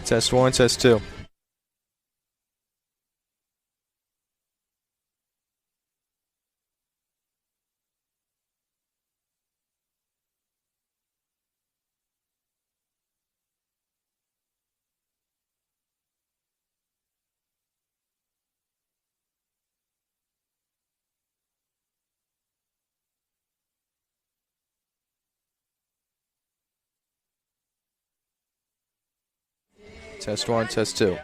Test one, test two. Test one, test two.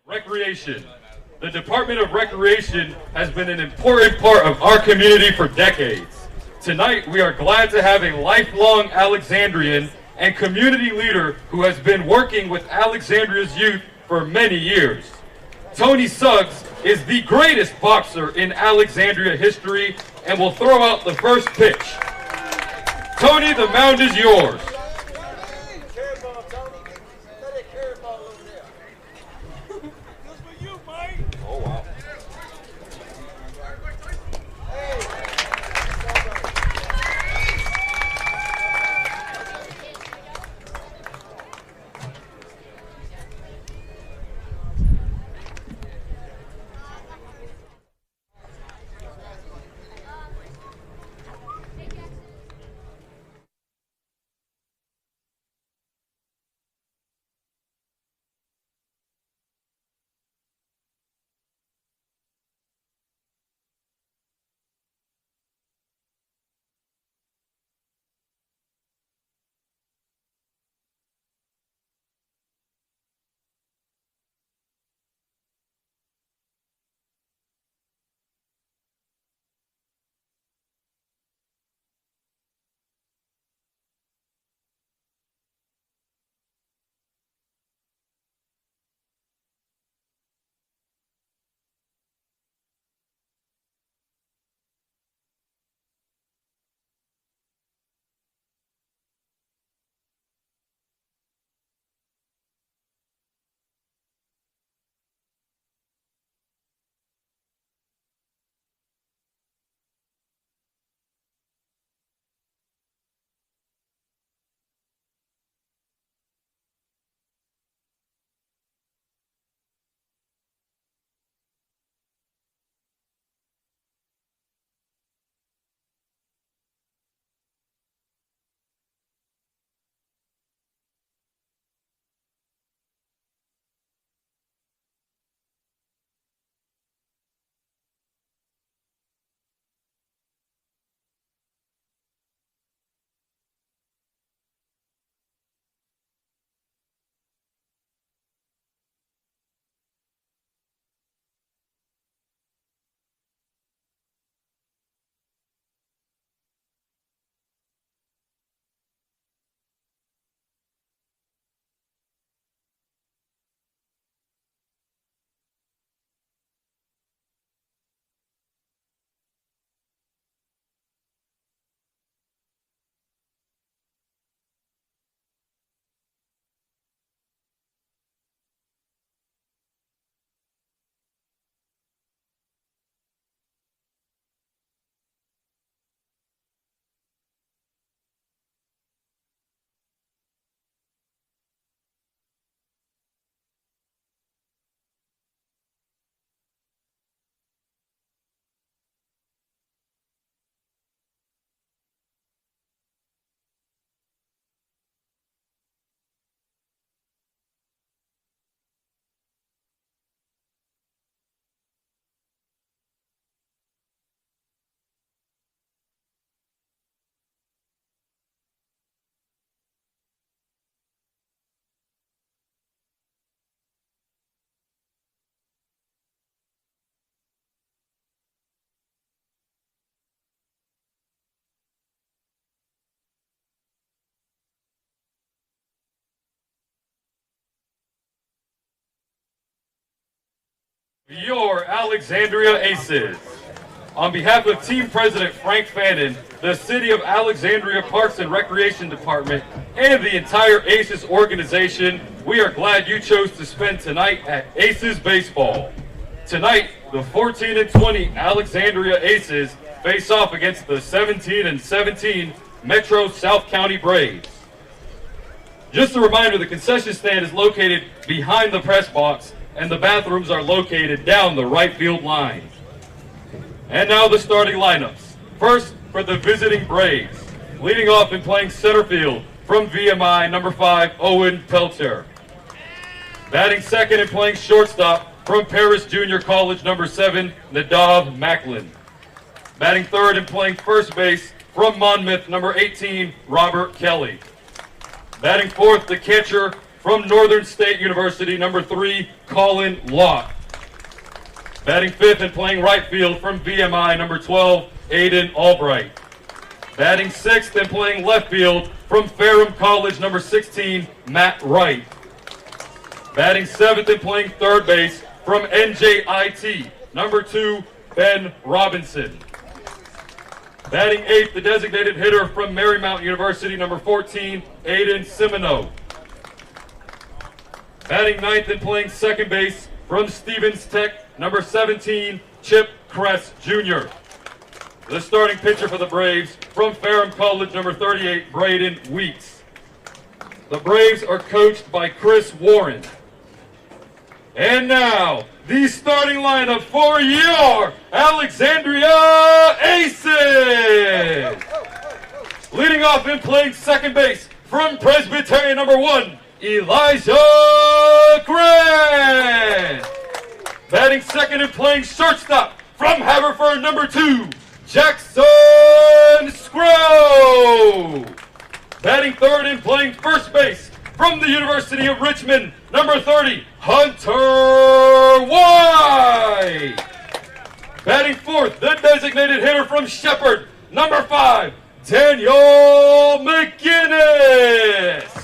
Recreation. The Department of Recreation has been an important part of our community for decades. Tonight, we are glad to have a lifelong Alexandrian and community leader who has been working with Alexandria's youth for many years. Tony Suggs is the greatest boxer in Alexandria history and will throw out the first pitch. Tony, the mound is yours. Your Alexandria Aces. On behalf of Team President Frank Fannin, the City of Alexandria Parks and Recreation Department, and the entire Aces organization, we are glad you chose to spend tonight at Aces Baseball. Tonight, the 14-20 Alexandria Aces face off against the 17-17 Metro South County Braves. Just a reminder, the concession stand is located behind the press box, and the bathrooms are located down the right field line. And now the starting lineups. First, for the visiting Braves, leading off and playing center field from VMI, number 5, Owen Pelter. Batting second and playing shortstop from Paris Junior College, number 7, Nadav Macklin. Batting third and playing first base from Monmouth, number 18, Robert Kelly. Batting fourth, the catcher from Northern State University, number 3, Colin Locke. Batting 5th and playing right field from VMI, number 12, Aiden Albright. Batting 6th and playing left field from Ferrum College, number 16, Matt Wright. Batting 7th and playing third base from NJIT, number 2, Ben Robinson. Batting 8th, the designated hitter from Marymount University, number 14, Aiden Simino. Batting 9th and playing second base from Stevens Tech, number 17, Chip Kress Jr. The starting pitcher for the Braves from Ferrum College, number 38, Braden Weeks. The Braves are coached by Chris Warren. And now, the starting lineup for your Alexandria Aces. Leading off and playing second base from Presbyterian, number 1, Elijah Grant. Batting second and playing shortstop from Haverford, number 2, Jackson Scrow. Batting third and playing first base from the University of Richmond, number 30, Hunter White. Batting fourth, the designated hitter from Shepherd, number 5, Daniel McGinnis.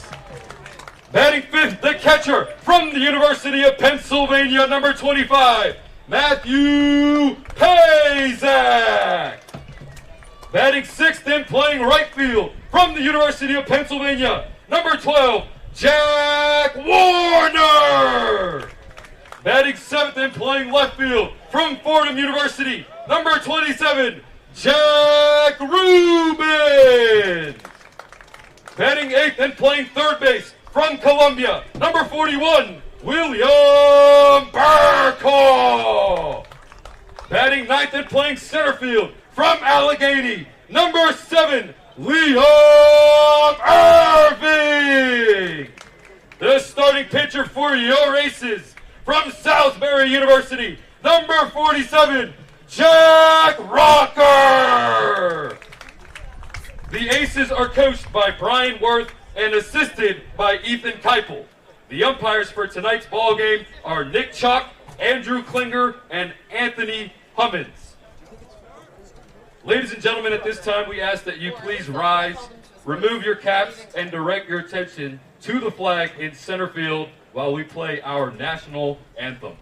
Batting fifth, the catcher from the University of Pennsylvania, number 25, Matthew Pazak. Batting sixth and playing right field from the University of Pennsylvania, number 12, Jack Warner. Batting seventh and playing left field from Fordham University, number 27, Jack Rubin. Batting eighth and playing third base from Columbia, number 41, William Burkle. Batting ninth and playing center field from Allegheny, number 7, Liam Irving. The starting pitcher for your Aces from Salisbury University, number 47, Jack Rocker. The Aces are coached by Brian Worth and assisted by Ethan Keipel. The umpires for tonight's ball game are Nick Chalk, Andrew Klinger, and Anthony Hummins. Ladies and gentlemen, at this time we ask that you please rise, remove your caps, and direct your attention to the flag in center field while we play our national anthem.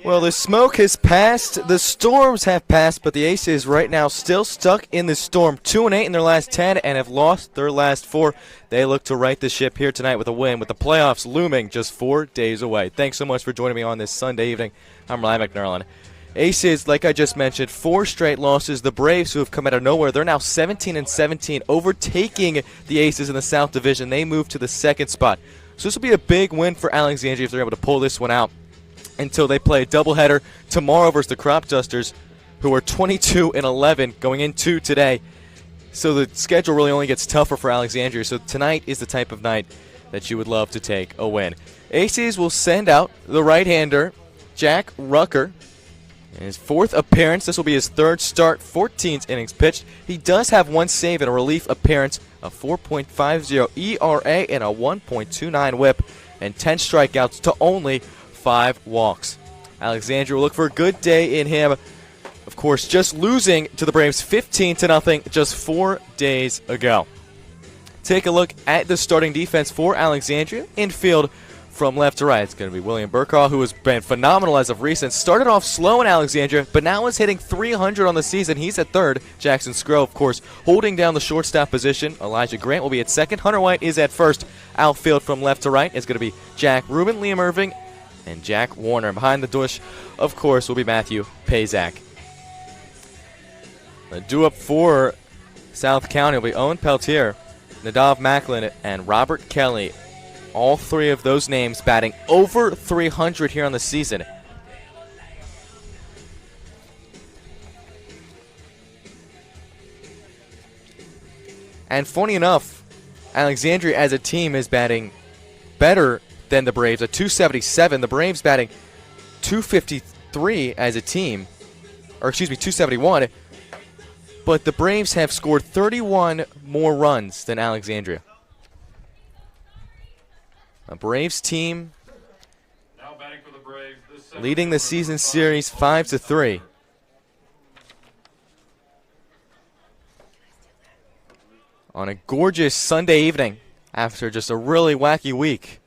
Well, the smoke has passed, the storms have passed, but the Aces right now still stuck in the storm. 2-8 in their last 10 and have lost their last 4. They look to right the ship here tonight with a win, with the playoffs looming just 4 days away. Thanks so much for joining me on this Sunday evening. I'm Ryan McNerlin. Aces, like I just mentioned, 4 straight losses. The Braves, who have come out of nowhere, they're now 17-17, overtaking the Aces in the South Division. They move to the second spot. So this will be a big win for Alexandria if they're able to pull this one out. until they play a doubleheader tomorrow versus the Crop Dusters, who are 22-11 going into today. So the schedule really only gets tougher for Alexandria. So tonight is the type of night that you would love to take a win. Aces will send out the right-hander, Jack Rucker. In his 4th appearance, this will be his 3rd start, 14 innings pitched. He does have 1 save and a relief appearance, a 4.50 ERA and a 1.29 whip, and 10 strikeouts to only 5 walks. Alexandria will look for a good day in him. Of course, just losing to the Braves 15-0 just 4 days ago. Take a look at the starting defense for Alexandria. Infield from left to right, it's going to be William Burkaw, who has been phenomenal as of recent. Started off slow in Alexandria, but now is hitting .300 on the season. He's at 3rd. Jackson Scrow, of course, holding down the shortstop position. Elijah Grant will be at 2nd. Hunter White is at 1st. Outfield from left to right is going to be Jack Rubin, Liam Irving, and Jack Warner. Behind the dish, of course, will be Matthew Pazak. The due-up for South County will be Owen Peltier, Nadav Macklin, and Robert Kelly. All 3 of those names batting over .300 here on the season. And funny enough, Alexandria as a team is batting better than the Braves at .277. The Braves batting .253 as a team, or excuse me, .271. But the Braves have scored 31 more runs than Alexandria. A Braves team Now batting for the Braves, leading the season series 5-3. On a gorgeous Sunday evening after just a really wacky week.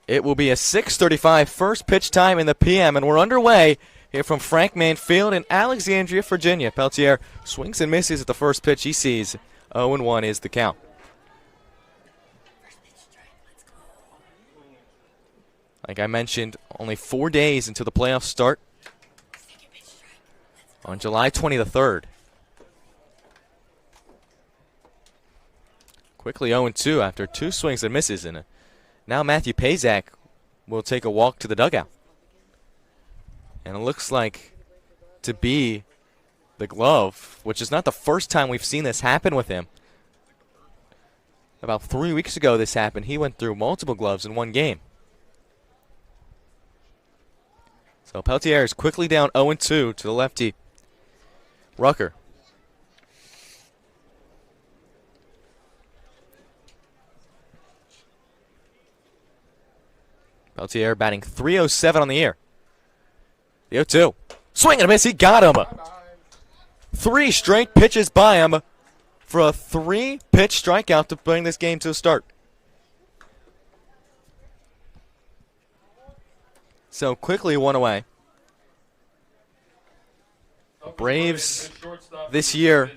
It will be a 6:35 first pitch time in the PM, and we're underway here from Frank Mann Field in Alexandria, Virginia. Peltier swings and misses at the first pitch he sees. 0-1 is the count. Like I mentioned, only 4 days until the playoffs start on July 23rd. Quickly 0-2 after 2 swings and misses. And now Matthew Pazak will take a walk to the dugout. And it looks like to be the glove, which is not the first time we've seen this happen with him. About 3 weeks ago this happened. He went through multiple gloves in one game. So Peltier is quickly down 0-2 to the lefty, Rucker. Peltier batting .307 on the year. The 0-2. Swing and a miss. He got him. 3 straight pitches by him for a 3-pitch strikeout to bring this game to a start. So quickly 1 away. The Braves this year,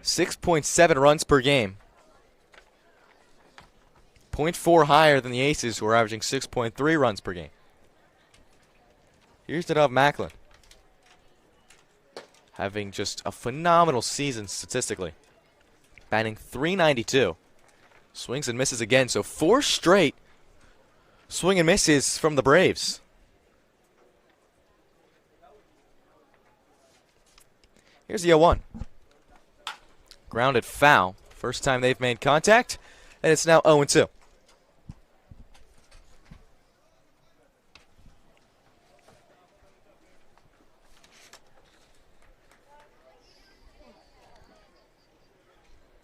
6.7 runs per game. 0.4 higher than the Aces, who are averaging 6.3 runs per game. Here's Nadav Macklin, having just a phenomenal season statistically. Batting .392. Swings and misses again, so 4 straight swing and misses from the Braves. Here's the 0-1. Grounded foul. First time they've made contact, and it's now 0-2.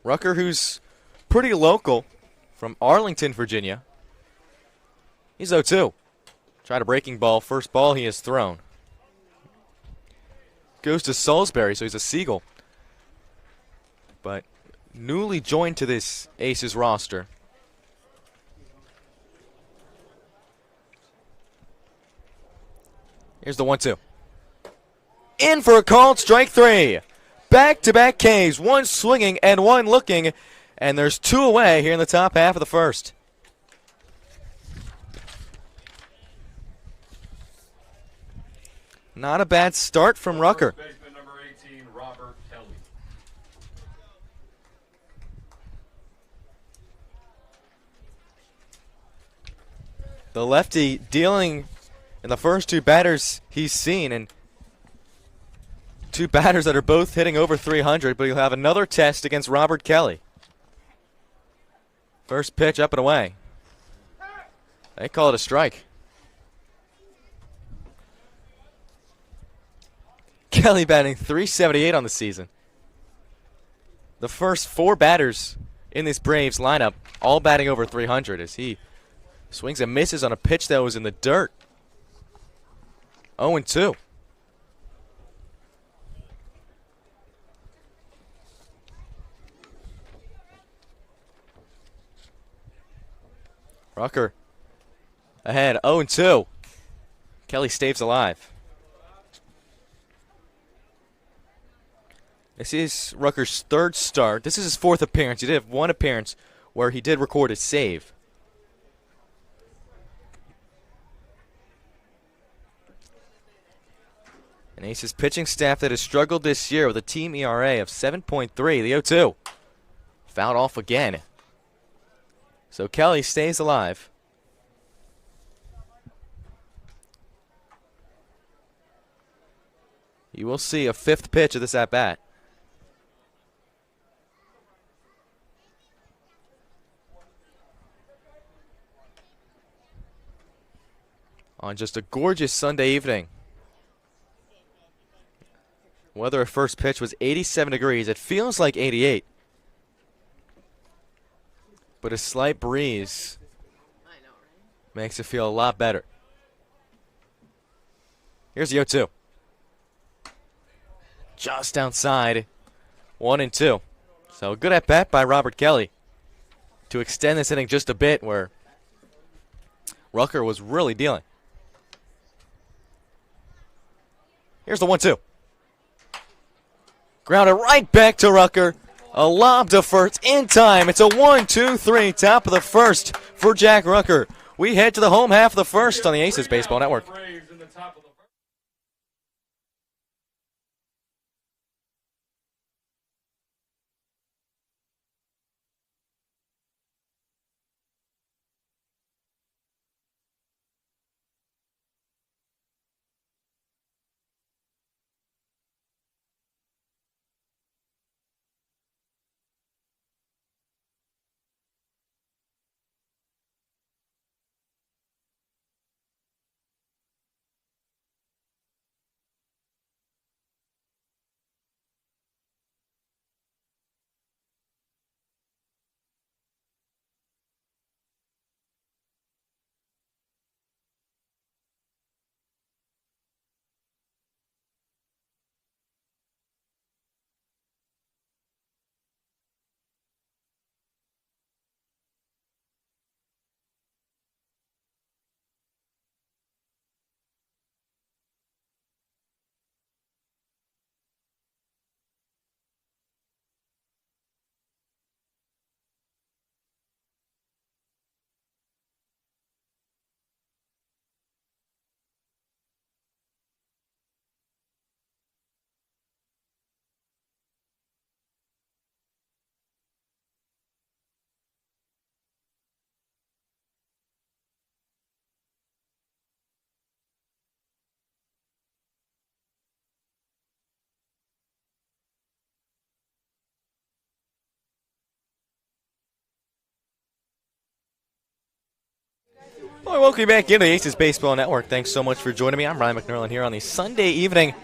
Rucker, who's pretty local from Arlington, Virginia. He's 0-2. Tried a breaking ball. First ball he has thrown. Goes to Salisbury, so he's a Seagull. But newly joined to this Aces roster. Here's the 1-2. In for a called strike 3. Back-to-back Ks, 1 swinging and 1 looking. And there's 2 away here in the top half of the first. Not a bad start from Rucker. Baseman number 18, Robert Kelly. The lefty dealing in the first two batters he's seen, and two batters that are both hitting over 300, but he'll have another test against Robert Kelly. First pitch up and away. They call it a strike. Kelly batting .378 on the season. The first four batters in this Braves lineup all batting over 300 as he swings and misses on a pitch that was in the dirt. 0-2. Rucker ahead, 0-2. Kelly stays alive. This is Rucker's third start. This is his fourth appearance. He did have one appearance where he did record a save. And Ace's pitching staff that has struggled this year with a team ERA of 7.3. The 0-2. Fouled off again. So Kelly stays alive. You will see a fifth pitch of this at-bat. On just a gorgeous Sunday evening. Weather at first pitch was 87 degrees. It feels like 88. But a slight breeze makes it feel a lot better. Here's the 0-2. Just outside. 1-2. So a good at bat by Robert Kelly to extend this inning just a bit where Rucker was really dealing. Here's the 1-2. Grounded right back to Rucker. A lob to first in time. It's a 1-2-3, top of the first for Jack Rucker. We head to the home half of the first on the Aces Baseball Network. Well, welcome back into the Aces Baseball Network. Thanks so much for joining me. I'm Ryan McNerlin here on the Sunday evening.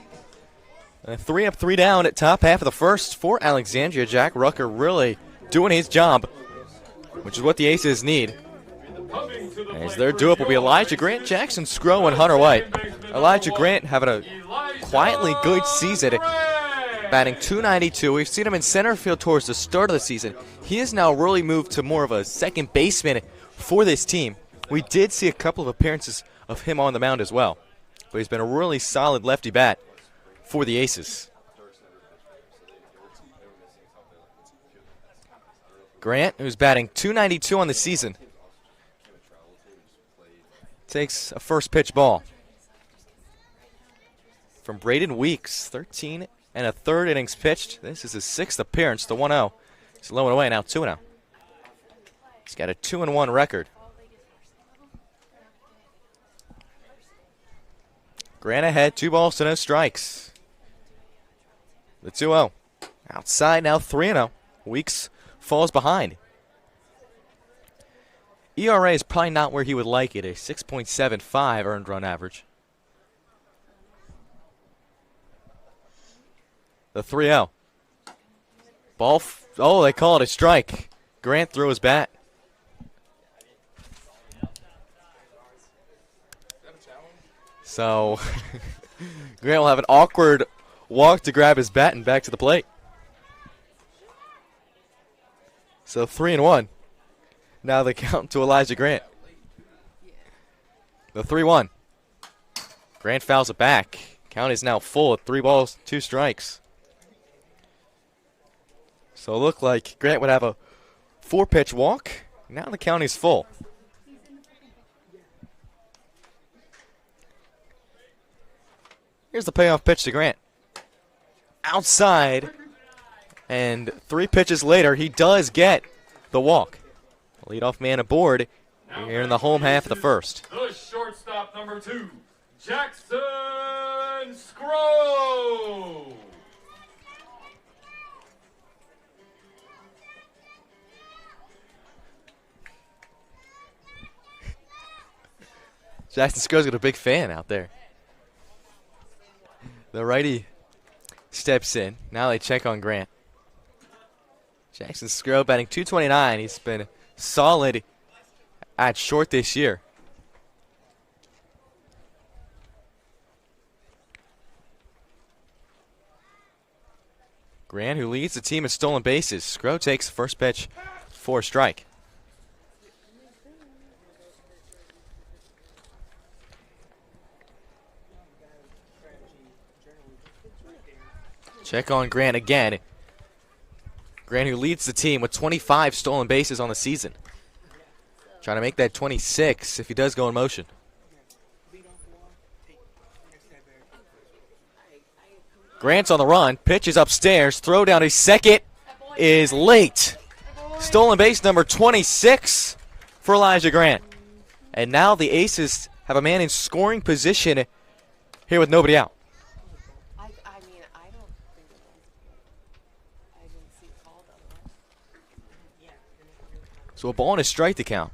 3 up, 3 down at top half of the first for Alexandria. Jack Rucker really doing his job, which is what the Aces need. As their duo will be Elijah Grant, Jackson Scrow, and Hunter White. Elijah Grant having a quietly good season, batting .292. We've seen him in center field towards the start of the season. He has now really moved to more of a second baseman for this team. We did see a couple of appearances of him on the mound as well, but he's been a really solid lefty bat for the Aces. Grant, who's batting .292 on the season, takes a first pitch ball from Braden Weeks. 13 1/3 innings pitched. This is his 6th appearance, the 1-0. He's low and away, now 2-0. He's got a 2-1 record. Grant ahead, 2 balls to no strikes. The 2-0. Outside now 3-0. Weeks falls behind. ERA is probably not where he would like it, a 6.75 earned run average. The 3-0. Ball, oh, they call it a strike. Grant threw his bat. So, Grant will have an awkward walk to grab his bat and back to the plate. So 3-1. Now they count to Elijah Grant. The 3-1. Grant fouls it back. Count is now full at 3 balls, 2 strikes. So it looked like Grant would have a 4-pitch walk. Now the count is full. Here's the payoff pitch to Grant. Outside. And 3 pitches later, he does get the walk. Leadoff man aboard here in the home half of the first. The shortstop number 2, Jackson Scrow. Jackson Scrow's got a big fan out there. The righty steps in. Now they check on Grant. Jackson Scrow batting .229. He's been solid at short this year. Grant, who leads the team in stolen bases. Scrow takes the first pitch for a strike. Check on Grant again. Grant, who leads the team with 25 stolen bases on the season. Trying to make that 26 if he does go in motion. Grant's on the run. Pitches upstairs. Throw down to second is late. Stolen base number 26 for Elijah Grant. And now the Aces have a man in scoring position here with nobody out. So a ball and a strike to count.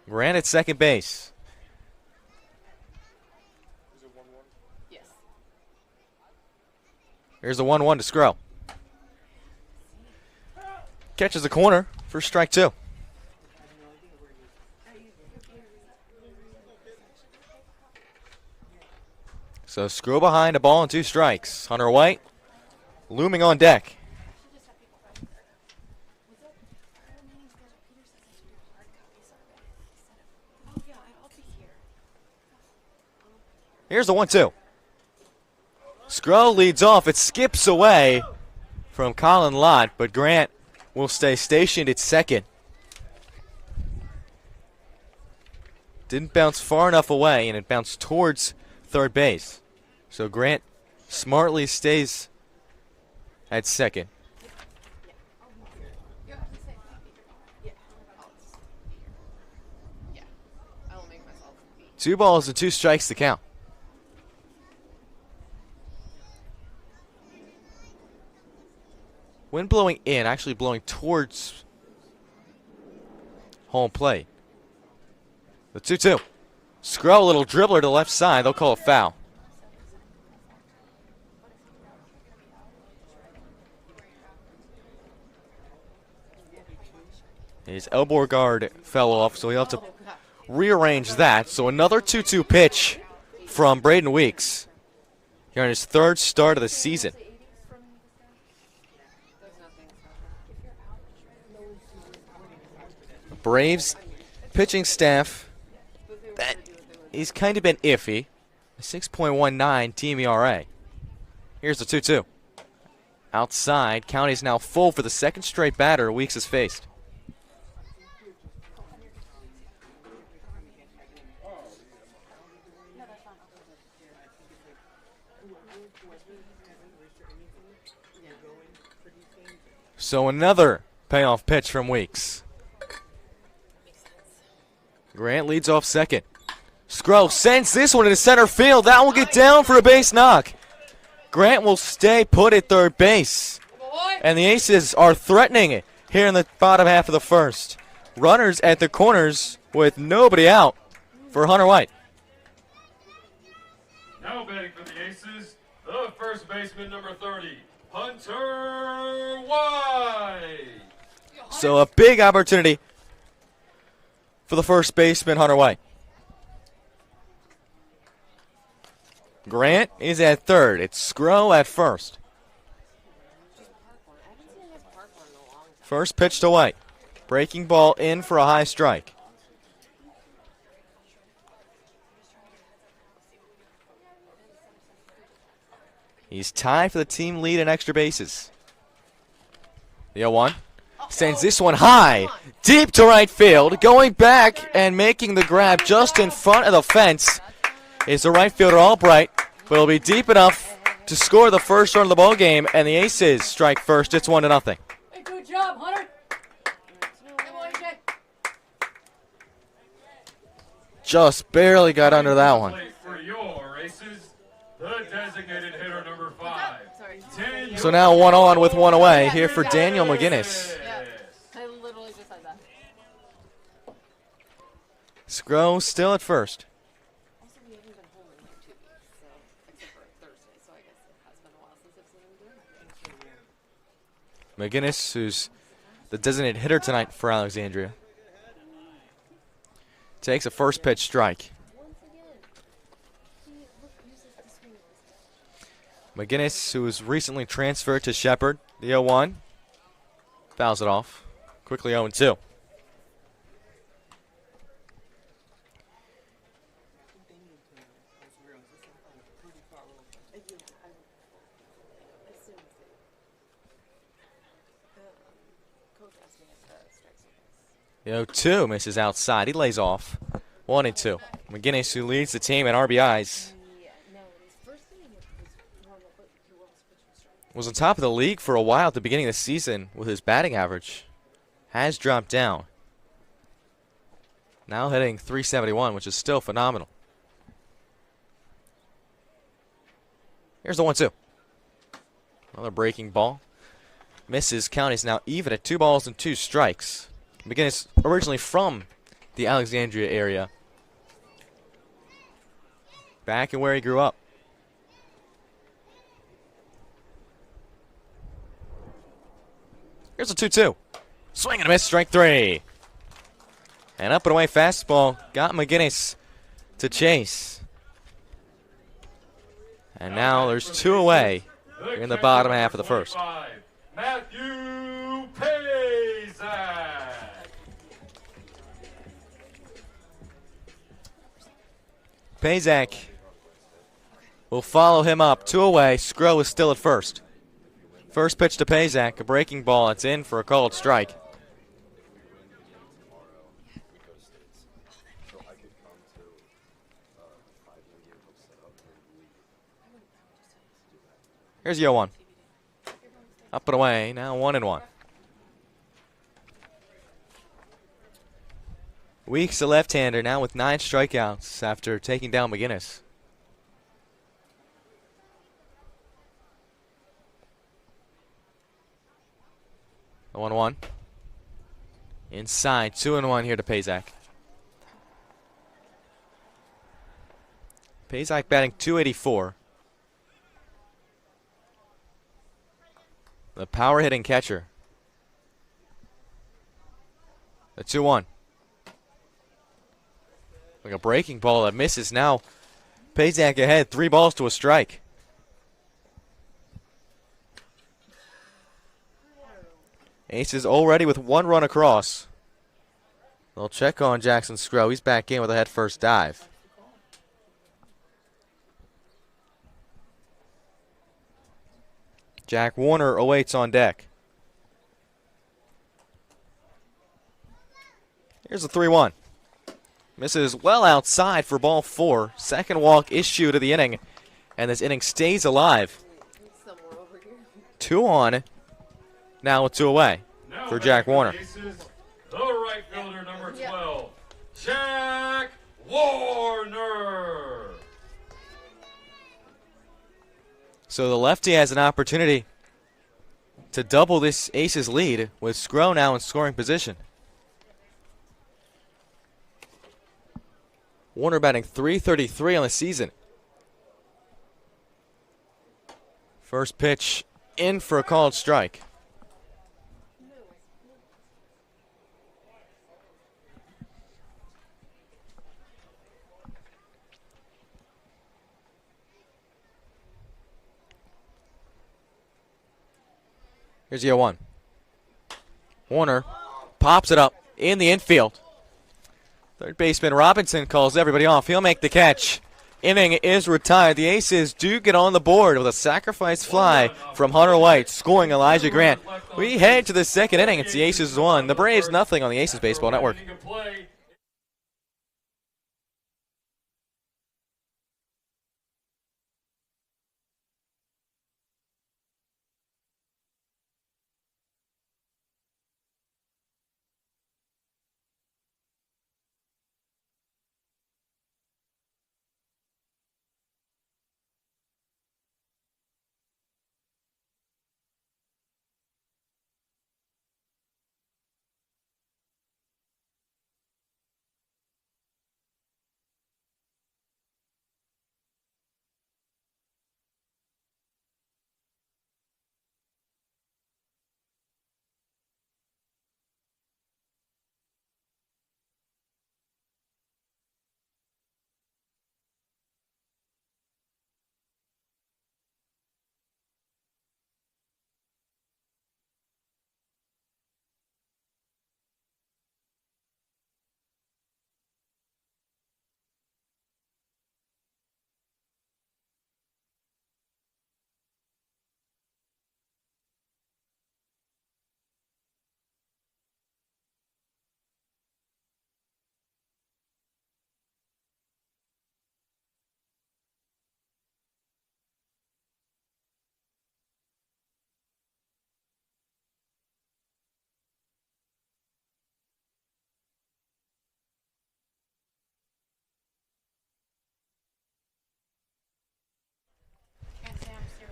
Grant at second base. Yes. Here's the 1-1 to Scrow. Catches the corner for strike 2. So Scrow behind, a ball and 2 strikes. Hunter White looming on deck. Here's the 1-2. Scrow leads off. It skips away from Colin Lott, but Grant will stay stationed at second. Didn't bounce far enough away, and it bounced towards third base. So Grant smartly stays at second. Two balls and 2 strikes to count. Wind blowing in, actually blowing towards home plate. The 2-2. Scrow, a little dribbler to the left side. They'll call it foul. His elbow guard fell off, so he'll have to rearrange that. So another 2-2 pitch from Braden Weeks here on his 3rd start of the season. Braves pitching staff, that he's kind of been iffy. A 6.19 team ERA. Here's the 2-2. Outside, count is now full for the 2nd straight batter Weeks has faced. So another payoff pitch from Weeks. Grant leads off second. Scro sends this one into center field. That will get down for a base knock. Grant will stay put at third base. And the Aces are threatening it here in the bottom half of the first. Runners at the corners with nobody out for Hunter White. Now batting for the Aces, the first baseman, number 30, Hunter White. So a big opportunity for the first baseman, Hunter White. Grant is at third. It's Scro at first. First pitch to White. Breaking ball in for a high strike. He's tied for the team lead in extra bases. The 0-1 sends this one high, deep to right field. Going back and making the grab just in front of the fence is the right fielder Albright, but it'll be deep enough to score the first run of the ball game, and the Aces strike first. It's 1-0. Hey, good job, Hunter. Come on, AJ. Just barely got under that one. For your Aces, the designated hitter, number 5. Sorry. So now 1 on with 1 away here for Daniel McGinnis. Yeah, I literally just said that. Scro still at first. Also, we haven't been home in like 2 weeks, so except for Thursday, so I guess it has been a while since I've seen him do it. McGinnis, who's the designated hitter tonight for Alexandria, takes a first pitch strike. McGinnis, who was recently transferred to Shepherd, the 0-1, fouls it off. Quickly 0-2. The 0-2 misses outside. He lays off. 1-2. McGinnis, who leads the team in RBIs, was on top of the league for a while at the beginning of the season with his batting average. Has dropped down. Now hitting .371, which is still phenomenal. Here's the 1-2. Another breaking ball. Misses. Count is now even at 2 balls and 2 strikes. McGinnis, originally from the Alexandria area. Back in where he grew up. Here's a 2-2. Swing and a miss, strike 3. And up and away fastball got McGinnis to chase. And now there's 2 away in the bottom half of the first. Matthew Pazak. Pazak will follow him up. 2 away. Scro is still at first. First pitch to Pazak, a breaking ball. It's in for a called strike. Here's the 0-1. Up and away. Now 1-1. Weeks, a left-hander, now with 9 strikeouts after taking down McGinnis. The 1-1. Inside, 2-1 here to Pazak. Pazak batting .284. The power hitting catcher. The 2-1. Like a breaking ball that misses. Now Pazak ahead, 3 balls to a strike. Aces already with 1 run across. They'll check on Jackson Scro. He's back in with a head first dive. Jack Warner awaits on deck. Here's a 3-1. Misses well outside for ball 4. Second walk issued of the inning, and this inning stays alive. 2 on. Now with 2 away for Jack Warner. The right fielder, number 12, Jack Warner. So the lefty has an opportunity to double this Aces lead with Scro now in scoring position. Warner batting .333 on the season. First pitch in for a called strike. Here's the 0-1. Warner pops it up in the infield. Third baseman Robinson calls everybody off. He'll make the catch. Inning is retired. The Aces do get on the board with a sacrifice fly from Hunter White, scoring Elijah Grant. We head to the second inning. It's the Aces 1, the Braves nothing on the Aces Baseball Network.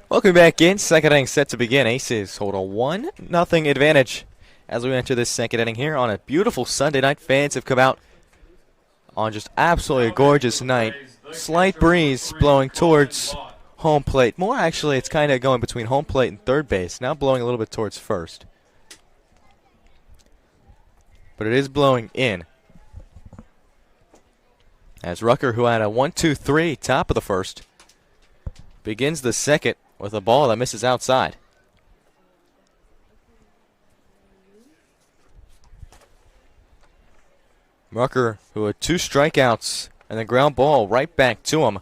Welcome back in. Second inning set to begin. Aces hold a 1-0 advantage as we enter this second inning here on a beautiful Sunday night. Fans have come out on just absolutely a gorgeous night. Slight breeze blowing towards home plate. More actually, it's kind of going between home plate and third base. Now blowing a little bit towards first. But it is blowing in. As Rucker, who had a 1-2-3 top of the first, begins the second with a ball that misses outside. Rucker, who had 2 strikeouts and the ground ball right back to him.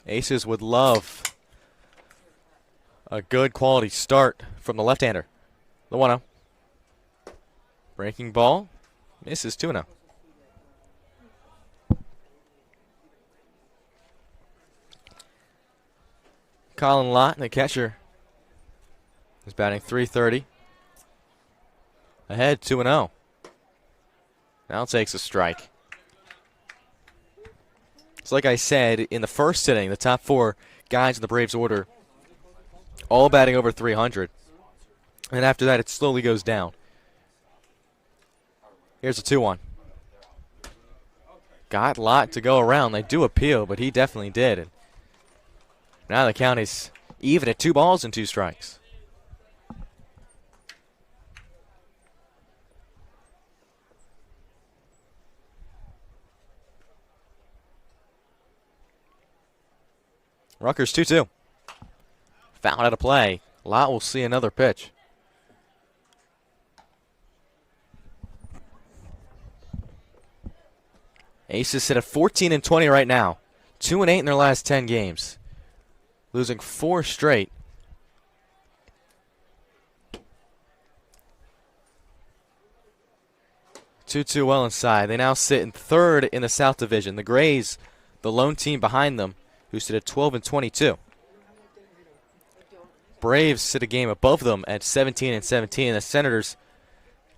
Aces would love a good quality start from the left-hander. The 1-0. Breaking ball. Misses 2-0. Colin Lott, the catcher, is batting .330. Ahead 2-0. Now takes a strike. It's like I said in the first inning, the top 4 guys in the Braves order all batting over .300. And after that, it slowly goes down. Here's a 2-1. Got Lott to go around. They do appeal, but he definitely did. And now the count is even at 2 balls and 2 strikes. Rutgers 2-2. Foul out of play. Lott will see another pitch. Aces sit at 14-20 right now. 2-8 in their last 10 games. Losing 4 straight. Two well inside. They now sit in 3rd in the South Division. The Grays, the lone team behind them, who sit at 12-22. Braves sit a game above them at 17-17. The Senators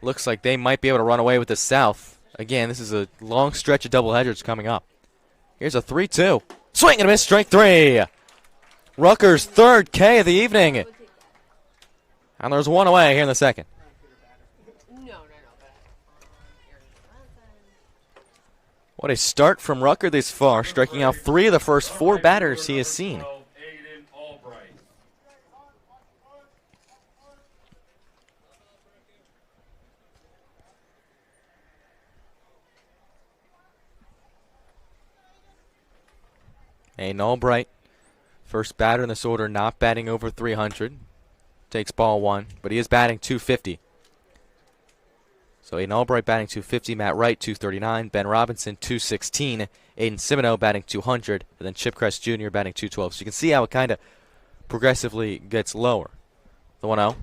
looks like they might be able to run away with the South. Again, this is a long stretch of doubleheaders coming up. Here's a 3-2. Swing and a miss, strike 3. Rutgers' third K of the evening. And there's one away here in the second. What a start from Rutgers this far, striking out 3 of the first 4 batters he has seen. Aiden Albright, first batter in this order, not batting over 300. Takes ball 1, but he is batting 250. So Aiden Albright batting 250, Matt Wright 239, Ben Robinson 216, Aiden Simino batting 200, and then Chip Crest Jr. batting 212. So you can see how it kind of progressively gets lower. The 1-0,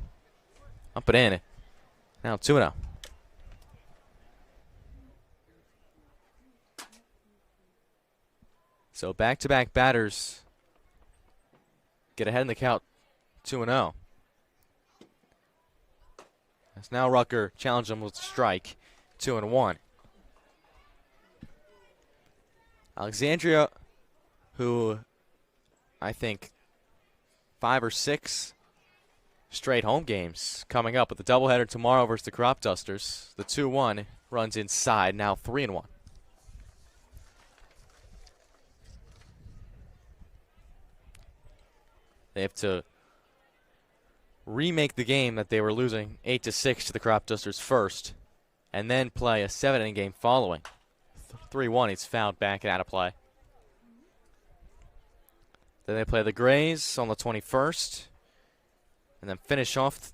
up and in. Now 2-0. So back-to-back batters get ahead in the count, 2-0. As now Rucker challenged him with a strike, 2-1. Alexandria, who I think 5 or 6 straight home games coming up with the doubleheader tomorrow versus the Crop Dusters. The 2-1 runs inside, now 3-1. They have to remake the game that they were losing 8-6 to the Crop Dusters first, and then play a 7-inning game following. 3-1, he's fouled back and out of play. Then they play the Grays on the 21st, and then finish off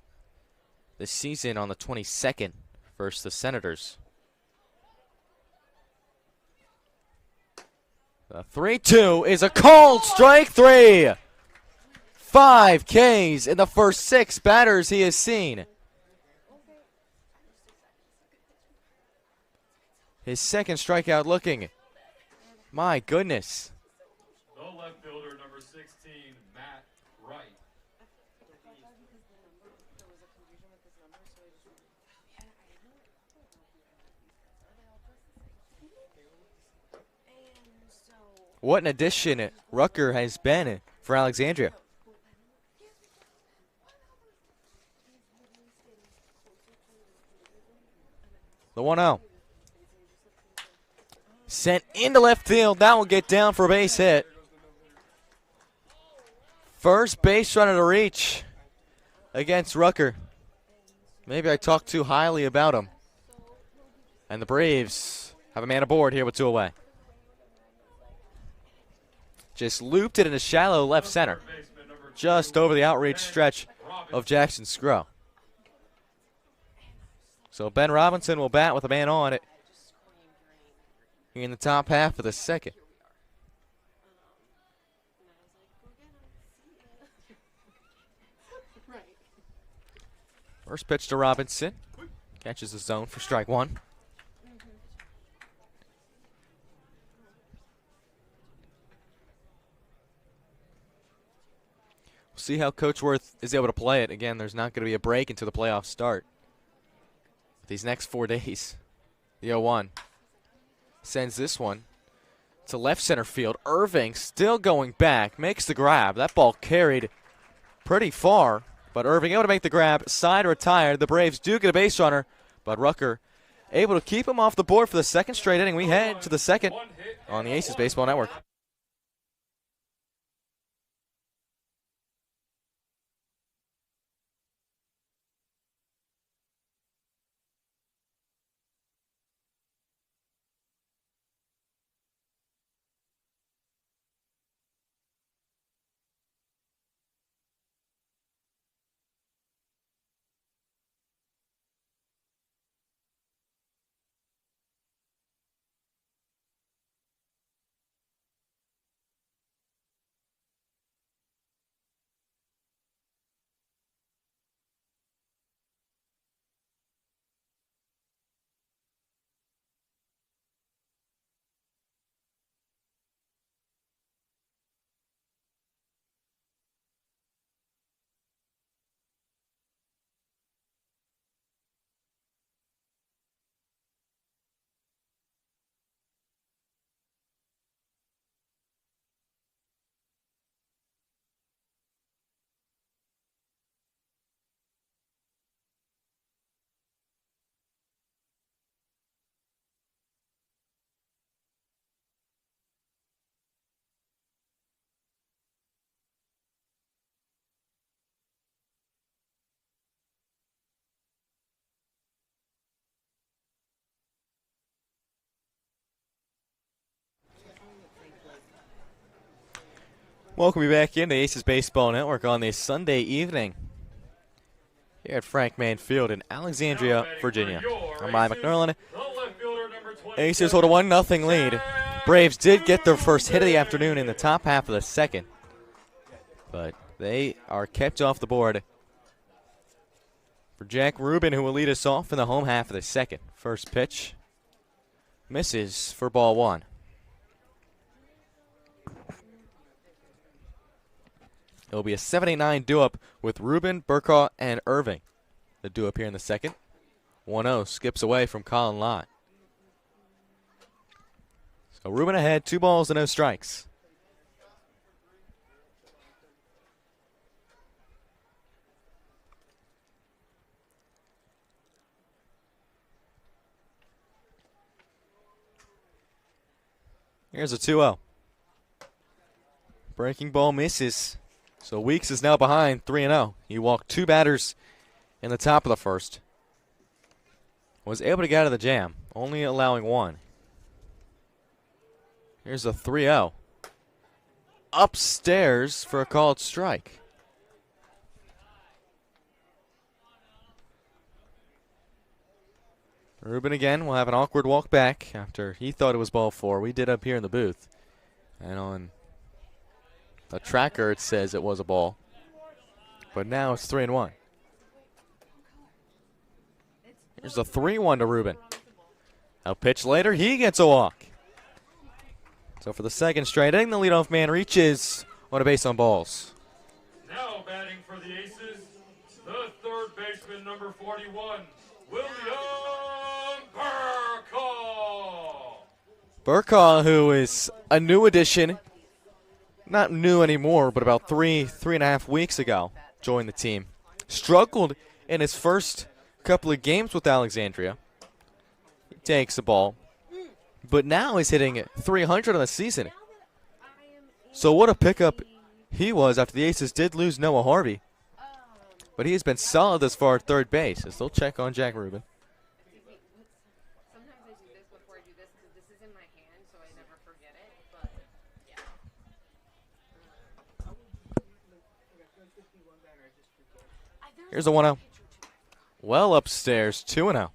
the season on the 22nd versus the Senators. The 3-2 is a called strike 3. 5 Ks in the first 6 batters he has seen. His second strikeout looking. My goodness. The left fielder, number 16, Matt Wright. What an addition Rucker has been for Alexandria. The 1-0. Sent into left field. That will get down for a base hit. First base runner to reach against Rucker. Maybe I talked too highly about him. And the Braves have a man aboard here with 2 away. Just looped it in a shallow left center. Just over the outreach stretch of Jackson Scrow. So Ben Robinson will bat with a man on it here in the top half of the second. First pitch to Robinson. Catches the zone for strike 1. We'll see how Coach Worth is able to play it. Again, there's not going to be a break until the playoffs start. These next 4 days. The 0-1 sends this one to left center field. Irving still going back, makes the grab. That ball carried pretty far, but Irving able to make the grab. Side retired. The Braves do get a base runner, but Rucker able to keep him off the board for the second straight inning. We head to the second on the Aces Baseball Network. Welcome you back into Aces Baseball Network on this Sunday evening here at Frank Mann Field in Alexandria, Virginia. I'm Ryan McNerlin. Aces hold a 1-0 lead. Braves did get their first hit of the afternoon in the top half of the second, but they are kept off the board for Jack Rubin, who will lead us off in the home half of the second. First pitch misses for ball one. It will be a 7-8-9 do-up with Rubin, Burkaw, and Irving. The do-up here in the second. 1-0 skips away from Colin Lott. So Rubin ahead, 2 balls and no strikes. Here's a 2-0. Breaking ball misses. So Weeks is now behind 3-0. He walked 2 batters in the top of the first. Was able to get out of the jam, only allowing 1. Here's a 3-0. Upstairs for a called strike. Rubin again will have an awkward walk back after he thought it was ball 4. We did up here in the booth. And on the tracker, it says it was a ball. But now it's 3-1. Here's a 3-1 to Rubin. A pitch later, he gets a walk. So for the second straight inning, the leadoff man reaches on a base on balls. Now batting for the Aces, the third baseman, number 41, William Burkaw. Burkaw, who is a new addition. Not new anymore, but about 3.5 weeks ago, joined the team. Struggled in his first couple of games with Alexandria. He takes the ball, but now he's hitting 300 on the season. So what a pickup he was after the Aces did lose Noah Harvey. But he has been solid thus far at third base, as they'll check on Jack Rubin. Sometimes I do this before I do this because this is in my hand, so I never forget it. But yeah. Here's a 1-0. Well upstairs, 2-0.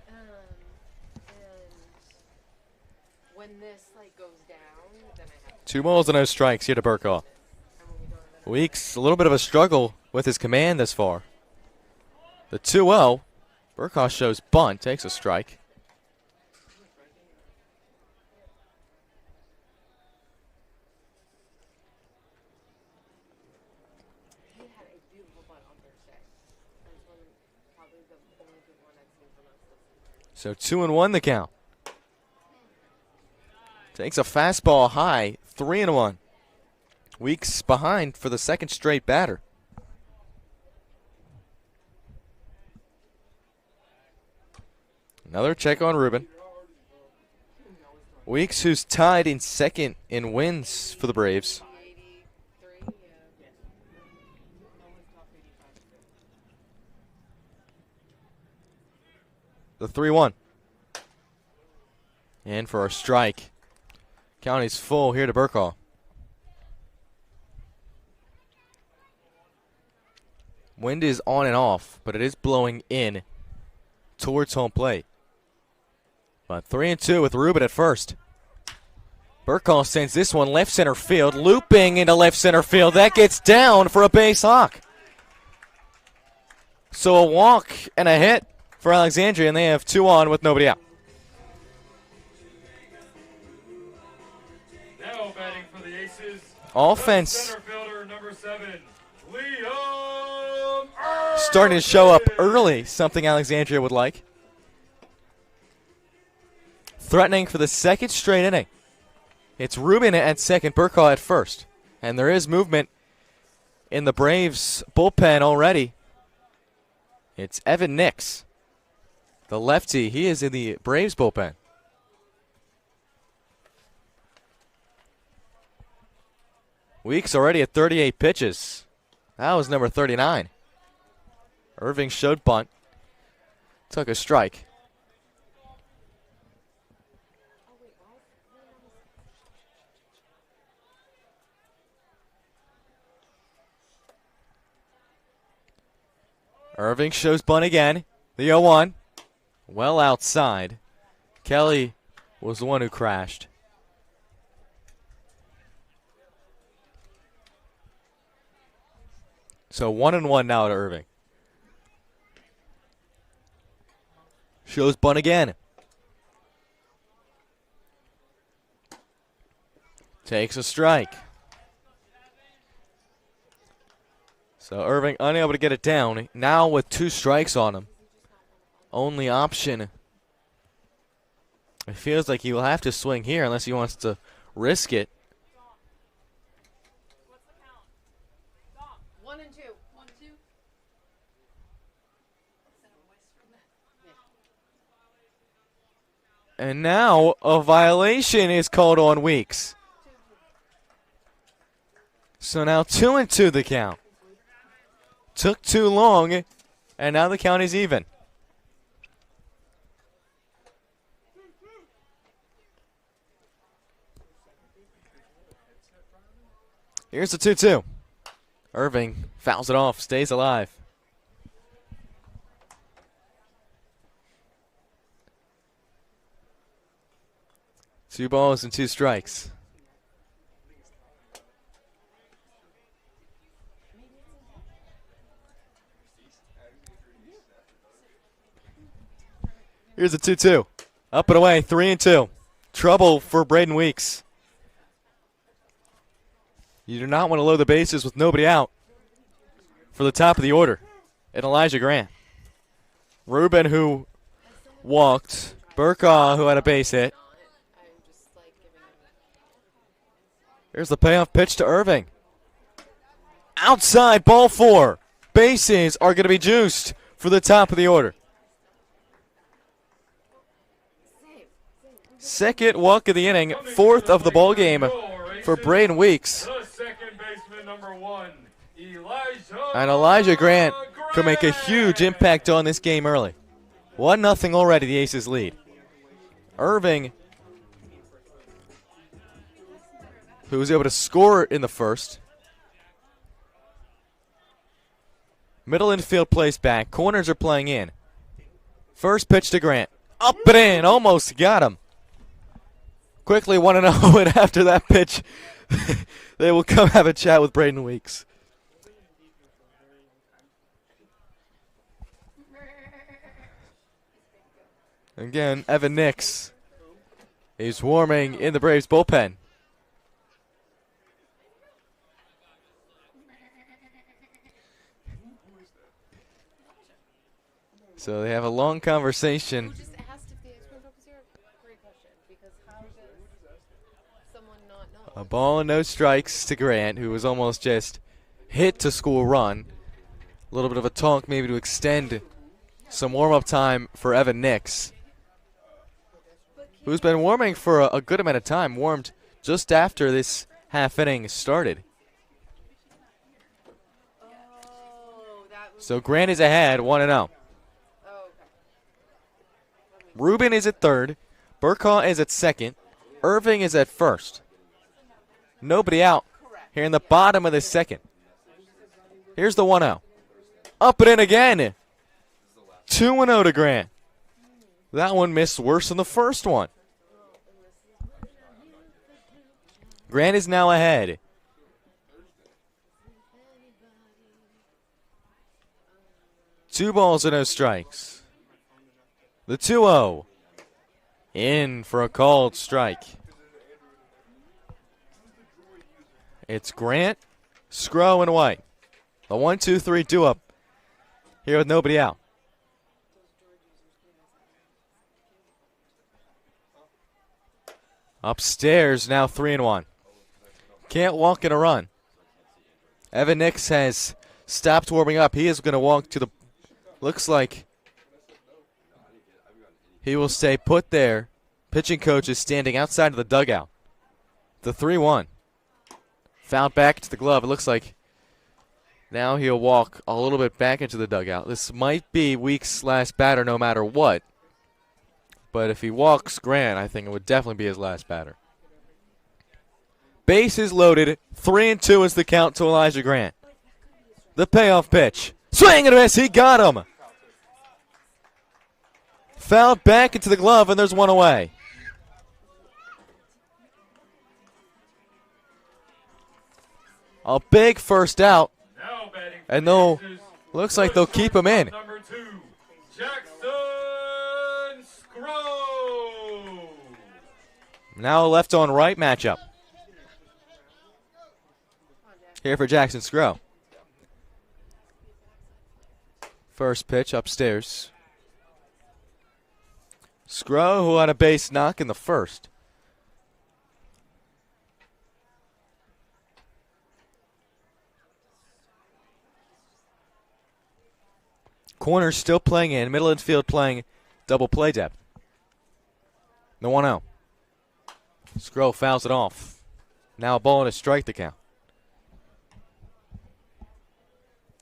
And when this like goes down, then I have 2 balls and no strikes here to Burkaw. Weeks, a little bit of a struggle with his command this far. The 2-0. Burkaw shows bunt, takes a strike. he had a beautiful butt on Thursday. That's one, probably the only good one I've seen from us this season. So 2-1 the count. Takes a fastball high, 3-1. Weeks behind for the second straight batter. Another check on Rubin. Weeks, who's tied in second in wins for the Braves. 83, yeah. The 3-1. And for a strike. Count is full here to Burkaw. Wind is on and off, but it is blowing in towards home plate. But 3-2 with Rubin at first. Burkaw sends this one left center field, looping into left center field. That gets down for a base hawk. So a walk and a hit for Alexandria, and they have 2 on with nobody out. Now batting for the Aces, Offense center fielder, number 7, Liam Irving. starting to show up early, something Alexandria would like. Threatening for the second straight inning. It's Rubin at second, Burkaw at first. And there is movement in the Braves bullpen already. It's Evan Nix, the lefty. He is in the Braves bullpen. Weeks already at 38 pitches. That was number 39. Irving showed bunt. Took a strike. Irving shows bunt again. The 0-1. Well outside. Kelly was the one who crashed. So 1-1 now to Irving. Shows bunt again. Takes a strike. So Irving unable to get it down. Now with 2 strikes on him. Only option. It feels like he will have to swing here unless he wants to risk it. 1 and 2. 1, 2. And now a violation is called on Weeks. So now 2-2 the count. Took too long, and now the count is even. Here's the 2-2. Irving fouls it off, stays alive. Two balls and 2 strikes. Here's a 2-2. Up and away, 3-2. Trouble for Braden Weeks. You do not want to load the bases with nobody out for the top of the order. And Elijah Grant. Ruben, who walked. Burkaw, who had a base hit. Here's the payoff pitch to Irving. Outside, ball 4. Bases are going to be juiced for the top of the order. Second walk of the inning, 4th of the ball game for Braden Weeks. And Elijah Grant could make a huge impact on this game early. 1-0 already, the Aces lead. Irving, who was able to score in the first. Middle infield plays back. Corners are playing in. First pitch to Grant. Up and in. Almost got him. Quickly 1-0, and after that pitch, they will come have a chat with Braden Weeks. Again, Evan Nix. He's warming in the Braves bullpen. So they have a long conversation. Who just asked if the ice cream truck was here? Great question. Because how does someone not know? A ball and no strikes to Grant, who was almost just hit to score a run. A little bit of a talk maybe to extend some warm-up time for Evan Nix, who's been warming for a good amount of time, warmed just after this half inning started. So Grant is ahead, 1-0. Ruben is at third. Burkaw is at second. Irving is at first. Nobody out here in the bottom of the second. Here's the 1-0. Up and in again. 2-0 to Grant. That one missed worse than the first one. Grant is now ahead. Two balls and no strikes. The 2-0. In for a called strike. It's Grant, Scrow, and White. The 1-2-3 do-up here with nobody out. Upstairs now 3-1. Can't walk in a run. Evan Nix has stopped warming up. He is going to walk to the, looks like he will stay put there. Pitching coach is standing outside of the dugout. The 3-1. Fouled back to the glove. It looks like now he'll walk a little bit back into the dugout. This might be Weeks' last batter no matter what. But if he walks Grant, I think it would definitely be his last batter. Bases loaded. 3-2 is the count to Elijah Grant. The payoff pitch. Swing and a miss. He got him. Fouled back into the glove, and there's one away. A big first out. Now batting for And the they'll, Aces, looks like they'll keep him in. number 2, Jackson Scrow. Now a left on right matchup. Here for Jackson Scrow. First pitch upstairs. Scrow, who had a base knock in the first. Corner still playing in. Middle infield playing double play depth. The 1-0. Scrow fouls it off. Now a ball and a strike to count.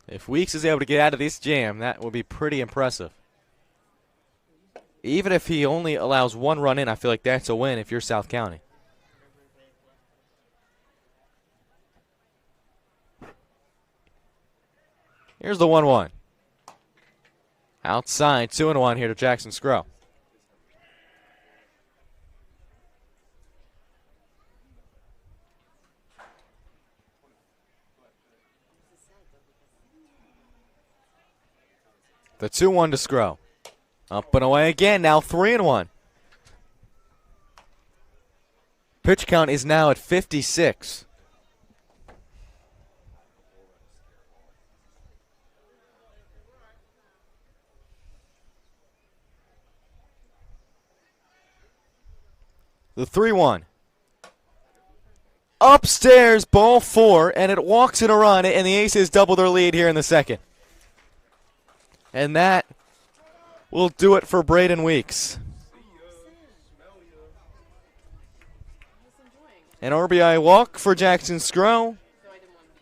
If Weeks is able to get out of this jam, that will be pretty impressive. Even if he only allows one run in, I feel like that's a win if you're South County. Here's the 1-1. Outside, 2-1 here to Jackson Scrow. The 2-1 to Scrow. Up and away again, now 3-1. Pitch count is now at 56. The 3-1. Upstairs, ball 4, and it walks in a run, and the Aces double their lead here in the second. And that will do it for Braden Weeks. An RBI walk for Jackson Scrow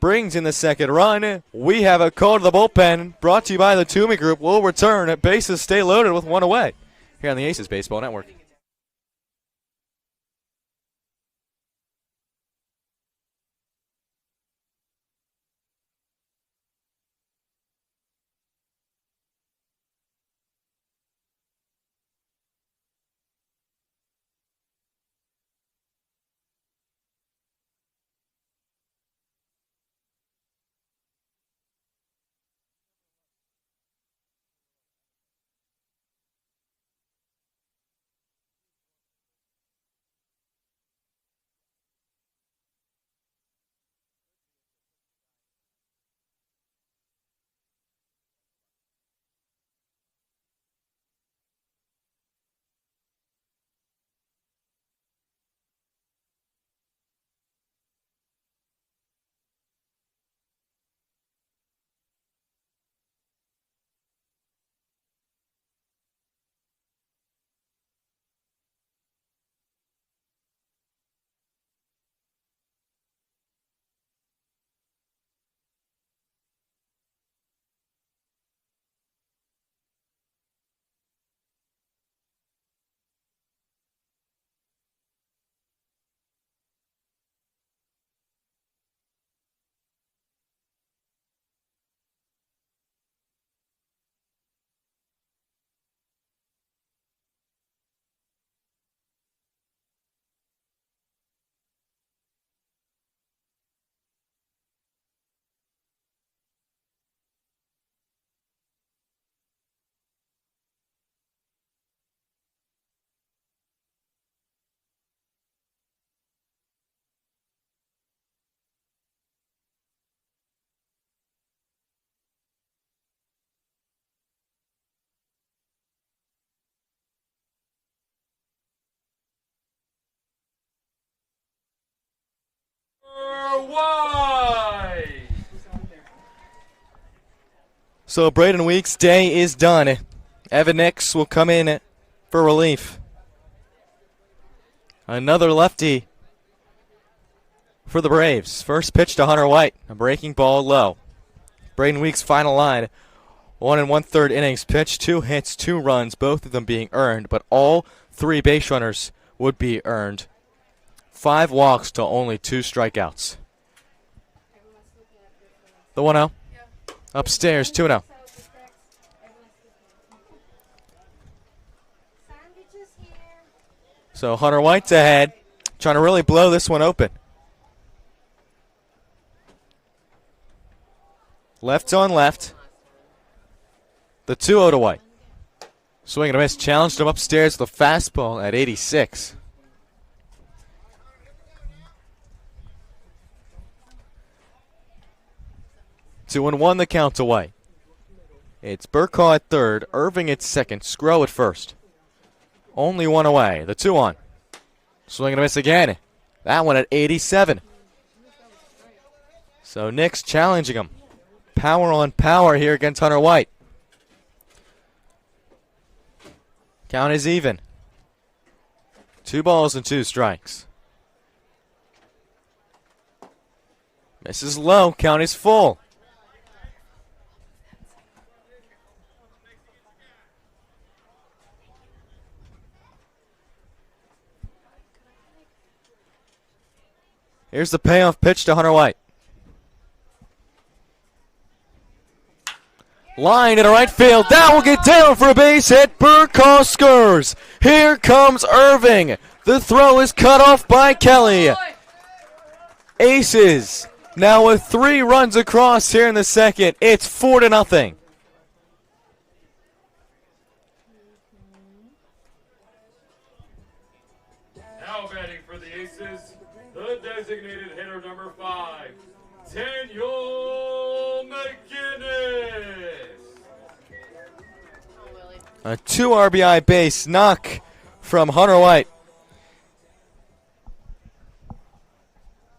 brings in the second run. We have a call to the bullpen brought to you by the Toomey Group. We'll return. Bases stay loaded with one away here on the Aces Baseball Network. Wide. So Braden Weeks' day is done. Evan Nix will come in for relief. Another lefty for the Braves. First pitch to Hunter White. A breaking ball low. Braden Weeks' final line. 1 1/3 innings pitched, 2 hits, 2 runs, both of them being earned, but all 3 base runners would be earned. 5 walks to only 2 strikeouts. The 1-0. Upstairs, 2-0. So Hunter White's ahead, trying to really blow this one open. Left on left. The 2-0 to White. Swing and a miss. Challenged him upstairs with a fastball at 86. Two and one the count to White. It's Burkhaw at third, Irving at second, Scrow at first. Only one away. The 2-on. Swing and a miss again. That one at 87. So Nick's challenging him. Power on power here against Hunter White. Count is even. 2 balls and 2 strikes. Misses low. Count is full. Here's the payoff pitch to Hunter White. Line into right field. That will get down for a base hit. Burkhaw scores. Here comes Irving. The throw is cut off by Kelly. Aces. Now with 3 runs across here in the second. It's 4-0. Now batting for the Aces, the designated hitter number 5, Daniel McGinnis. A 2 RBI base knock from Hunter White.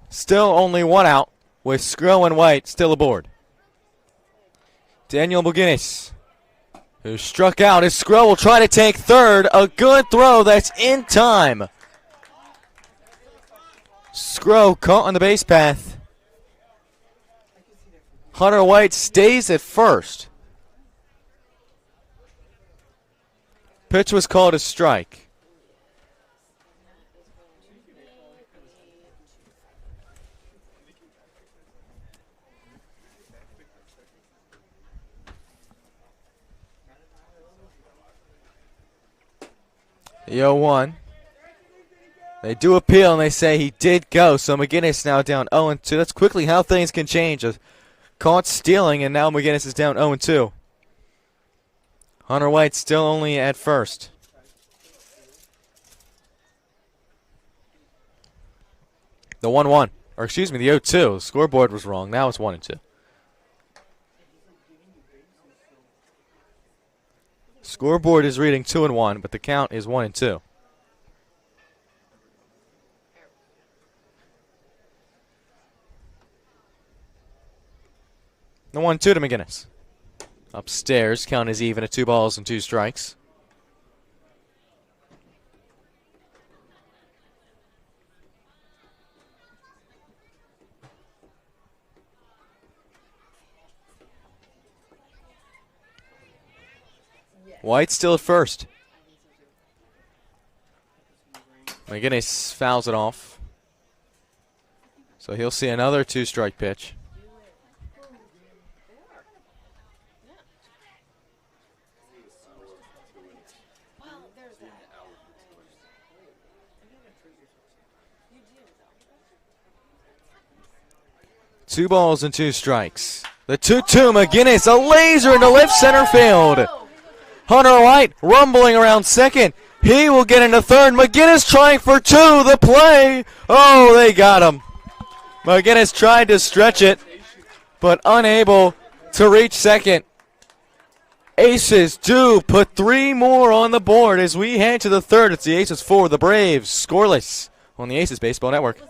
Still only 1 out with Scrow and White still aboard. Daniel McGinnis, who struck out as Scrow will try to take third. A good throw that's in time. Scrow caught on the base path. Hunter White stays at first. Pitch was called a strike. The 0-1. They do appeal and they say he did go. So McGinnis now down 0-2. That's quickly how things can change. Caught stealing and now McGinnis is down 0-2. Hunter White still only at first. The 1-1. Or excuse me, the 0-2. The scoreboard was wrong. Now it's 1-2. Scoreboard is reading 2-1, but the count is 1-2. The 1-2 to McGinnis. Upstairs, count is even at 2 balls and 2 strikes. White still at first. McGinnis fouls it off. So he'll see another 2-strike pitch. Two balls and 2 strikes. The 2-2, McGinnis, a laser into left center field. Hunter White rumbling around second. He will get into third. McGinnis trying for 2. The play. Oh, they got him. McGinnis tried to stretch it, but unable to reach second. Aces do put 3 more on the board as we head to the third. It's the Aces 4, the Braves scoreless on the Aces Baseball Network.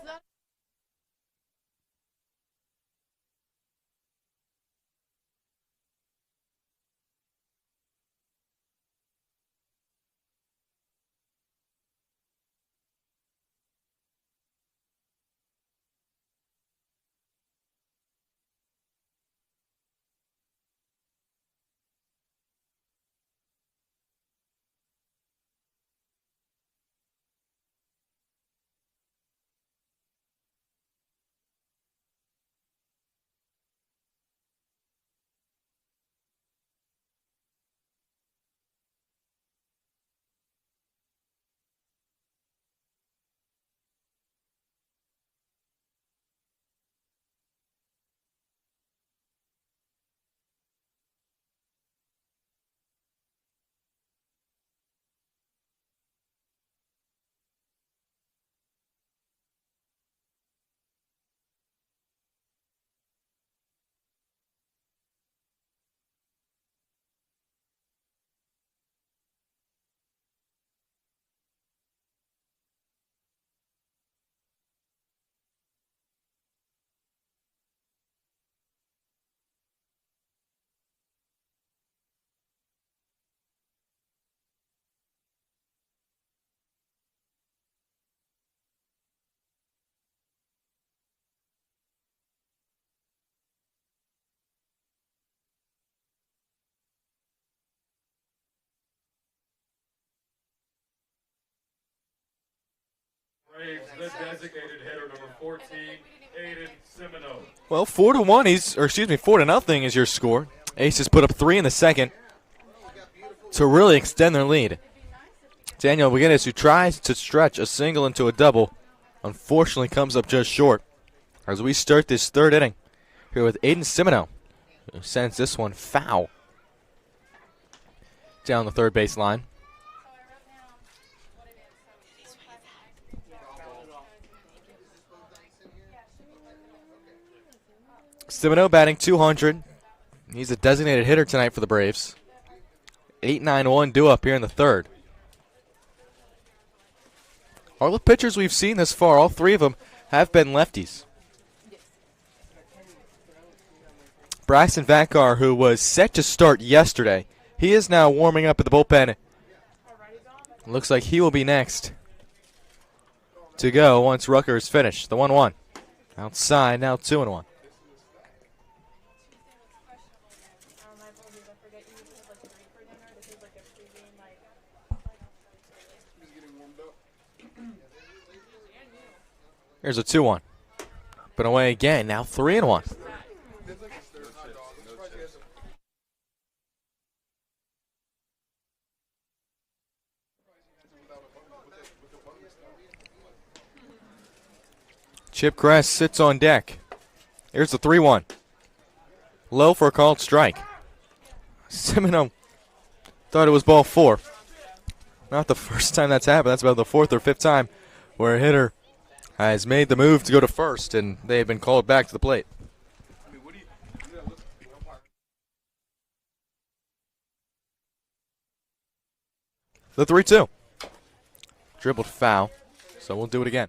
Braves, the designated hitter, number 14, Aiden Semino. Well, 4-0 is your score. Aces put up 3 in the second to really extend their lead. Daniel McGinnis, who tries to stretch a single into a double, unfortunately comes up just short. As we start this third inning here with Aiden Semino, who sends this one foul down the third base line. Semino batting .200. He's a designated hitter tonight for the Braves. 8-9-1 due up here in the third. All the pitchers we've seen this far, all 3 of them have been lefties. Braxton Vankar, who was set to start yesterday, he is now warming up at the bullpen. Looks like he will be next to go once Rucker is finished. The 1-1. Outside, now 2-1. Here's a 2-1. Up and away again. Now 3-1. Chip Kress sits on deck. Here's the 3-1. Low for a called strike. Semino thought it was ball 4. Not the first time that's happened. That's about the 4th or 5th time where a hitter has made the move to go to first, and they have been called back to the plate. The 3-2. Dribbled foul, so we'll do it again.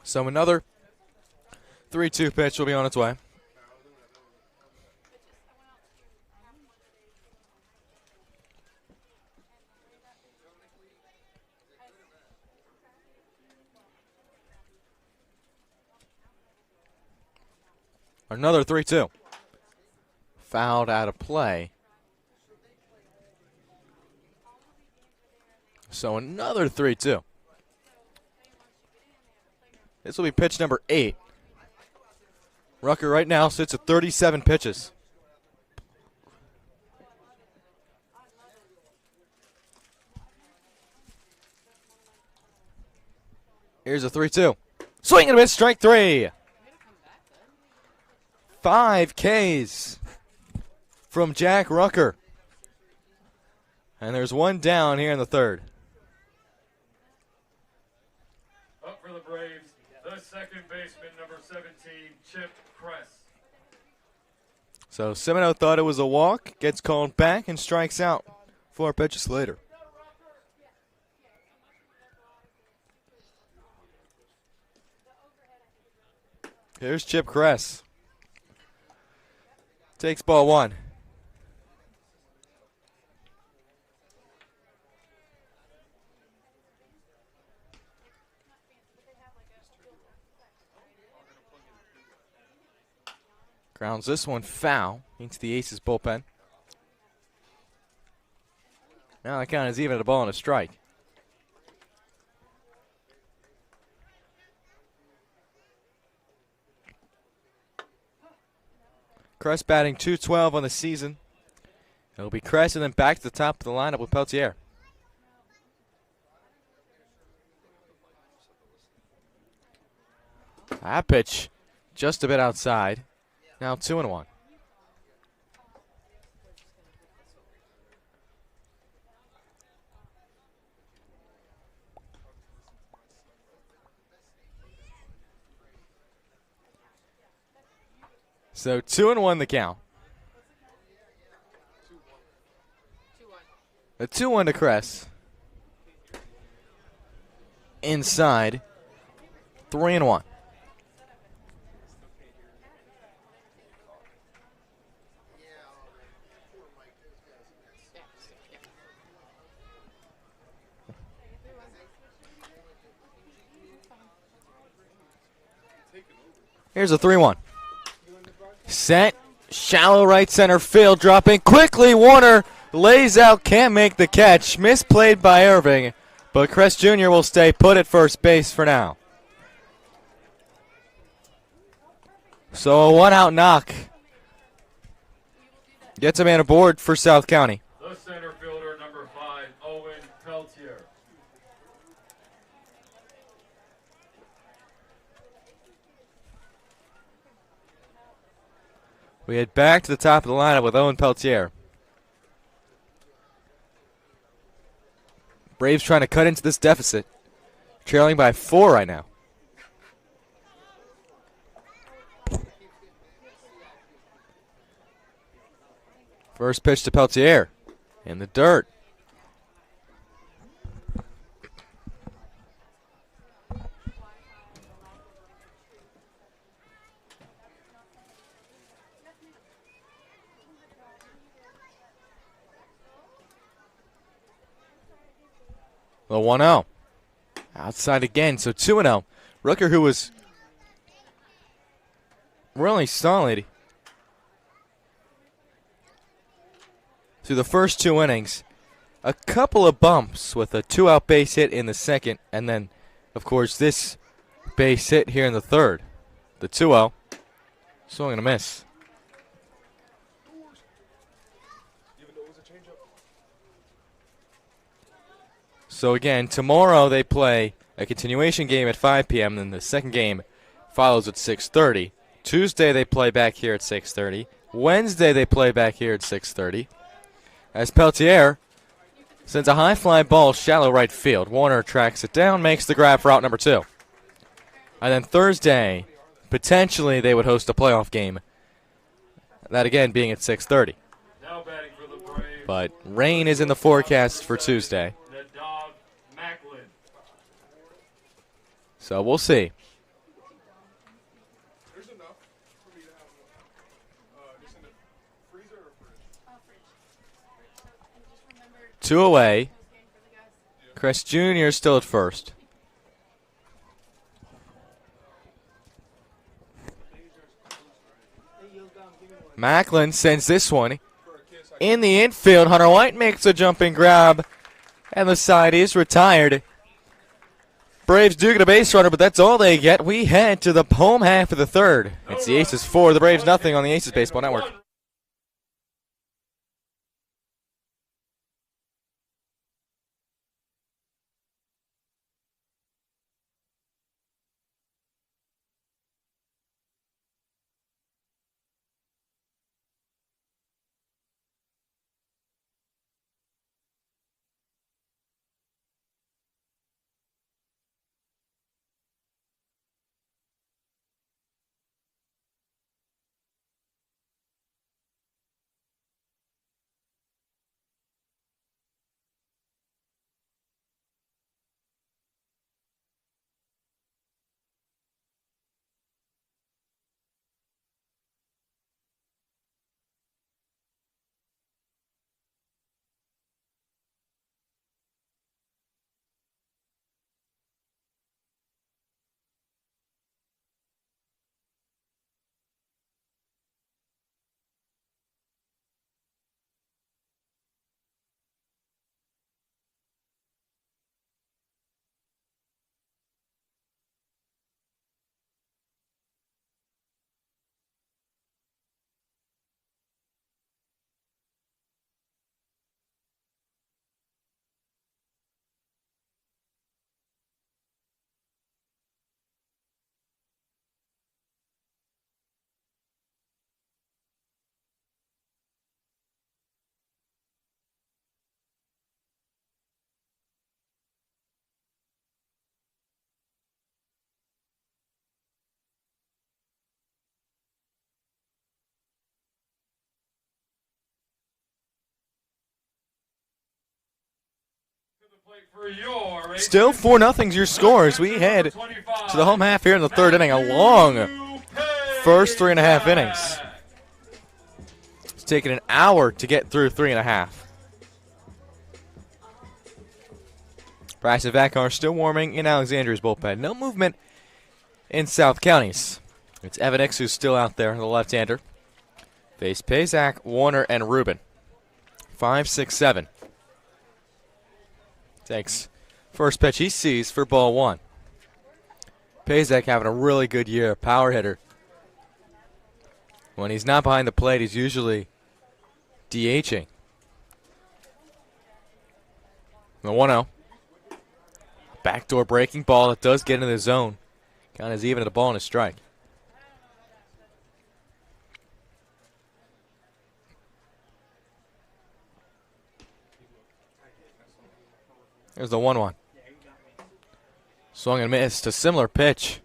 So another 3-2 pitch will be on its way. Another 3-2. Fouled out of play. So another 3-2. This will be pitch number 8. Rucker right now sits at 37 pitches. Here's a 3-2. Swing and a miss, strike 3. 5 Ks from Jack Rucker. And there's one down here in the third. Up for the Braves, the second baseman, number 17, Chip Kress. So Semino thought it was a walk, gets called back, and strikes out 4 pitches later. Here's Chip Kress. Takes ball 1. Grounds this one foul into the Aces bullpen. Now the count is even at a ball and a strike. Kress batting .212 on the season. It'll be Kress and then back to the top of the lineup with Peltier. That pitch just a bit outside. Now 2-1. So 2-1 the count. A 2-1 to Kress. Inside. 3-1. Here's a 3-1. Set, shallow right center field, dropping quickly. Warner lays out, can't make the catch. Misplayed by Irving, but Crest Jr. will stay put at first base for now. So a one-out knock gets a man aboard for South County. The center fielder, number 5, Owen Peltier. We head back to the top of the lineup with Owen Peltier. Braves trying to cut into this deficit. Trailing by 4 right now. First pitch to Peltier. In the dirt. The 1-0. Outside again, so 2-0. Rooker, who was really solid through the first 2 innings. A couple of bumps with a 2-out base hit in the second, and then, of course, this base hit here in the third. The 2-0. Swing and a miss. So again, tomorrow they play a continuation game at 5 p.m., then the second game follows at 6:30. Tuesday they play back here at 6:30. Wednesday they play back here at 6:30. As Peltier sends a high fly ball shallow right field. Warner tracks it down, makes the grab for out number 2. And then Thursday, potentially they would host a playoff game. That again being at 6:30. Now batting for the Braves. But rain is in the forecast for Tuesday. So we'll see. There's enough for me to have just in the freezer or fridge? 2 away. Crest Jr. still at first. Macklin sends this one in the infield. Hunter White makes a jumping grab, and the side is retired. Braves do get a base runner, but that's all they get. We head to the home half of the third. It's the Aces 4, the Braves nothing on the Aces Baseball Network. Still 4-0's your scores. We head to the home half here in the third inning. A long first 3.5 innings. It's taken an hour to get through 3.5. Bryce and Vacar still warming in Alexandria's bullpen. No movement in South County's. It's Evan X who's still out there, the left-hander. Face Pazak, Warner, and Rubin. 5, 6, 7. Takes first pitch he sees for ball 1. Pazak having a really good year, power hitter. When he's not behind the plate, he's usually DHing. The 1-0. Backdoor breaking ball that does get into the zone. Count is even at a ball and a strike. There's the 1-1. Swung and missed. A similar pitch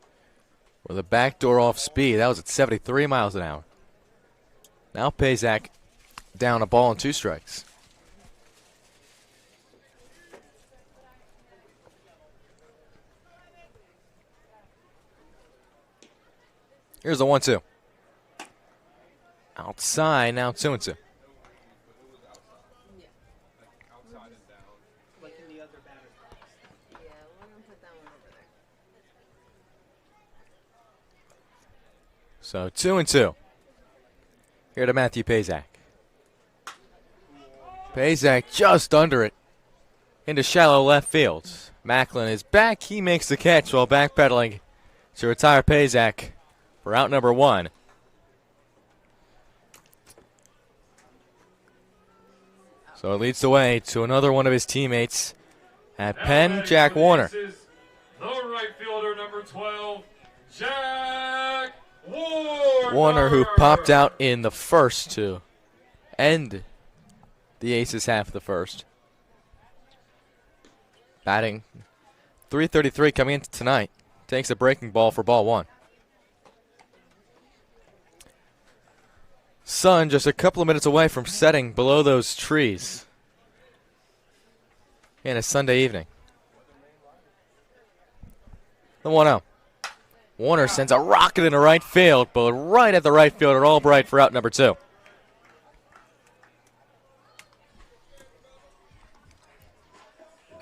with a backdoor off speed. That was at 73 miles an hour. Now Pazak down a ball and 2 strikes. Here's the 1-2. Outside, now 2-2. So 2-2. Here to Matthew Pazak. Pazak just under it into shallow left field. Macklin is back. He makes the catch while backpedaling to retire Pazak for out number 1. So it leads the way to another one of his teammates at Penn, Jack Warner. The right fielder, number 12, Jack Warner. Warner, who popped out in the first to end the Aces half of the first. Batting .333 coming into tonight. Takes a breaking ball for ball 1. Sun just a couple of minutes away from setting below those trees in a Sunday evening. The 1-0. Warner sends a rocket into right field, but right at the right fielder, Albright for out number 2.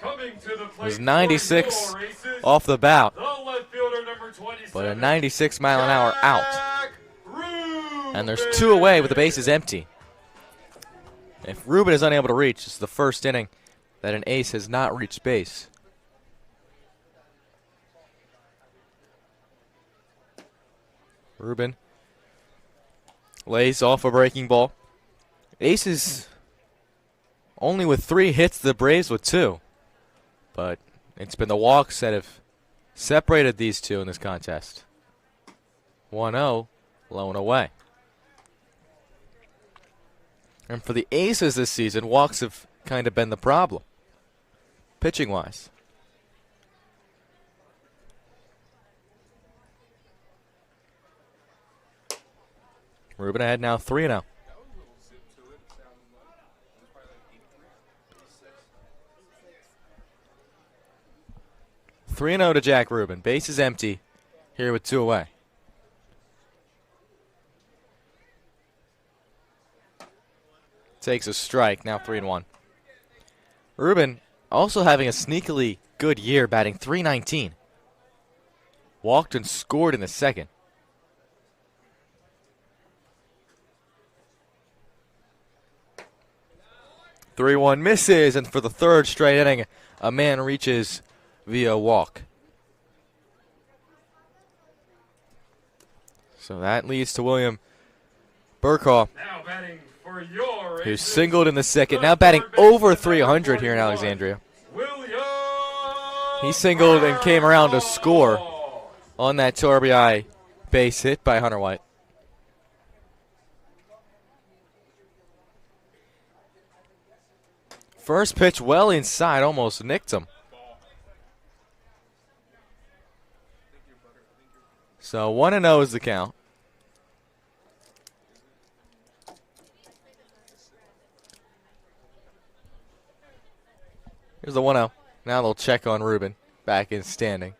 Coming to the It plate was 96 for your Aces, off the bout, the left fielder, number 27, but a 96 mile an hour out. Jack Rubin. And there's 2 away with the bases empty. If Rubin is unable to reach, it's the first inning that an ace has not reached base. Rubin lays off a breaking ball. Aces only with 3 hits, the Braves with 2. But it's been the walks that have separated these two in this contest. 1-0, low and away. And for the Aces this season, walks have kind of been the problem, pitching-wise. Rubin ahead now 3-0. 3-0 to Jack Rubin. Base is empty here with 2 away. Takes a strike, now 3-1. Rubin also having a sneakily good year, batting .319. Walked and scored in the second. .3-1 misses, and for the third straight inning, a man reaches via walk. So that leads to William Burkhaw, Now batting for your who Aces, singled in the second, the now batting third baseman, over number 300 here in 41, Alexandria. William He singled and came around to score Burkhaw. on that 2 RBI base hit by Hunter White. First pitch well inside, almost nicked him. So 1-0 is the count. Here's the 1-0. Now they'll check on Rubin, back in standing.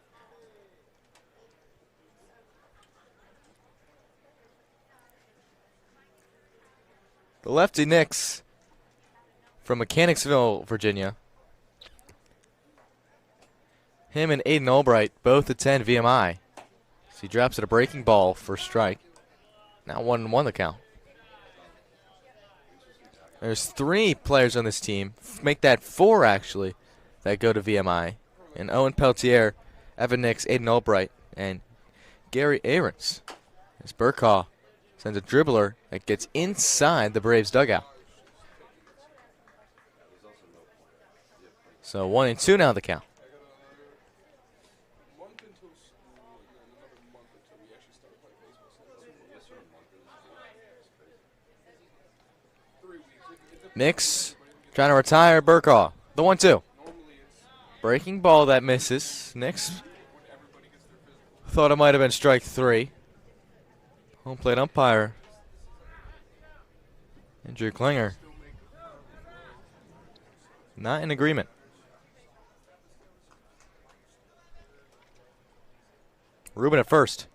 The lefty Nix from Mechanicsville, Virginia. Him and Aiden Albright both attend VMI. So he drops at a breaking ball for strike. Now 1-1 the count. There's 3 players on this team. Make that 4, actually, that go to VMI. And Owen Peltier, Evan Nix, Aiden Albright, and Gary Aarons. As Burkaw sends a dribbler that gets inside the Braves dugout. So 1-2 now the count. Month until school, and then another month until we actually start playing baseball. 3 weeks. Nix trying to retire Burkaw. The 1-2. Normally it's Breaking ball that misses. Nix when everybody gets their physical. thought it might have been strike 3. Home plate umpire Andrew Klinger not in agreement. Ruben at first.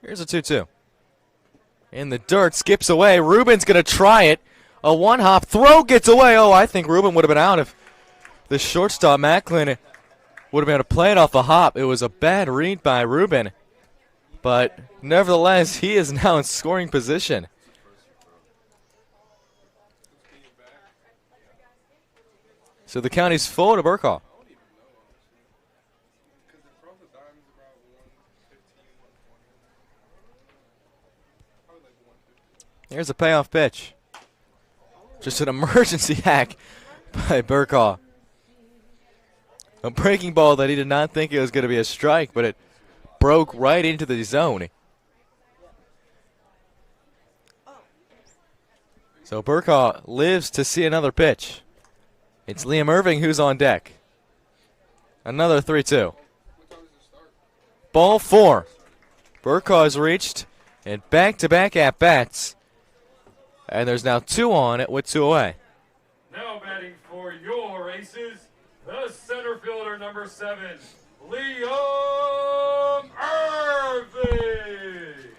Here's a 2-2. In the dirt, skips away. Ruben's going to try it. A one-hop throw gets away. Oh, I think Ruben would have been out if the shortstop, Macklin, would have been able to play it off a hop. It was a bad read by Ruben. But nevertheless, he is now in scoring position. So the county's full to Burkaw. Because the throw the dime is about 115, 120. Probably like 150. Here's a payoff pitch. Just an emergency hack by Burkaw. A breaking ball that he did not think it was going to be a strike, but it broke right into the zone. So Burkaw lives to see another pitch. It's Liam Irving who's on deck. Another 3-2. What time does it start? Ball 4. Burkaw has reached and back-to-back at-bats. And there's now 2 on it with 2 away. Now batting for your Aces, the center fielder number 7, Liam Irving.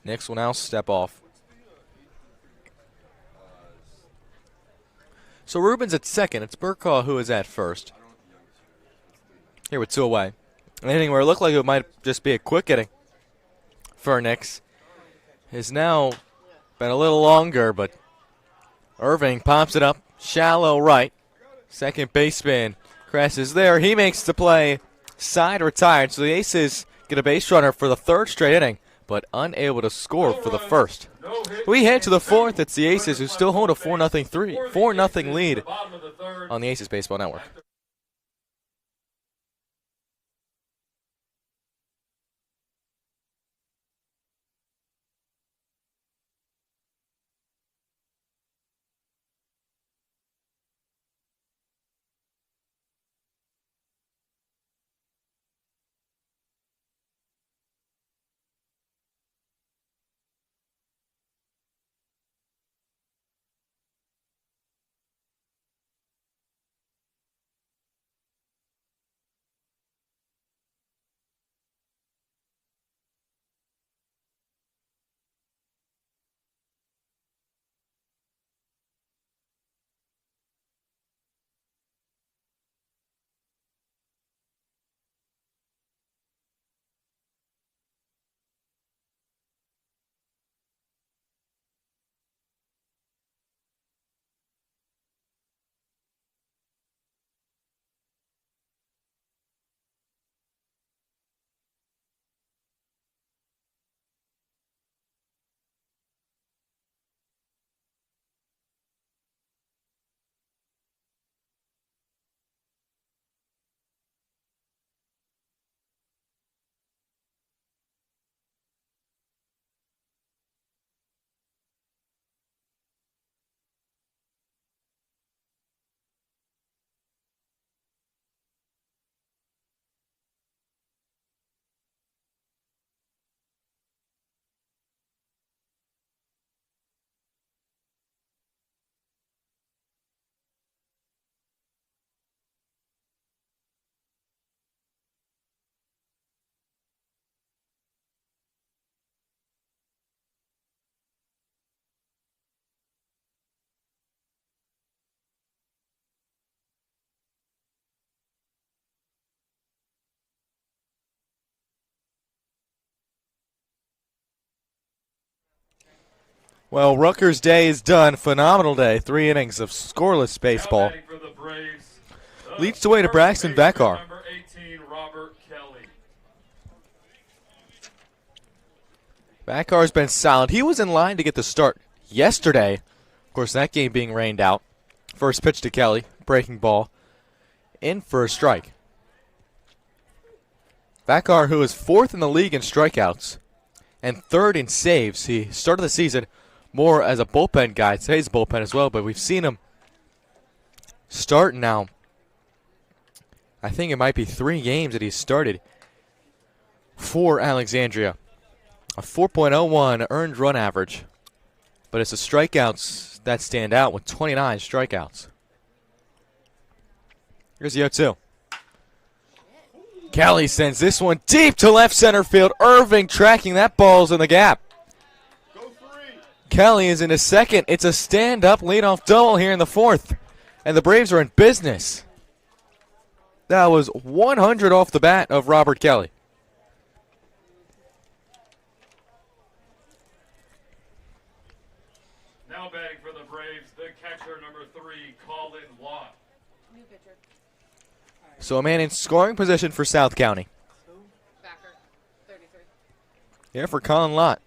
Nix will now step off. So Ruben's at second. It's Burkaw who is at first. Here with 2 away. An inning where it looked like it might just be a quick inning for Nix has now been a little longer, but Irving pops it up, shallow right. Second baseman crashes there. He makes the play, side retired. So the Aces get a base runner for the 3rd straight inning, but unable to score for the 1st. We head to the 4th. It's the Aces who still hold a 4-0 lead on the Aces Baseball Network. Well, Rutgers' day is done. Phenomenal day. 3 innings of scoreless baseball. Now batting for the Braves, the Leads the way to first Braxton baseman, Vacar. Number 18, Robert Kelly. Vacar's been solid. He was in line to get the start yesterday. Of course, that game being rained out. First pitch to Kelly. Breaking ball. In for a strike. Vacar, who is 4th in the league in strikeouts and 3rd in saves. He started the season more as a bullpen guy. Today's bullpen as well, but we've seen him start now. I think it might be 3 games that he's started for Alexandria. A 4.01 earned run average. But it's the strikeouts that stand out with 29 strikeouts. Here's the 0-2. Kelly sends this one deep to left center field. Irving tracking that ball's in the gap. Kelly is in his second. It's a stand-up leadoff double here in the 4th. And the Braves are in business. That was 100 off the bat of Robert Kelly. Now batting for the Braves, the catcher, number 3, Colin Lott. New pitcher. So a man in scoring position for South County. Backer. 33. Here for Colin Lott.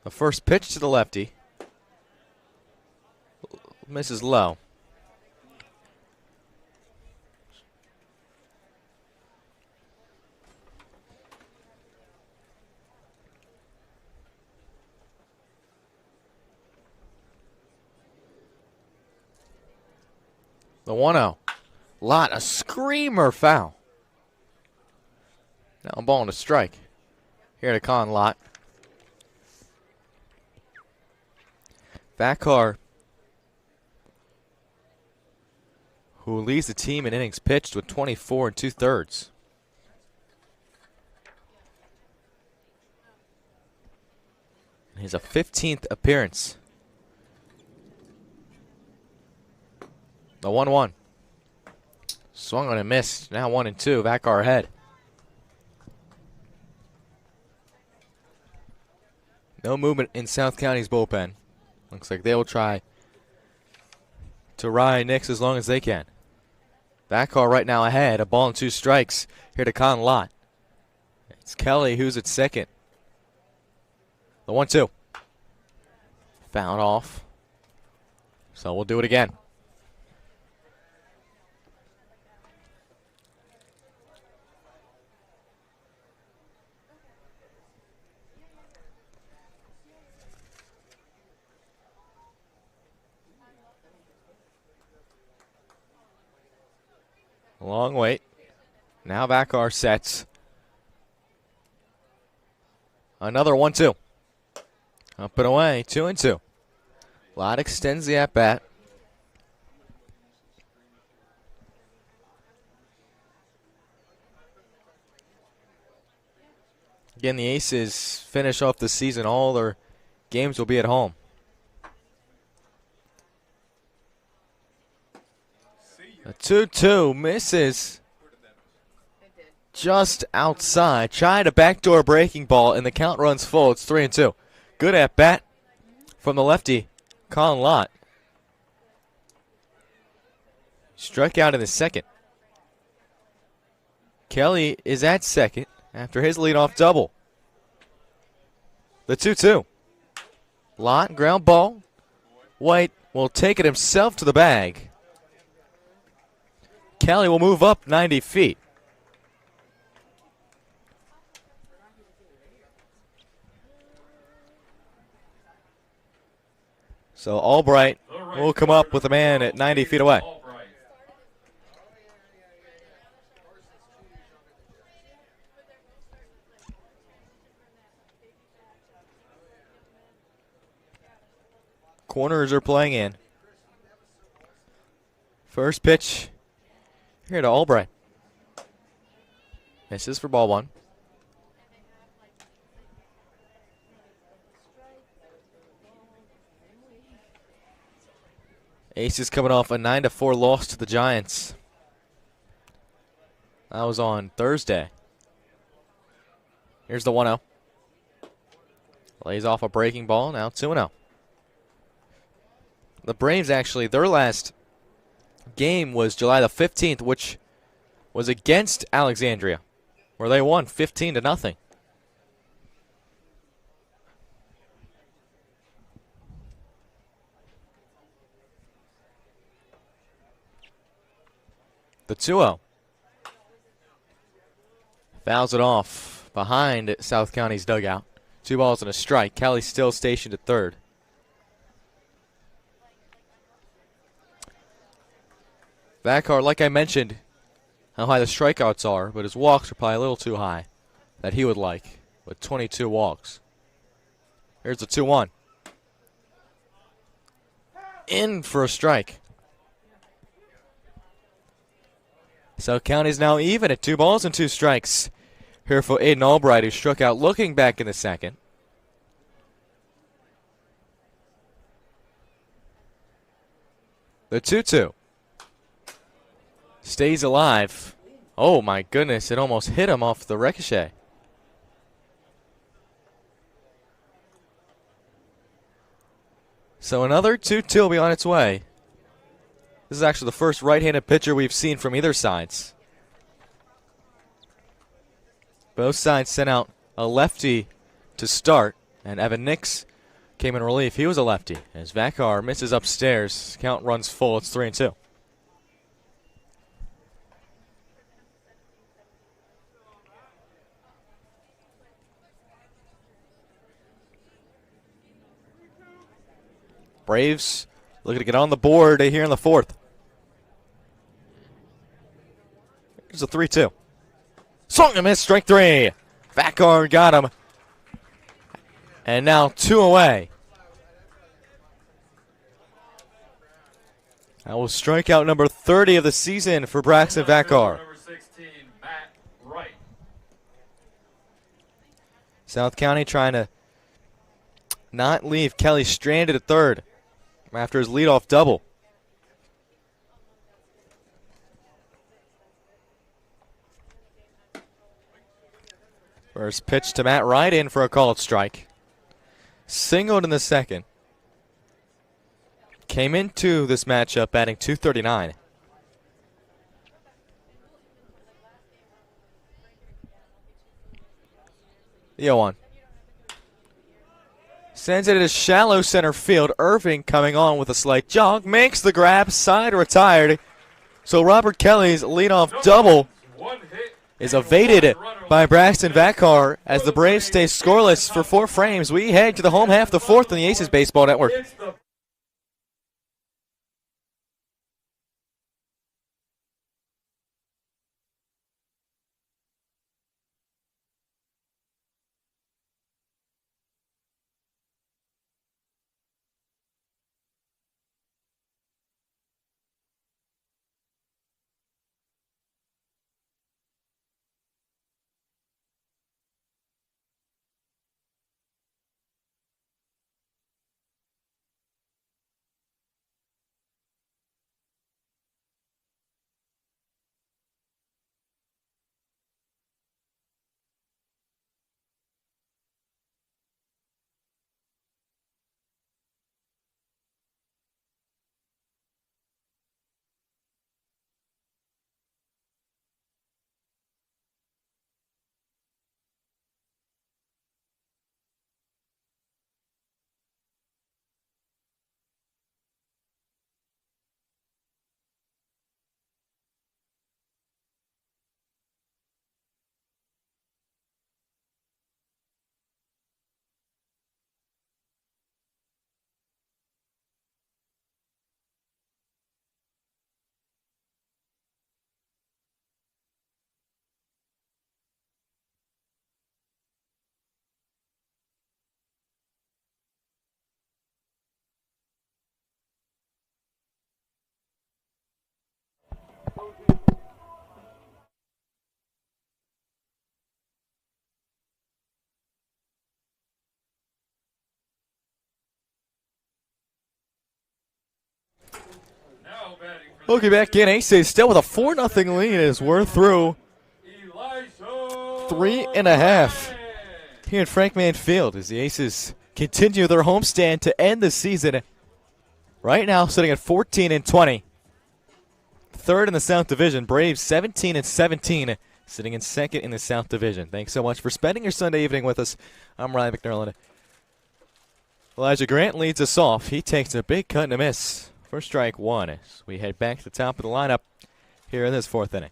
The first pitch to the lefty. Misses low. The 1-0. Lott, a screamer foul. Now a ball and a strike. Here to Con Lott. Vacar, who leads the team in innings pitched with 24 2/3. He's a 15th appearance. The 1-1. Swung on and missed. Now 1-2. Vacar ahead. No movement in South County's bullpen. Looks like they will try to ride Nix as long as they can. Vacar right now ahead. A ball and 2 strikes here to Con Lott. It's Kelly who's at second. The 1-2. Fouled off. So we'll do it again. Long wait. Now Vacar sets. Another 1-2. Up and away, 2-2. Lott extends the at-bat. Again, the Aces finish off the season. All their games will be at home. A 2-2 misses just outside. Tried a backdoor breaking ball, and the count runs full. It's 3-2. Good at bat from the lefty, Colin Lott. Struck out in the second. Kelly is at second after his leadoff double. The 2-2. Lott, ground ball. White will take it himself to the bag. Kelly will move up 90 feet. So Albright will come up with a man at 90 feet away. Corners are playing in. First pitch here to Albright. Misses for ball 1. Aces coming off a 9-4 loss to the Giants. That was on Thursday. Here's the 1-0. Lays off a breaking ball, now 2-0. The Braves actually, their last game was July the 15th, which was against Alexandria, where they won 15-0. The 2-0. Fouls it off behind South County's dugout. 2 balls and a strike. Kelly still stationed at third. Vacar, like I mentioned, how high the strikeouts are, but his walks are probably a little too high that he would like, with 22 walks. Here's the 2-1. In for a strike. South County's now even at 2 balls and 2 strikes. Here for Aiden Albright, who struck out looking back in the second. The 2-2. Stays alive. Oh my goodness, it almost hit him off the ricochet. So another 2-2 will be on its way. This is actually the first right-handed pitcher we've seen from either sides. Both sides sent out a lefty to start, and Evan Nix came in relief. He was a lefty. As Vacar misses upstairs, count runs full. It's 3-2. Braves looking to get on the board here in the fourth. Here's a 3-2. Swung and missed, strike 3. Vacar got him. And now 2 away. That was strikeout number 30 of the season for Braxton Vacar. Number 16, Matt Wright. South County trying to not leave Kelly stranded at third after his leadoff double. First pitch to Matt Wright, in for a called strike. Singled in the second. Came into this matchup batting .239. The 0-1. Sends it to shallow center field. Irving coming on with a slight jog. Makes the grab. Side retired. So Robert Kelly's leadoff double is evaded by Braxton Vacar as the Braves stay scoreless for 4 frames. We head to the home half, the fourth on the Aces Baseball Network. Looking back in, Aces still with a 4-0 lead as we're through 3.5 here at Frank Mann Field as the Aces continue their homestand to end the season. Right now, sitting at 14-20. Third in the South Division. Braves 17-17, sitting in second in the South Division. Thanks so much for spending your Sunday evening with us. I'm Ryan McNerland. Elijah Grant leads us off. He takes a big cut and a miss for strike one as we head back to the top of the lineup here in this fourth inning.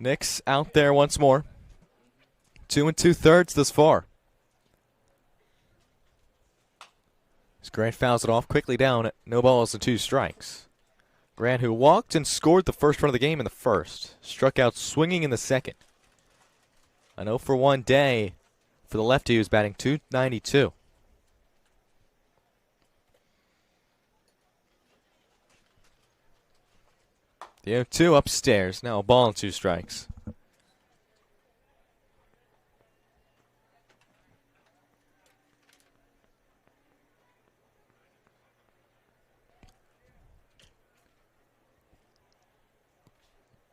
Nix out there once more. 2 2/3 thus far. As Grant fouls it off quickly down, no balls and 2 strikes. Grant, who walked and scored the first run of the game in the first, struck out swinging in the second. An 0-for-1 day for the lefty, who's batting .292. The 0-2 upstairs, now a ball and 2 strikes.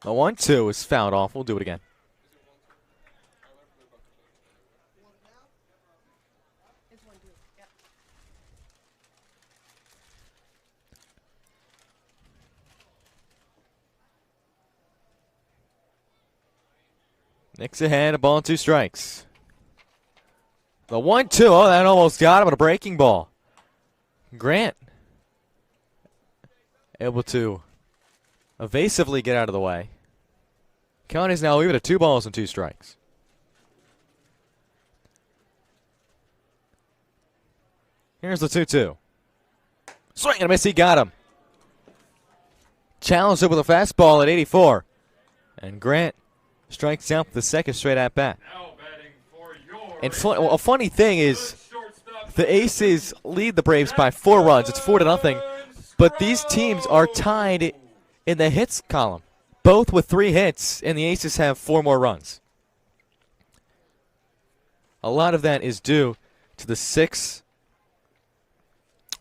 The 1-2 is fouled off. We'll do it again. Nix ahead, a ball and 2 strikes. The 1-2, oh, that almost got him on a breaking ball. Grant able to evasively get out of the way. Count is now even at 2 balls and 2 strikes. Here's the 2-2. Swing and a miss, he got him. Challenged it with a fastball at 84. And Grant strikes out the second straight at bat. And a funny thing is, the Aces lead the Braves by 4 runs. It's 4-0. But these teams are tied in the hits column, both with 3 hits, and the Aces have 4 more runs. A lot of that is due to the 6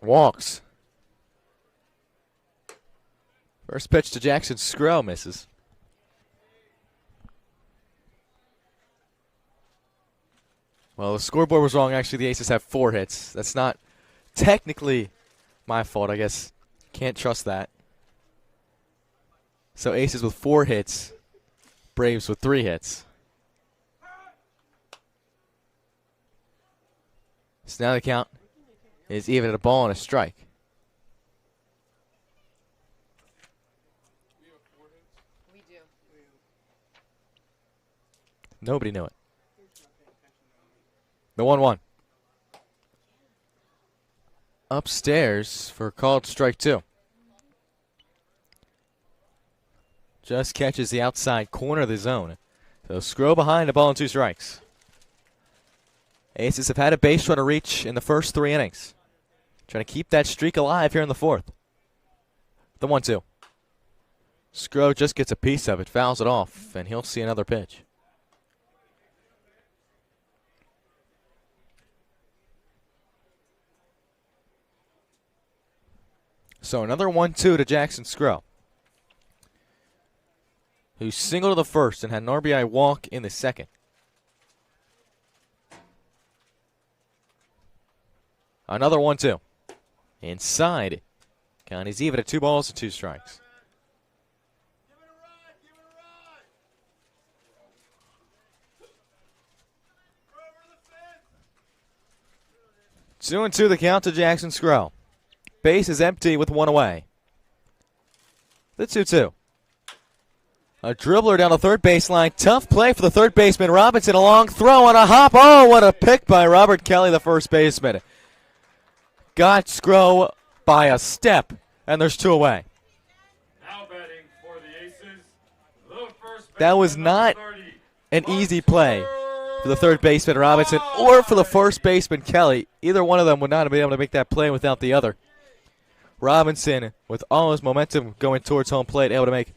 walks. First pitch to Jackson Skro misses. Well, the scoreboard was wrong. Actually, the Aces have 4 hits. That's not technically my fault, I guess. Can't trust that. So Aces with 4 hits, Braves with 3 hits. So now the count is even at a ball and a strike. We do. Nobody knew it. The 1-1. Upstairs for called strike 2. Just catches the outside corner of the zone. So Skro behind, a ball and 2 strikes. Aces have had a base runner reach in the first 3 innings. Trying to keep that streak alive here in the 4th. The 1-2. Skro just gets a piece of it, fouls it off, and he'll see another pitch. So another 1-2 to Jackson Skro, who singled to the first and had an RBI walk in the second. Another 1-2. Inside. Count is even at 2 balls and 2 strikes. Two and 2 the count to Jackson Skro. Base is empty with 1 away. The 2-2. A dribbler down the third baseline. Tough play for the third baseman. Robinson, a long throw and a hop. Oh, what a pick by Robert Kelly, the first baseman. Got Skro by a step, and there's 2 away. Now batting for the Aces, the first That was not an easy play for the third baseman Robinson or for the first baseman Kelly. Either one of them would not have been able to make that play without the other. Robinson, with all his momentum going towards home plate, able to make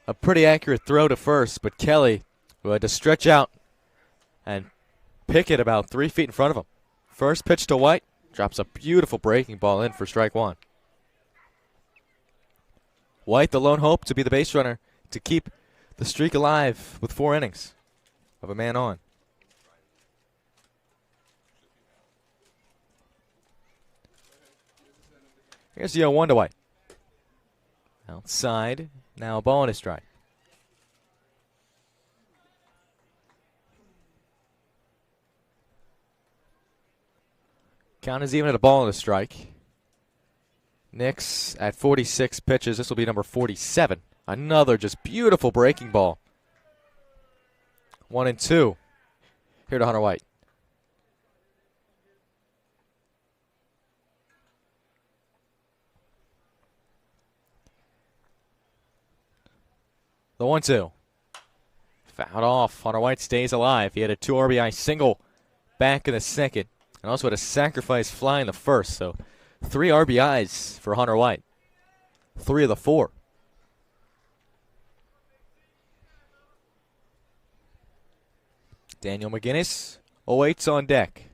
a pretty accurate throw to first, but Kelly, who had to stretch out and pick it about 3 feet in front of him. First pitch to White, drops a beautiful breaking ball in for strike 1. White, the lone hope to be the base runner to keep the streak alive with 4 innings of a man on. Here's the 0-1 to White. Outside, now a ball in his stride. Count is even at a ball and a strike. Knicks at 46 pitches. This will be number 47. Another just beautiful breaking ball. 1-2. Here to Hunter White. The 1-2. Fouled off. Hunter White stays alive. He had a 2 RBI single back in the second. And also had a sacrifice fly in the first. So 3 RBIs for Hunter White. 3 of the 4. Daniel McGinnis awaits on deck.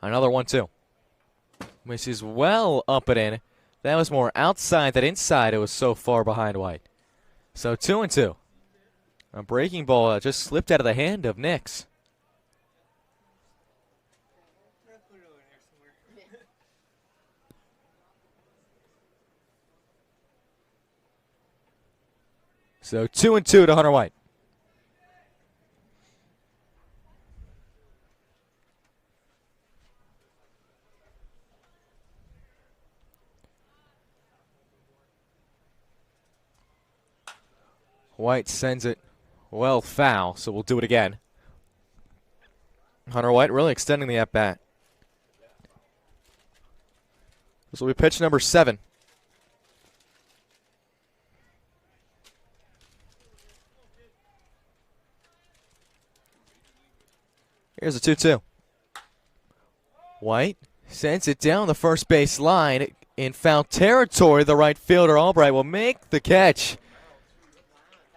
Another 1-2. Misses well up and in. That was more outside than inside. It was so far behind White. So 2-2. A breaking ball just slipped out of the hand of Nix. So 2-2 to Hunter White. White sends it well foul, so we'll do it again. Hunter White really extending the at-bat. This will be pitch number 7. Here's a 2-2. White sends it down the first base line in foul territory. The right fielder Albright will make the catch.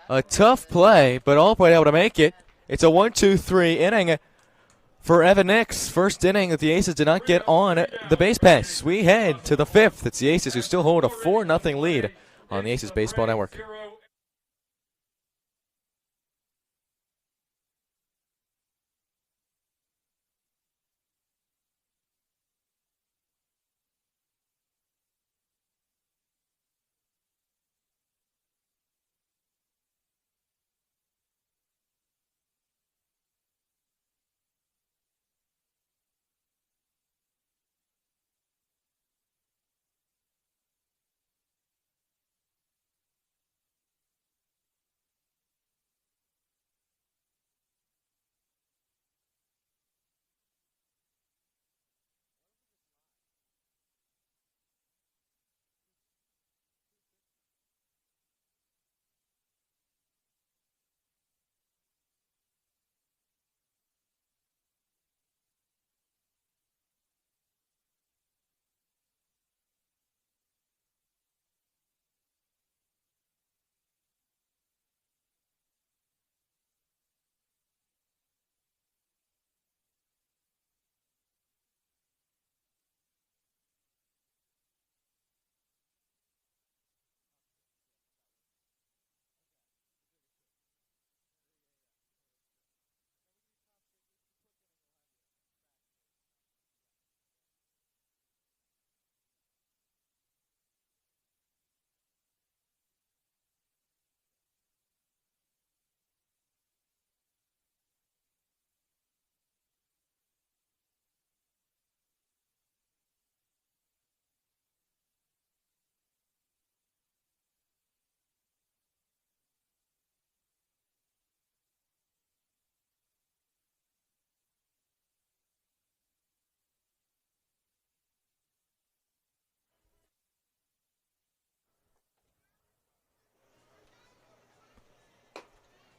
A tough play, but Albright able to make it. It's a 1-2-3 inning for Evan Nix. First inning that the Aces did not get on the base pass. We head to the 5th. It's the Aces who still hold a 4-0 lead on the Aces Baseball Network.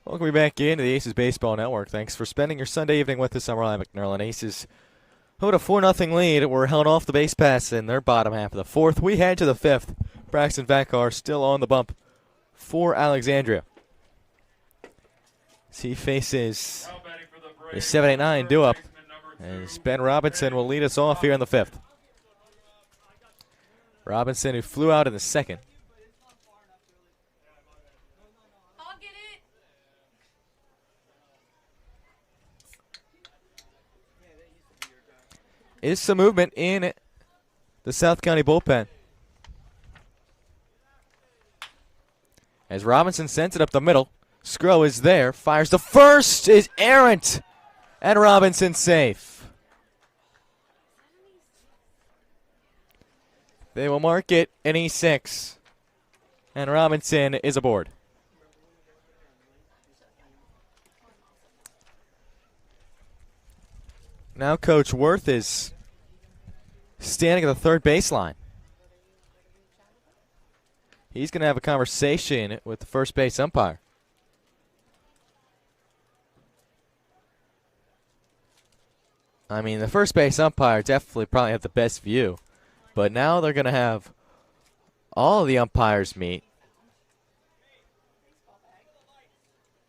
Welcome back into the Aces Baseball Network. Thanks for spending your Sunday evening with us. I'm Ryan McNerlin. Aces hold a 4-0 lead. We're held off the base pass in their bottom half of the 4th. We head to the 5th. Braxton Vacar still on the bump for Alexandria. As he faces a 7-8-9 due up As Ben Robinson will lead us off here in the 5th. Robinson, who flew out in the 2nd. I'll get it. Is some movement in the South County bullpen. As Robinson sends it up the middle. Scro is there. Fires the first. Is errant. And Robinson safe. They will mark it an E6. And Robinson is aboard. Now Coach Worth is standing at the third baseline. He's going to have a conversation with the first base umpire. I mean, the first base umpire definitely probably have the best view. But now they're going to have all of the umpires meet.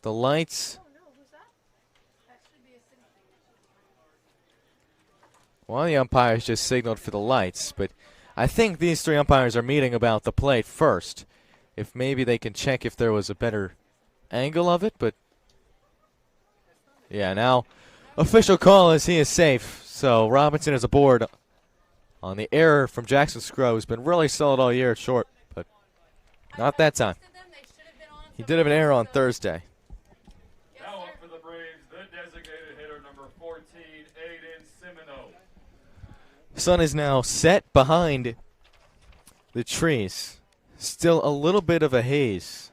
The lights. One of the umpires just signaled for the lights, but I think these 3 umpires are meeting about the plate first. If maybe they can check if there was a better angle of it, but yeah, now official call is he is safe. So Robinson is aboard on the error from Jackson Scro, who's been really solid all year at short, but not that time. He did have an error on Thursday. Now up for the Braves, the designated hitter, number 14, Aiden Simino. Sun is now set behind the trees. Still a little bit of a haze,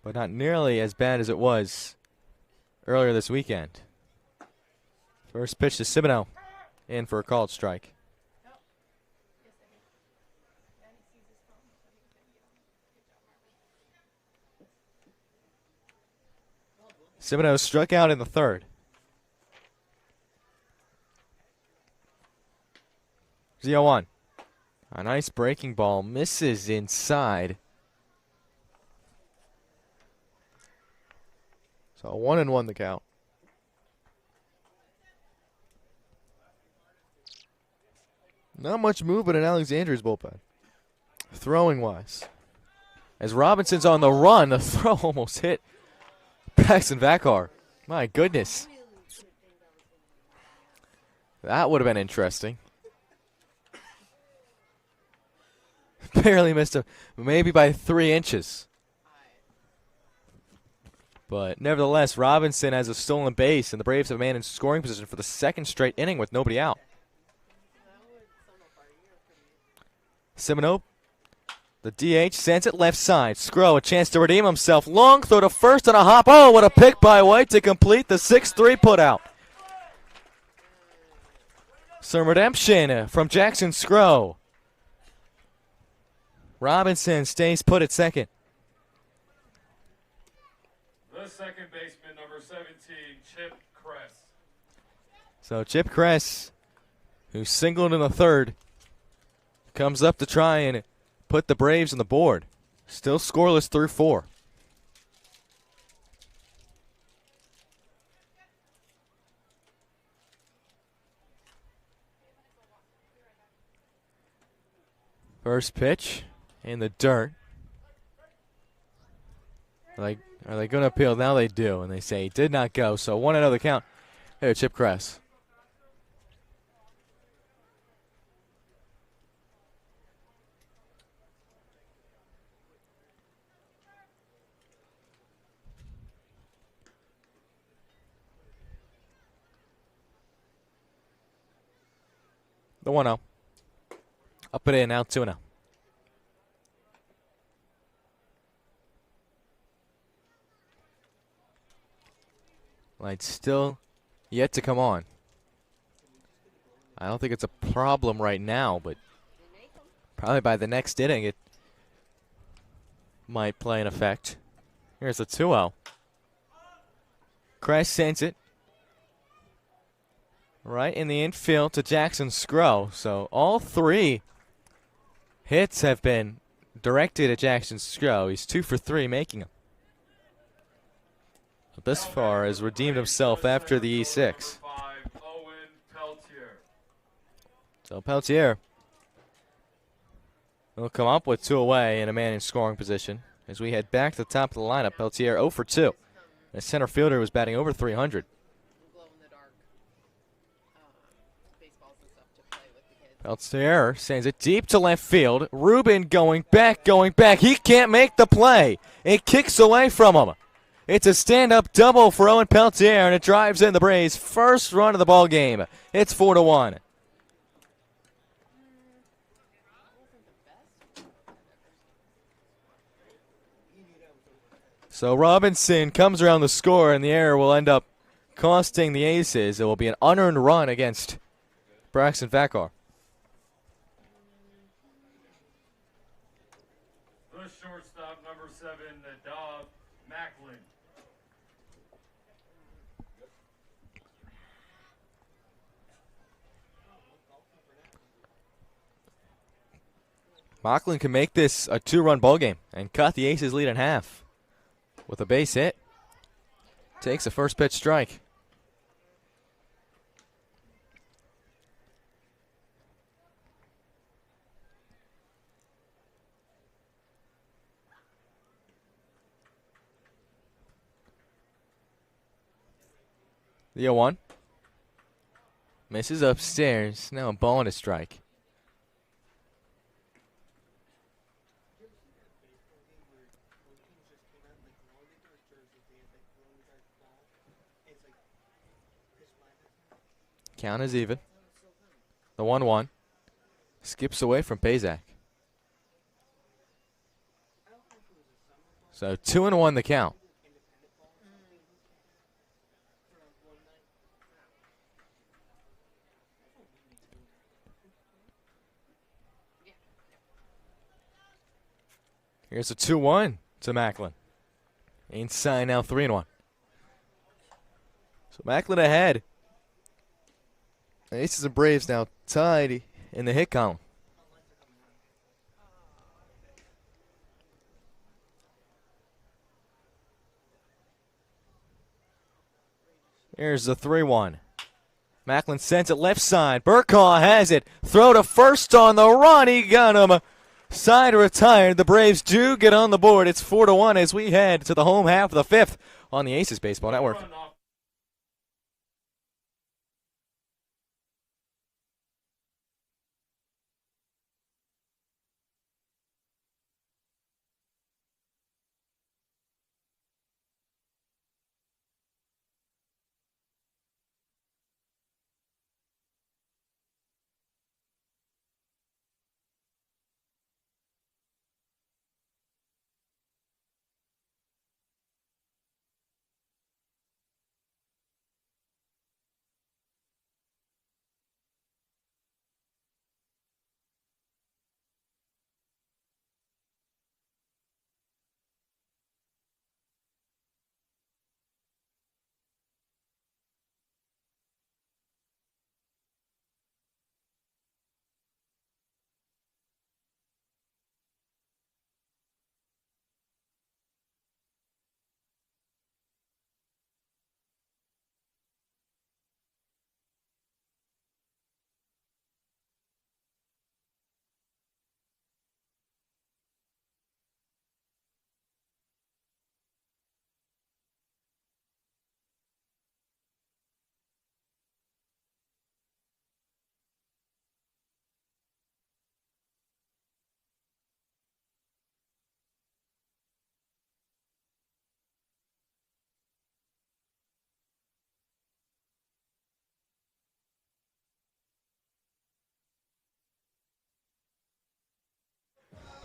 but not nearly as bad as it was earlier this weekend. First pitch to Simino, in for a called strike. Simino struck out in the 3rd. 0-1. A nice breaking ball misses inside. So 1-1 the count. Not much movement in Alexandria's bullpen, throwing wise. As Robinson's on the run, the throw almost hit Braxton Vacar. My goodness. That would have been interesting. Barely missed him, maybe by 3 inches. But nevertheless, Robinson has a stolen base, and the Braves have a man in scoring position for the 2nd straight inning with nobody out. Simino, the DH, sends it left side. Scro, a chance to redeem himself. Long throw to first and a hop. Oh, what a pick by White to complete the 6-3 putout. Some redemption from Jackson Scro. Robinson stays put at 2nd. The second baseman, number 17, Chip Kress. So Chip Kress, who singled in the 3rd, comes up to try and put the Braves on the board. Still scoreless through 4. First pitch in the dirt. Are they going to appeal? Now they do, and they say he did not go. So 1-0 the count. Here, Chip Kress. The 1-0. Up and in, out 2-0. Lights still yet to come on. I don't think it's a problem right now, but probably by the next inning it might play an effect. Here's a 2-0. Kress sends it right in the infield to Jackson Scro. So all 3 hits have been directed at Jackson Scro. He's 2 for 3 making them. But thus far has redeemed himself after the E6. So Peltier will come up with 2 away and a man in scoring position as we head back to the top of the lineup. Peltier 0 for 2. The center fielder was batting over 300. Glow-in-the-dark baseballs and stuff to play with the kids. Peltier sends it deep to left field. Rubin going back. He can't make the play. It kicks away from him. It's a stand-up double for Owen Peltier, and it drives in the Braves' first run of the ball game. It's 4-1. So Robinson comes around the score, and the error will end up costing the Aces. It will be an unearned run against Braxton Vakar. The shortstop, number 7, Nadab Macklin. Macklin can make this a 2-run ball game and cut the Aces' lead in half with a base hit. Takes a first pitch strike. The 0-1. Misses upstairs. Now a ball and a strike. Count is even. The 1-1 skips away from Pazak. So 2-1 the count. Here's a 2-1 to Macklin. Inside now 3-1. So Macklin ahead. The Aces and Braves now tied in the hit column. Here's the 3-1. Macklin sends it left side. Burkhaw has it. Throw to first on the run. He got him. Side retired. The Braves do get on the board. It's 4-1 as we head to the home half of the 5th on the Aces Baseball Network.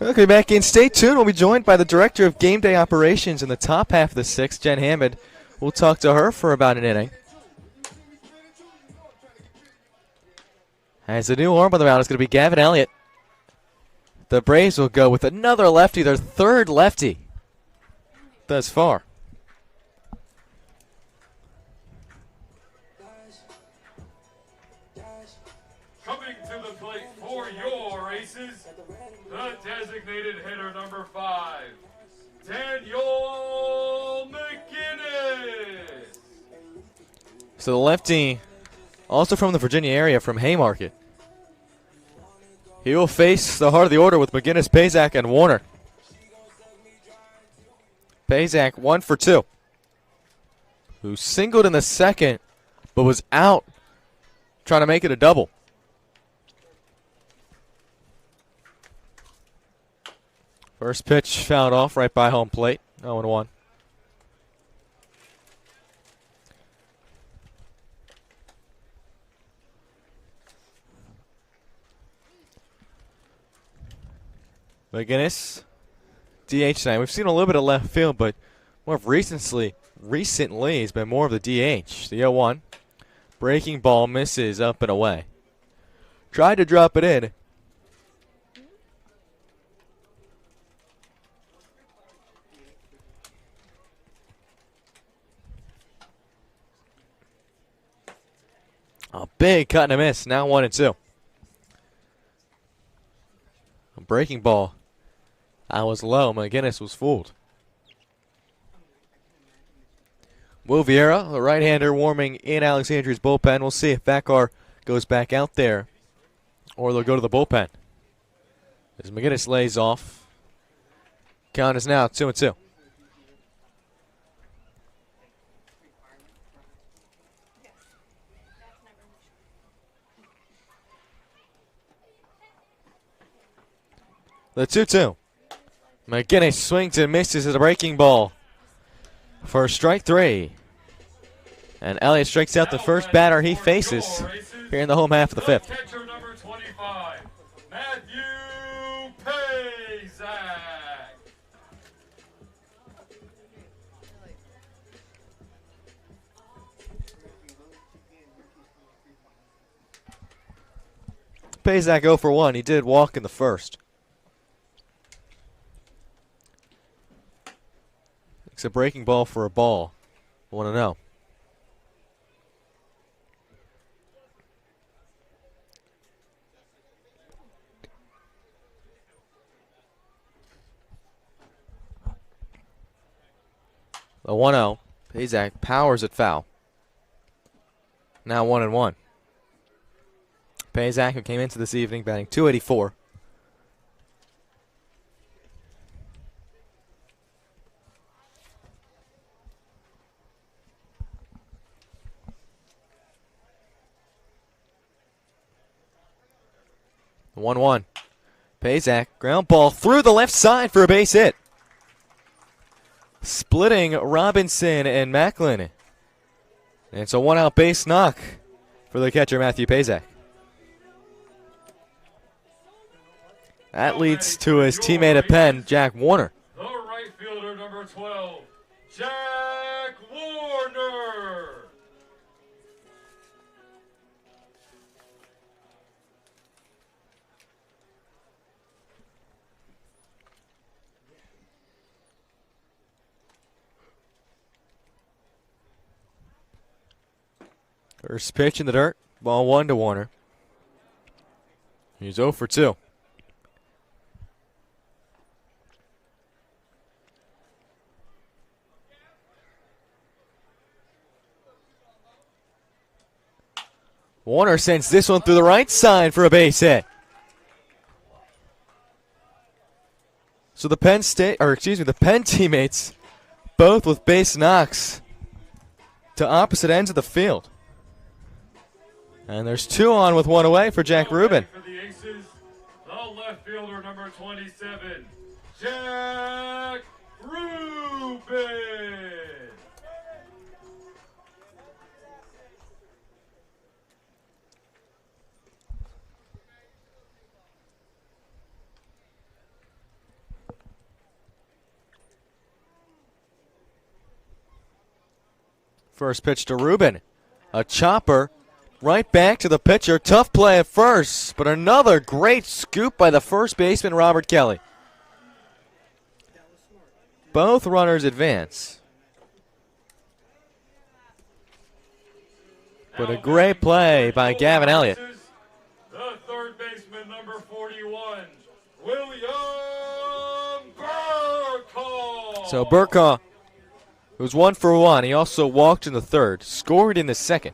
Okay, back in. Stay tuned. We'll be joined by the Director of Game Day Operations in the top half of the 6th, Jen Hammond. We'll talk to her for about an inning. As the new arm on the mound is going to be Gavin Elliott. The Braves will go with another lefty, their 3rd lefty thus far. Coming to the plate for your Aces, the designated hitter number 5, Daniel McGinnis. So the lefty, also from the Virginia area, from Haymarket. He will face the heart of the order with McGinnis, Pazak, and Warner. Pazak 1 for 2, who singled in the second but was out trying to make it a double. First pitch fouled off right by home plate. 0-1. McGinnis, DH tonight. We've seen a little bit of left field, but more of recently it's been more of the DH. The 0-1. Breaking ball misses up and away. Tried to drop it in. A big cut and a miss. Now 1-2. A breaking ball. I was low. McGinnis was fooled. Will Vieira, the right-hander, warming in Alexandria's bullpen. We'll see if Vakar goes back out there or they'll go to the bullpen. As McGinnis lays off. Count is now 2-2. The 2-2. McGinnis swings and misses at a breaking ball for strike 3. And Elliott strikes out the first batter he faces here in the home half of the fifth. Catcher number 25, Matthew Pazak. Pazak 0 for 1. He did walk in the first. It's a breaking ball for a ball. 1-0. The 1-0. Pazak powers it foul. Now 1-1. Pazak, who came into this evening batting .284. The 1-1. Pazak, ground ball through the left side for a base hit. Splitting Robinson and Macklin. And it's a one-out base knock for the catcher, Matthew Pazak. That leads to his teammate at Penn, Jack Warner. The right fielder, number 12, Jack Warner. First pitch in the dirt. Ball 1 to Warner. He's 0 for 2. Warner sends this one through the right side for a base hit. So the Penn teammates, both with base knocks to opposite ends of the field. And there's 2 on with 1 away for Jack Rubin. For the Aces, the left fielder, number 27, Jack Rubin. First pitch to Rubin. A chopper right back to the pitcher. Tough play at first, but another great scoop by the first baseman, Robert Kelly. Both runners advance. But a great play by Gavin Elliott. The third baseman, number 41, William Burkhardt. So Burkhardt, it was 1 for 1. He also walked in the third, scored in the second.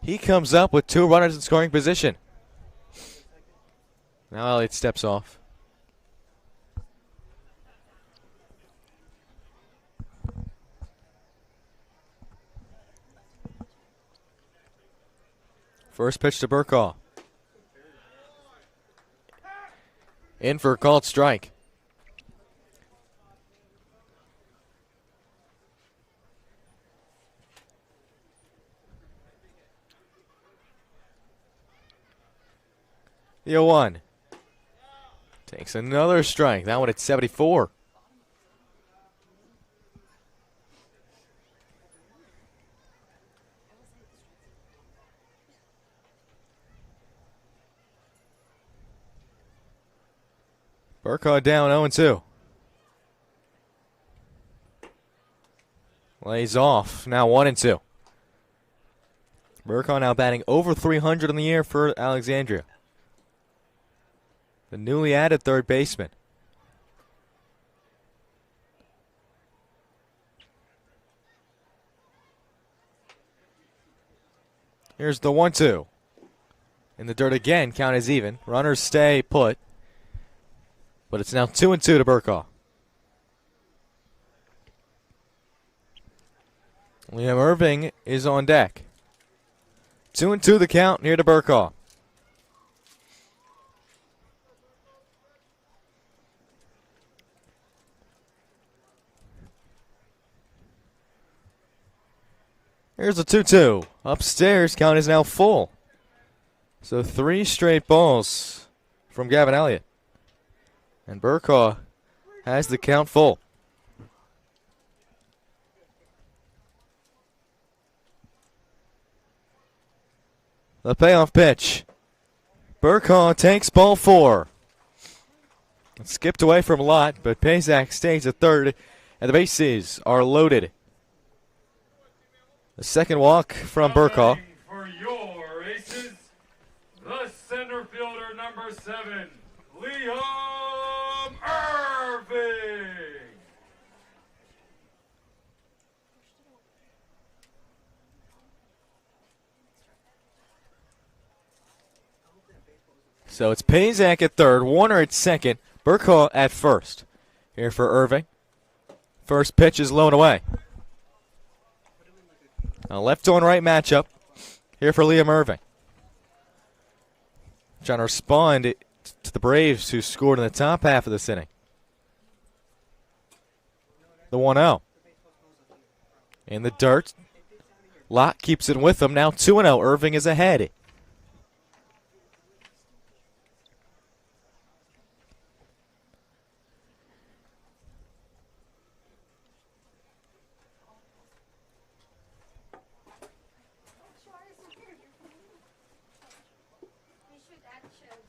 He comes up with 2 runners in scoring position. Now Elliott steps off. First pitch to Burkaw. In for a called strike. The 0-1. Takes another strike. That one at 74. Burkaw down 0-2. Lays off. Now 1-2. Burkaw now batting over 300 in the year for Alexandria. The newly added third baseman. Here's the 1-2. In the dirt again, count is even. Runners stay put. But it's now 2-2 to Burkaw. Liam Irving is on deck. 2-2 the count near to Burkaw. Here's a 2-2. Upstairs, count is now full. So 3 straight balls from Gavin Elliott. And Burkaw has the count full. The payoff pitch. Burkaw takes ball 4. It skipped away from Lott, but Pazak stays at third, and the bases are loaded. The second walk from Burkaw. For your aces, the center fielder number 7, Liam Irving. So it's Pazak at third, Warner at second, Burkaw at first. Here for Irving. First pitch is low and away. A left on right matchup here for Liam Irving. Trying to respond to the Braves who scored in the top half of this inning. The 1-0. In the dirt. Lott keeps it with him. Now 2-0. Irving is ahead.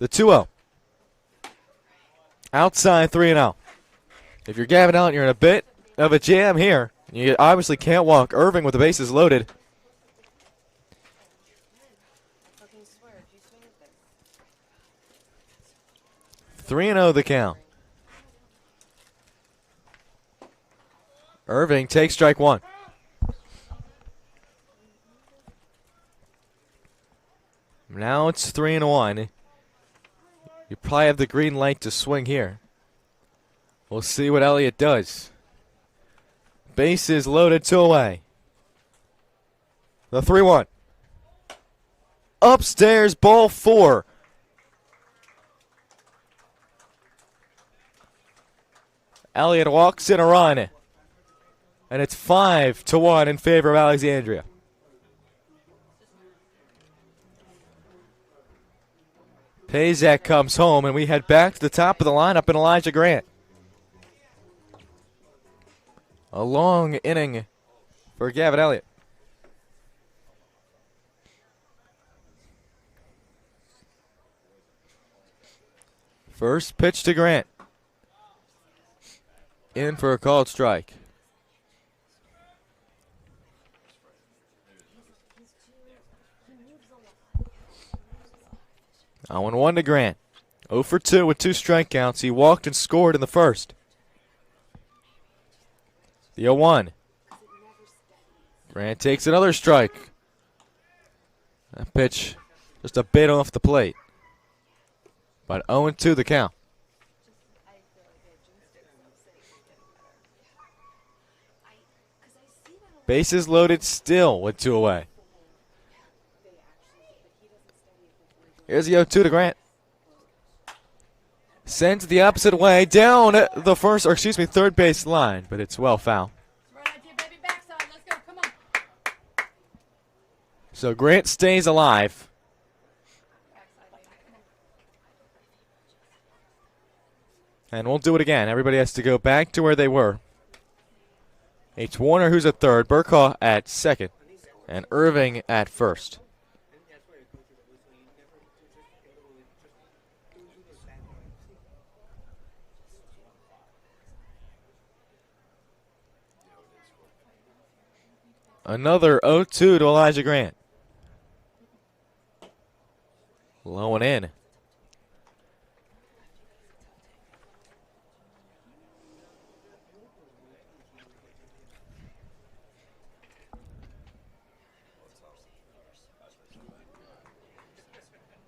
The 2-0. Outside 3-0. If you're Gavin Elliott, you're in a bit of a jam here. You obviously can't walk. Irving with the bases loaded. 3-0 the count. Irving takes strike 1. Now it's 3-1. You probably have the green light to swing here. We'll see what Elliott does. Bases loaded, 2 away. The 3-1. Upstairs, ball 4. Elliott walks in a run. And it's 5-1 in favor of Alexandria. Pazak comes home, and we head back to the top of the lineup in Elijah Grant. A long inning for Gavin Elliott. First pitch to Grant. In for a called strike. Oh, 1-1 to Grant. 0 for 2 with 2 strikeouts. He walked and scored in the first. The 0-1. Grant takes another strike. That pitch just a bit off the plate. But 0-2 the count. Bases loaded still with 2 away. Here's the 0-2 to Grant. Sends the opposite way down the third base line, but it's well foul. So Grant stays alive. And we'll do it again. Everybody has to go back to where they were. It's Warner who's at third, Burkhaw at second, and Irving at first. Another 0-2 to Elijah Grant. Low and in.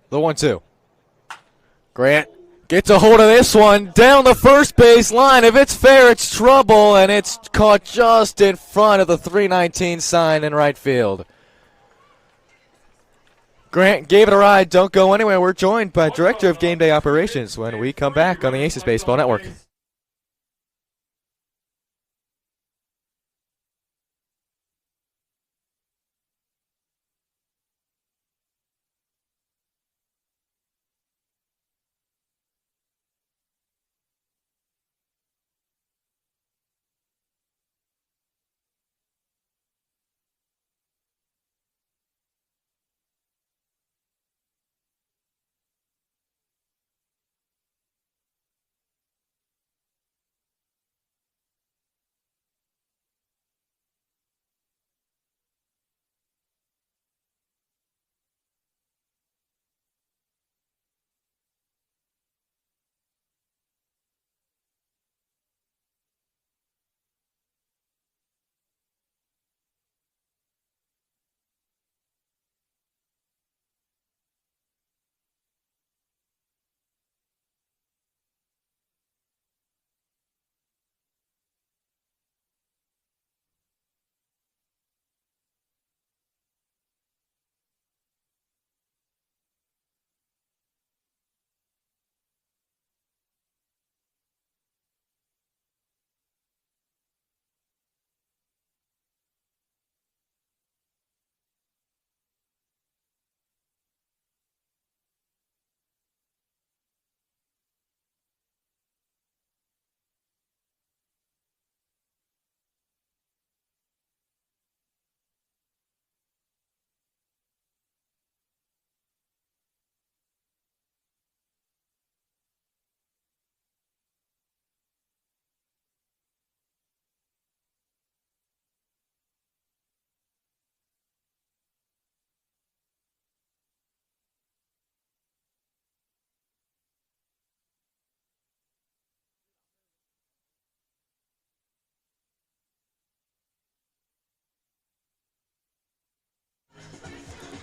The 1-2. Grant gets a hold of this one down the first base line. If it's fair, it's trouble, and it's caught just in front of the 319 sign in right field. Grant gave it a ride. Don't go anywhere. We're joined by Director of Game Day Operations when we come back on the Aces Baseball Network.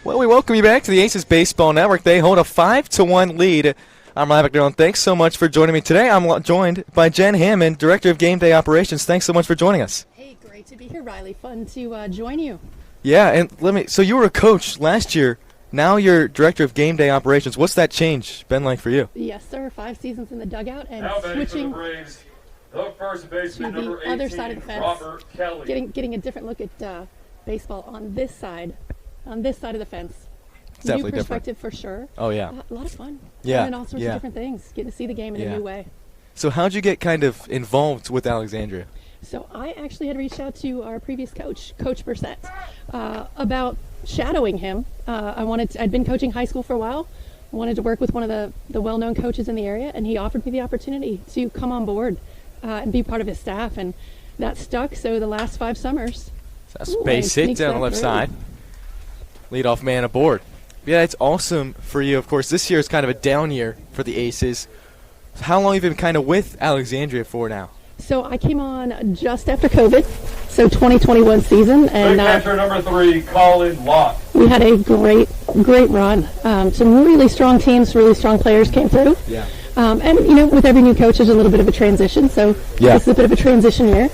Well, we welcome you back to the Aces Baseball Network. They hold a 5-1 lead. I'm Ryan McDermott. Thanks so much for joining me today. I'm joined by Jen Hammond, Director of Game Day Operations. Thanks so much for joining us. Hey, great to be here, Riley. Fun to join you. Yeah, and so you were a coach last year. Now you're Director of Game Day Operations. What's that change been like for you? Yes, sir. 5 seasons in the dugout and Now batting for the switching Braves, the first baseman, to number the 18, other side of the fence. Robert Kelly. Getting a different look at baseball on this side of the fence. It's definitely new different. perspective for sure. Oh, yeah. A lot of fun. Yeah, Learning all sorts yeah. of different things. Getting to see the game in a new way. So how'd you get kind of involved with Alexandria? So I actually had reached out to our previous coach, Coach Brissett, about shadowing him. I'd been coaching high school for a while. I wanted to work with one of the well-known coaches in the area, and he offered me the opportunity to come on board and be part of his staff, and that stuck. So the last 5 summers. That's a base hit down the left side. Leadoff man aboard. Yeah, it's awesome for you. Of course, this year is kind of a down year for the Aces. How long have you been kind of with Alexandria for now? So I came on just after COVID, So 2021 season, Big and catcher number 3, Colin Locke. we had a great run. Some really strong teams, really strong players came through. Yeah. And with every new coach, there's a little bit of a transition. So Yeah. this is a bit of a transition year.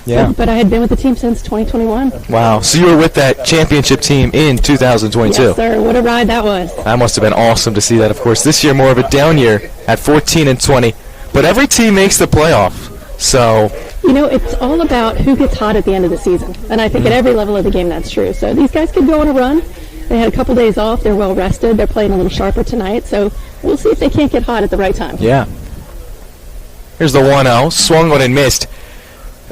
Yeah. But I had been with the team since 2021. Wow. So you were with that championship team in 2022. Yes, sir. What a ride that was. That must have been awesome to see that. Of course, this year more of a down year at 14-20, but every team makes the playoff. So It's all about who gets hot at the end of the season. And I think at every level of the game that's true. So these guys could go on a run. They had a couple days off. They're well rested. They're playing a little sharper tonight. So we'll see if they can't get hot at the right time. yeah. Here's the 1-0, swung on and missed.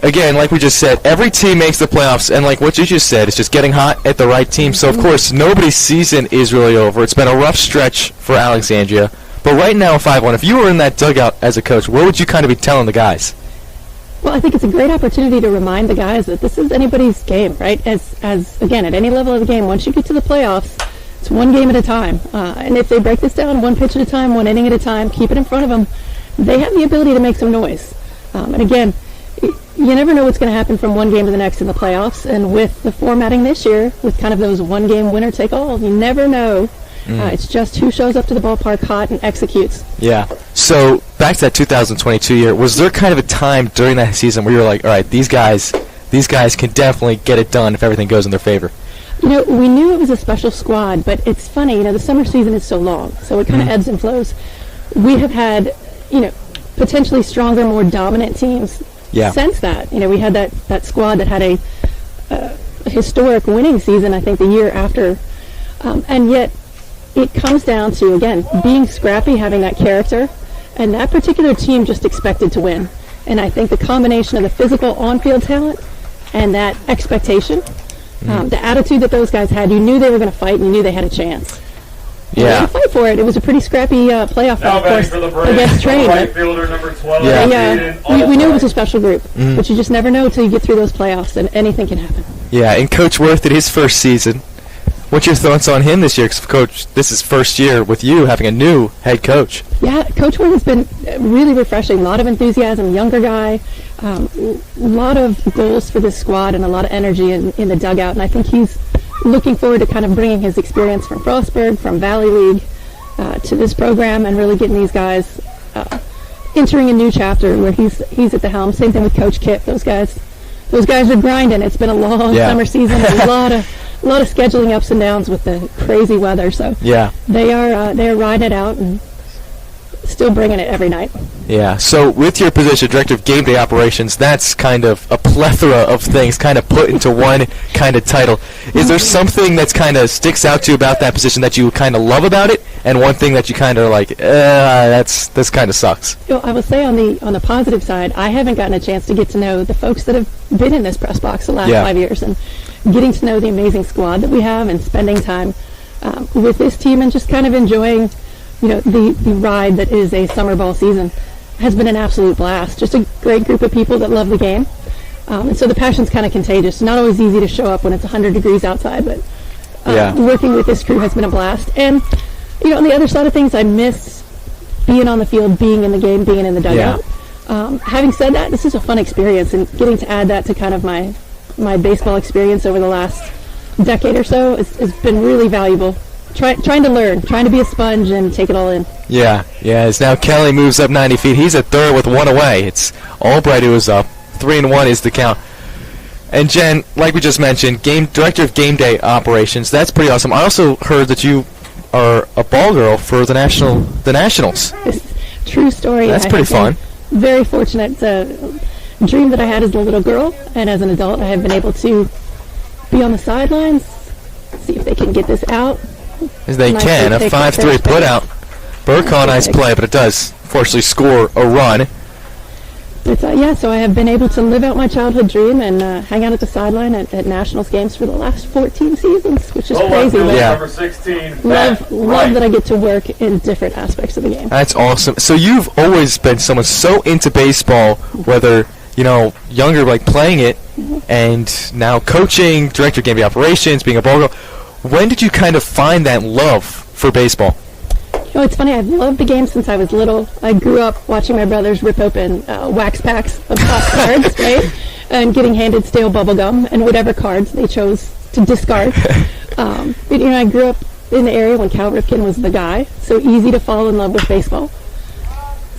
Again, like we just said, every team makes the playoffs, and like what you just said, it's just getting hot at the right team. So, of course, nobody's season is really over. It's been a rough stretch for Alexandria. But right now, 5-1, if you were in that dugout as a coach, what would you kind of be telling the guys? Well, I think it's a great opportunity to remind the guys that this is anybody's game, right? As again, at any level of the game, once you get to the playoffs, it's one game at a time. And if they break this down one pitch at a time, one inning at a time, keep it in front of them, they have the ability to make some noise. And again, you never know what's going to happen from one game to the next in the playoffs. And with the formatting this year, with kind of those one-game winner-take-all, you never know. It's just who shows up to the ballpark hot and executes. Yeah. So, back to that 2022 year, was there kind of a time during that season where you were like, all right, these guys can definitely get it done if everything goes in their favor? We knew it was a special squad, but it's funny, the summer season is so long, so it kind of ebbs and flows. We have had, potentially stronger, more dominant teams since that. We had that squad that had a historic winning season, I think, the year after. And yet, it comes down to, again, being scrappy, having that character, and that particular team just expected to win. And I think the combination of the physical on-field talent and that expectation, the attitude that those guys had, you knew they were going to fight and you knew they had a chance. They Yeah. had to fight for it. It was a pretty scrappy playoff Now of batting course, for the Braves, against Train. right fielder number 12, Yeah. Jaden We knew it was Albright. a special group, but you just never know until you get through those playoffs, and anything can happen. Yeah, and Coach Worth in his first season. What's your thoughts on him this year? 'Cause, Coach, this is first year with you having a new head coach. Yeah, Coach Ward has been really refreshing. A lot of enthusiasm, younger guy, a lot of goals for this squad and a lot of energy in the dugout. And I think he's looking forward to kind of bringing his experience from Frostburg, from Valley League, to this program and really getting these guys entering a new chapter where he's at the helm. Same thing with Coach Kip. Those guys are grinding. It's been a long summer season. A lot of scheduling ups and downs with the crazy weather. So Yeah. they're riding it out and still bringing it every night. Yeah. So with your position, Director of Game Day Operations, that's kind of a plethora of things kind of put into one kind of title. Is there something that's kind of sticks out to you about that position that you kind of love about it, and one thing that you kind of like, this kind of sucks? I will say on the positive side, I haven't gotten a chance to get to know the folks that have been in this press box the last 5 years, and getting to know the amazing squad that we have, and spending time with this team, and just kind of enjoying, the ride that is a summer ball season has been an absolute blast. Just a great group of people that love the game, and so the passion's kind of contagious. Not always easy to show up when it's 100 degrees outside, but working with this crew has been a blast. And on the other side of things, I miss being on the field, being in the game, being in the dugout. Having said that, this is a fun experience, and getting to add that to kind of my baseball experience over the last decade or so has been really valuable. Trying to learn, trying to be a sponge and take it all in. Yeah. As now Kelly moves up 90 feet. He's at third with one away. It's Albright who is up. 3-1 is the count. And Jen, like we just mentioned, Director of Game Day Operations. That's pretty awesome. I also heard that you are a ball girl for the Nationals. True story. That's pretty fun. Very fortunate. It's a dream that I had as a little girl, and as an adult, I have been able to be on the sidelines, see if they can get this out. As they Nice can. A pick, 5-3 first put base. out. Burkhaw, nice play, but it does fortunately score a run. But so I have been able to live out my childhood dream and hang out at the sideline at Nationals games for the last 14 seasons, which is Low left crazy. fielder But Yeah. number 16, love Matt Wright. that I get to work in different aspects of the game. That's awesome. So you've always been someone so into baseball, whether, younger, like playing it, and now coaching, Director of Game Day Operations, being a ball girl. When did you kind of find that love for baseball? It's funny. I've loved the game since I was little. I grew up watching my brothers rip open wax packs of pop cards, right? and getting handed stale bubble gum and whatever cards they chose to discard. But, I grew up in the area when Cal Ripken was the guy, so easy to fall in love with baseball.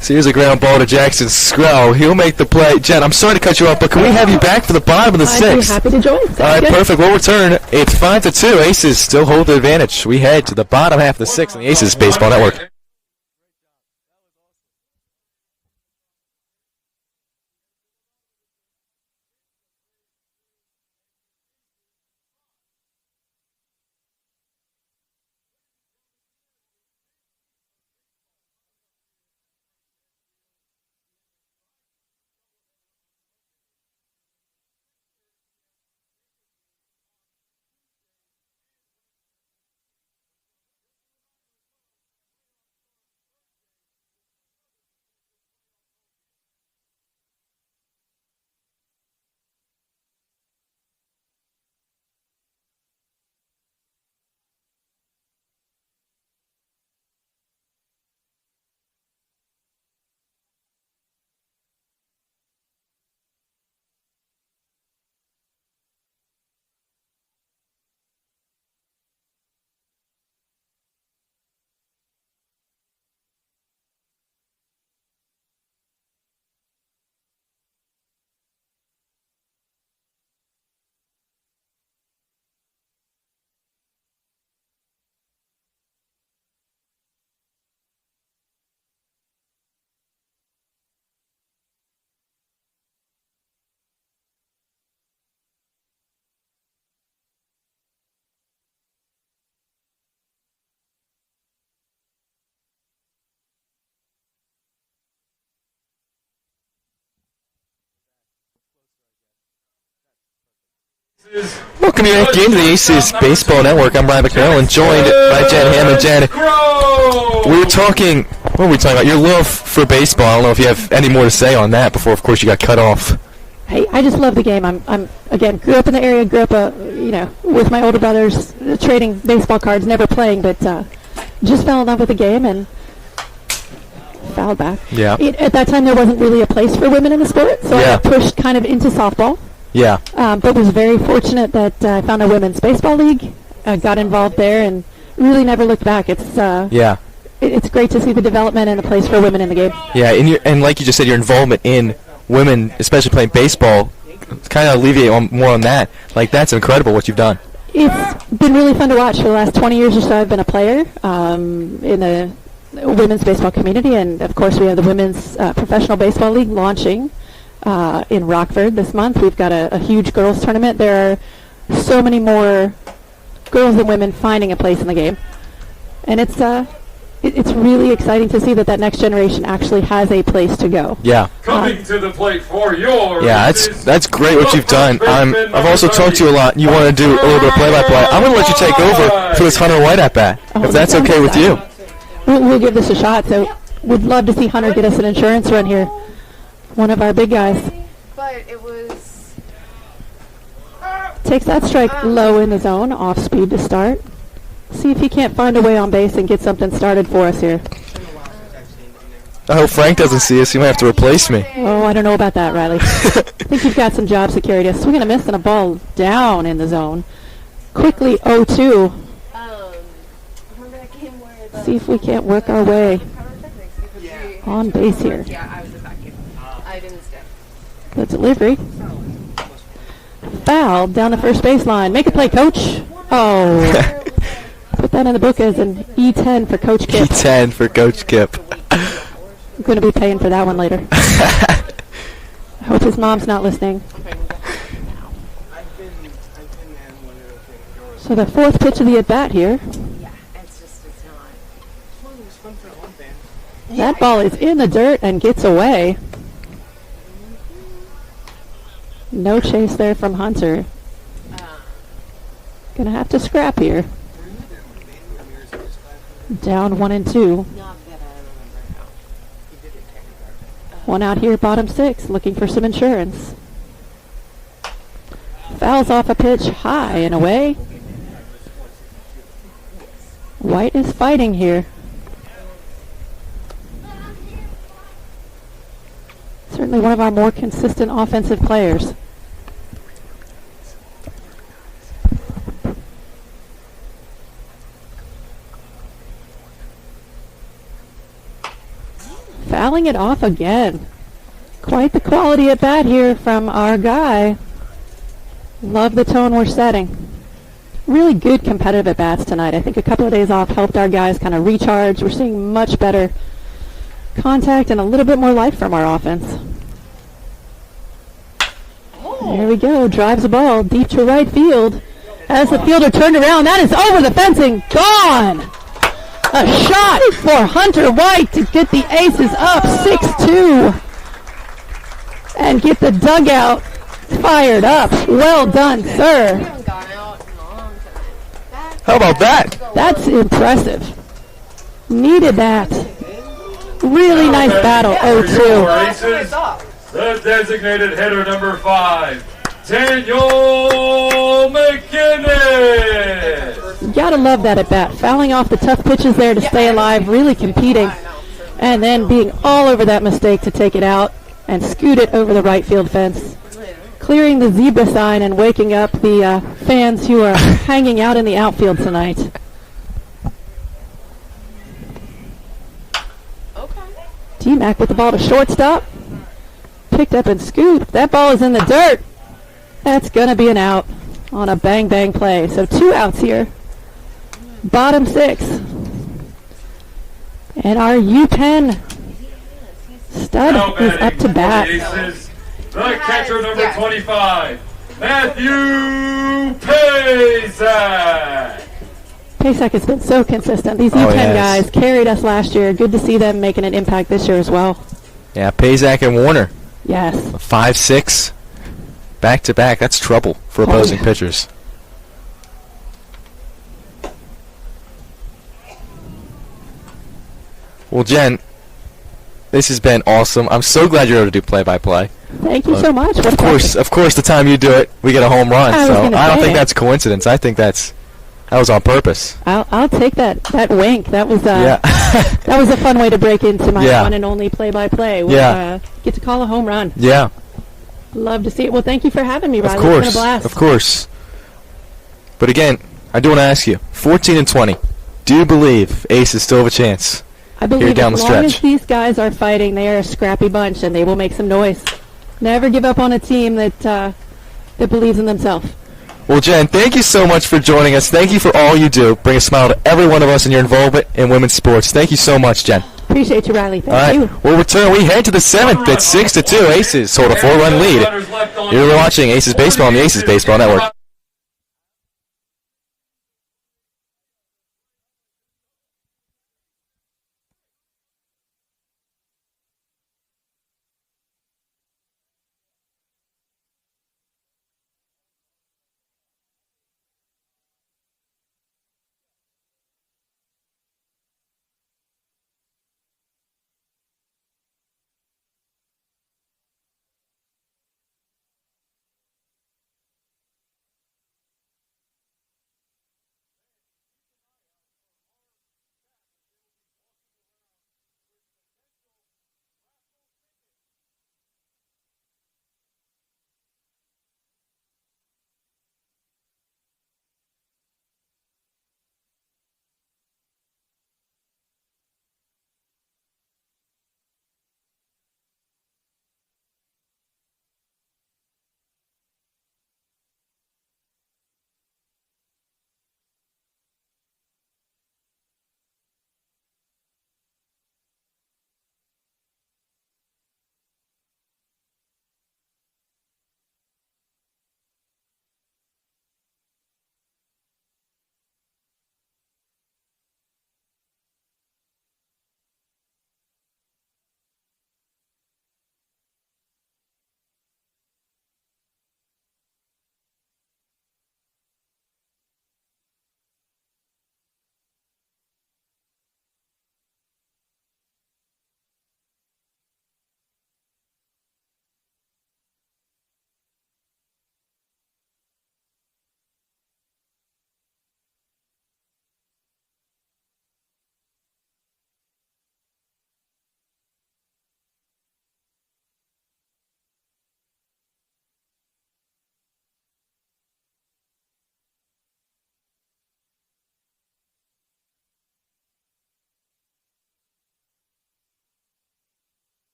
So here's a ground ball to Jackson Skrell. He'll make the play. Jen, I'm sorry to cut you off, but can we have you back for the bottom of the I'd sixth? be happy to join. Sounds All right, good. perfect. We'll return. It's 5-2. Aces still hold the advantage. We head to the bottom half of the sixth on the Aces Baseball Network. Welcome you back into the Aces Baseball Network. I'm Brian McMillan, joined by Jen Hammond. Jen, we were talking, what were we talking about? Your love for baseball. I don't know if you have any more to say on that before, of course, you got cut off. Hey, I just love the game. I'm again, grew up in the area, grew up, with my older brothers, trading baseball cards, never playing, but just fell in love with the game and fouled back. Yeah. At that time, there wasn't really a place for women in the sport, so I got pushed kind of into softball. Yeah. But was very fortunate that I found a women's baseball league, got involved there, and really never looked back. It's it's great to see the development and the place for women in the game. Yeah, and like you just said, your involvement in women, especially playing baseball, kind of alleviate more on that. Like, that's incredible what you've done. It's been really fun to watch. For the last 20 years or so, I've been a player in the women's baseball community, and of course we have the Women's Professional Baseball League launching in Rockford this month. We've got a huge girls tournament. There are so many more girls than women finding a place in the game, and it's really exciting to see that next generation actually has a place to go. Yeah. Coming to the plate for your that's great what you've done. I've also talked to you a lot. You want to do a little bit of play-by-play. I'm going to let you take over for this Hunter White at-bat, if that's okay with you. We'll give this a shot. So we'd love to see Hunter get us an insurance run here. One of our big guys. But it was... Takes that strike low in the zone, off speed to start. See if he can't find a way on base and get something started for us here. I hope Frank doesn't see us. He might have to replace me. Oh, I don't know about that, Riley. I think you've got some job security. A swing and a miss and a ball down in the zone. Quickly 0-2. Remember that game where the... See if we can't work our way on base here. Yeah, I was at that game. I didn't stay. The delivery. Foul down the first baseline. Make a play, coach. Oh. Put that in the book as an E10 for Coach Kip. E10 for Coach Kip. I'm going to be paying for that one later. I hope his mom's not listening. So the fourth pitch of the at-bat here. Yeah, it's not... That ball is in the dirt and gets away. No chase there from Hunter. Gonna have to scrap here. Down 1-2. Not that I remember how. He did it One out here, bottom six, looking for some insurance. Fouls off a pitch high and away. White is fighting here. Certainly one of our more consistent offensive players. Fouling it off again. Quite the quality at bat here from our guy. Love the tone we're setting. Really good competitive at bats tonight. I think a couple of days off helped our guys kind of recharge. We're seeing much better contact and a little bit more life from our offense. There we go. Drives the ball deep to right field. As the fielder turned around, that is over the fencing. Gone! A shot for Hunter White to get the Aces up 6-2 and get the dugout fired up. Well done, sir. How about that? That's impressive. Needed that. Really nice battle, 0-2. Aces, the designated hitter number 5, Daniel McKinnon. You gotta love that at bat. Fouling off the tough pitches there to stay alive, really competing, and then being all over that mistake to take it out and scoot it over the right field fence. Clearing the zebra sign and waking up the fans who are hanging out in the outfield tonight. T-Mac with the ball to shortstop. Picked up and scooped. That ball is in the dirt. That's going to be an out on a bang-bang play. So 2 outs here. Bottom 6. And our UPenn stud is up to bat. The catcher number 25, Matthew Pazak. Paysack has been so consistent. These UPenn guys carried us last year. Good to see them making an impact this year as well. Yeah, Pazak and Warner. Yes. 5-6. Back-to-back. That's trouble for opposing pitchers. Well, Jen, this has been awesome. I'm so glad you're able to do play-by-play. Thank you so much. Of course, the time you do it, we get a home run. So I don't think it. that's coincidence. I think that was on purpose. I'll take that wink. That was Yeah. that was a fun way to break into my one and only play-by-play. We'll, Yeah. Get to call a home run. Yeah. Love to see it. Well, thank you for having me, Riley. Of course. It's been a blast. Of course. But again, I do want to ask you, 14-20, do you believe Aces still have a chance? I believe here down as the long as stretch? these guys are fighting, they are a scrappy bunch, and they will make some noise. Never give up on a team that believes in themselves. Well, Jen, thank you so much for joining us. Thank you for all you do. Bring a smile to every one of us in your involvement in women's sports. Thank you so much, Jen. Appreciate you, Riley. Thank All right, you. we'll return. We head to the 7th. It's 6-2. Aces hold a 4-run lead. You're watching Aces Baseball on the Aces Baseball Network.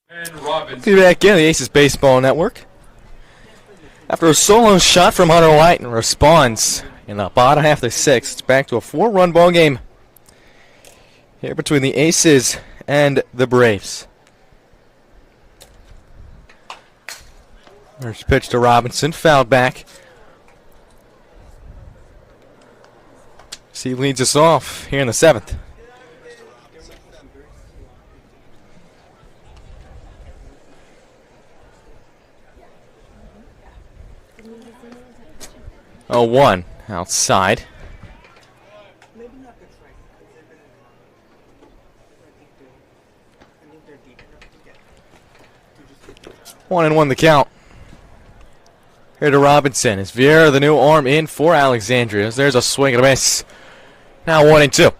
And Robinson. Be back in the Aces Baseball Network. After a solo shot from Hunter White and responds in the bottom half of the sixth, it's back to a 4-run ball game here between the Aces and the Braves. There's a pitch to Robinson, fouled back. He leads us off here in the seventh. Oh, 1 outside. 1-1 the count. Here to Robinson. Is Vieira the new arm in for Alexandria? There's a swing and a miss. Now 1-2.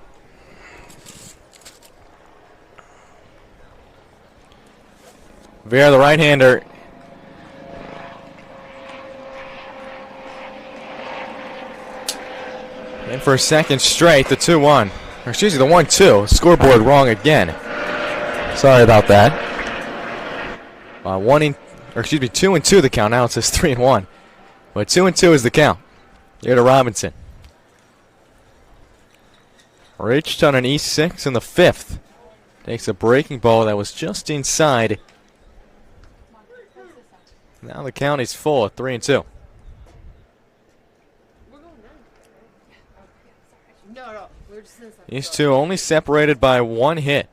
Vieira, the right-hander. In for a second straight, the 2-1. Or excuse me, the 1-2. Scoreboard wrong again. Sorry about that. 2-2 the count. Now it says 3-1. But 2-2 is the count. Here to Robinson. Reached on an E6 in the fifth. Takes a breaking ball that was just inside. Now the count is full at 3-2. These two only separated by 1 hit.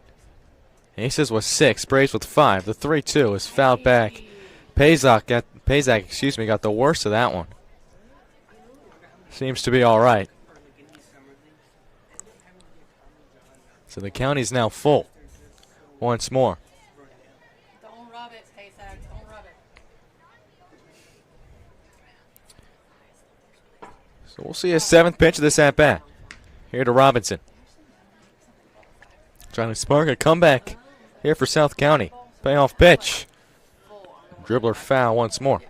Aces was 6, Braves with 5. The 3-2 is fouled back. Pazak got the worst of that one. Seems to be all right. So the count is now full. Once more. Don't rub it, Paysack. Don't rub it. So we'll see a 7th pitch of this at-bat. Here to Robinson. Trying to spark a comeback here for South County. Payoff pitch. Dribbler foul once more.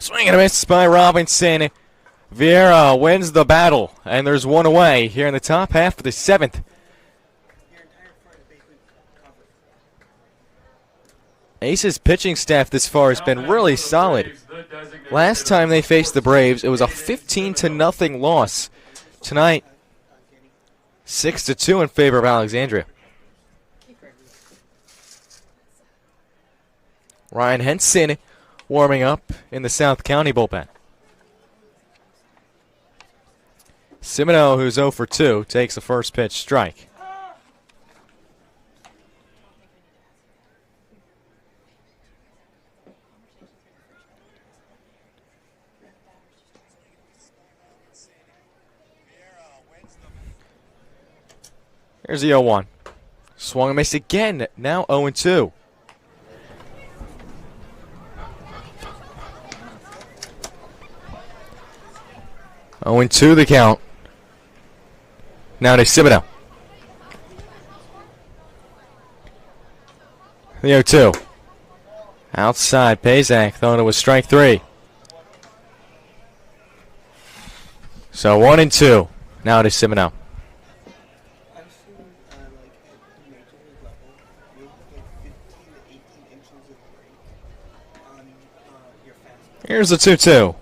Swing and a miss by Robinson. Vieira wins the battle, and there's 1 away here in the top half of the 7th. Ace's pitching staff this far has been really solid. Last time they faced the Braves, it was a 15-0 loss. Tonight, 6-2 in favor of Alexandria. Ryan Henson warming up in the South County bullpen. Simino, who's 0 for 2, takes the first pitch strike. Here's the 0-1. Swung and missed again. Now 0-2. Oh, and 2 the count. Now to Simino. The 0-2. Outside, Pazak thought it was strike 3. So 1-2. Now to Simino. Here's the 2-2.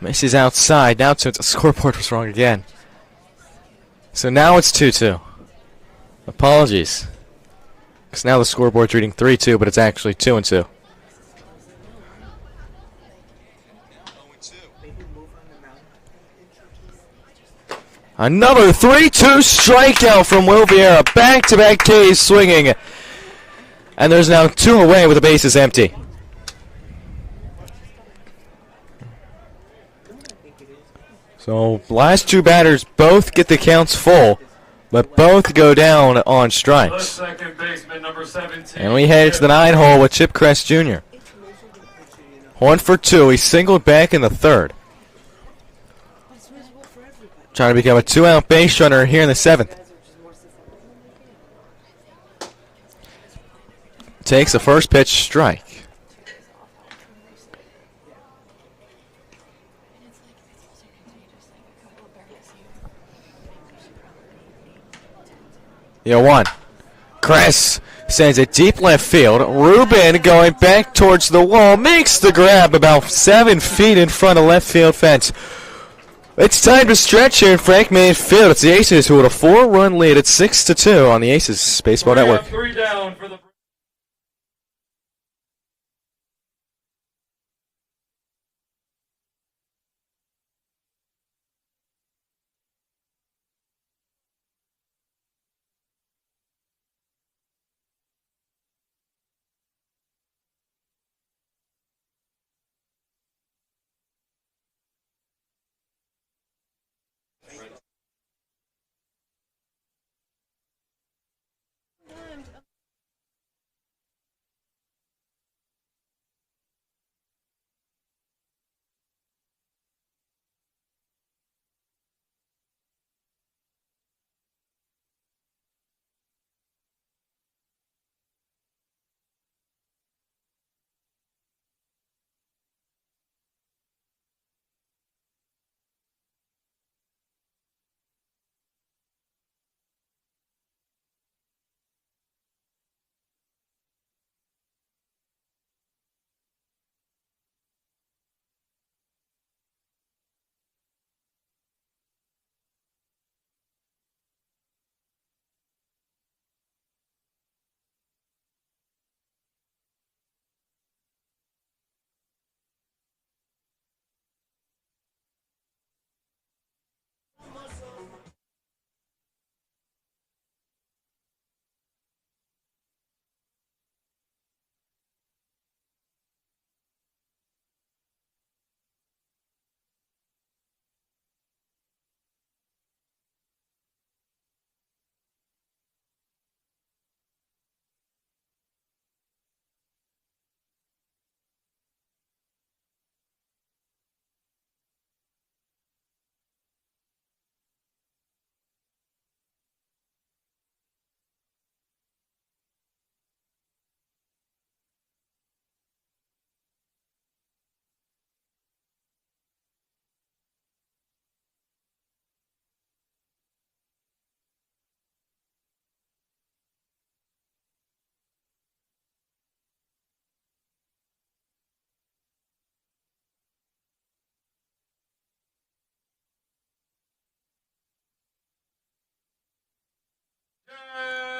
Misses outside. Now the scoreboard was wrong again. So now it's 2-2. Apologies. Because now the scoreboard's reading 3-2, but it's actually 2-2. Another 3-2 strikeout from Will Vieira. Back-to-back Ks swinging. And there's now 2 away with the bases empty. So last 2 batters both get the counts full, but both go down on strikes. Second baseman, number 17. And we head to the 9 hole with Chip Kress Jr. 1 for 2. He singled back in the 3rd. Trying to become a 2-out base runner here in the 7th. Takes the first pitch strike. The 1. Chris sends it deep left field. Ruben going back towards the wall. Makes the grab about 7 feet in front of left field fence. It's time to stretch here in Frank Mayfield. It's the Aces who with a 4-run lead at 6-2 on the Aces Baseball Network. 3 down for the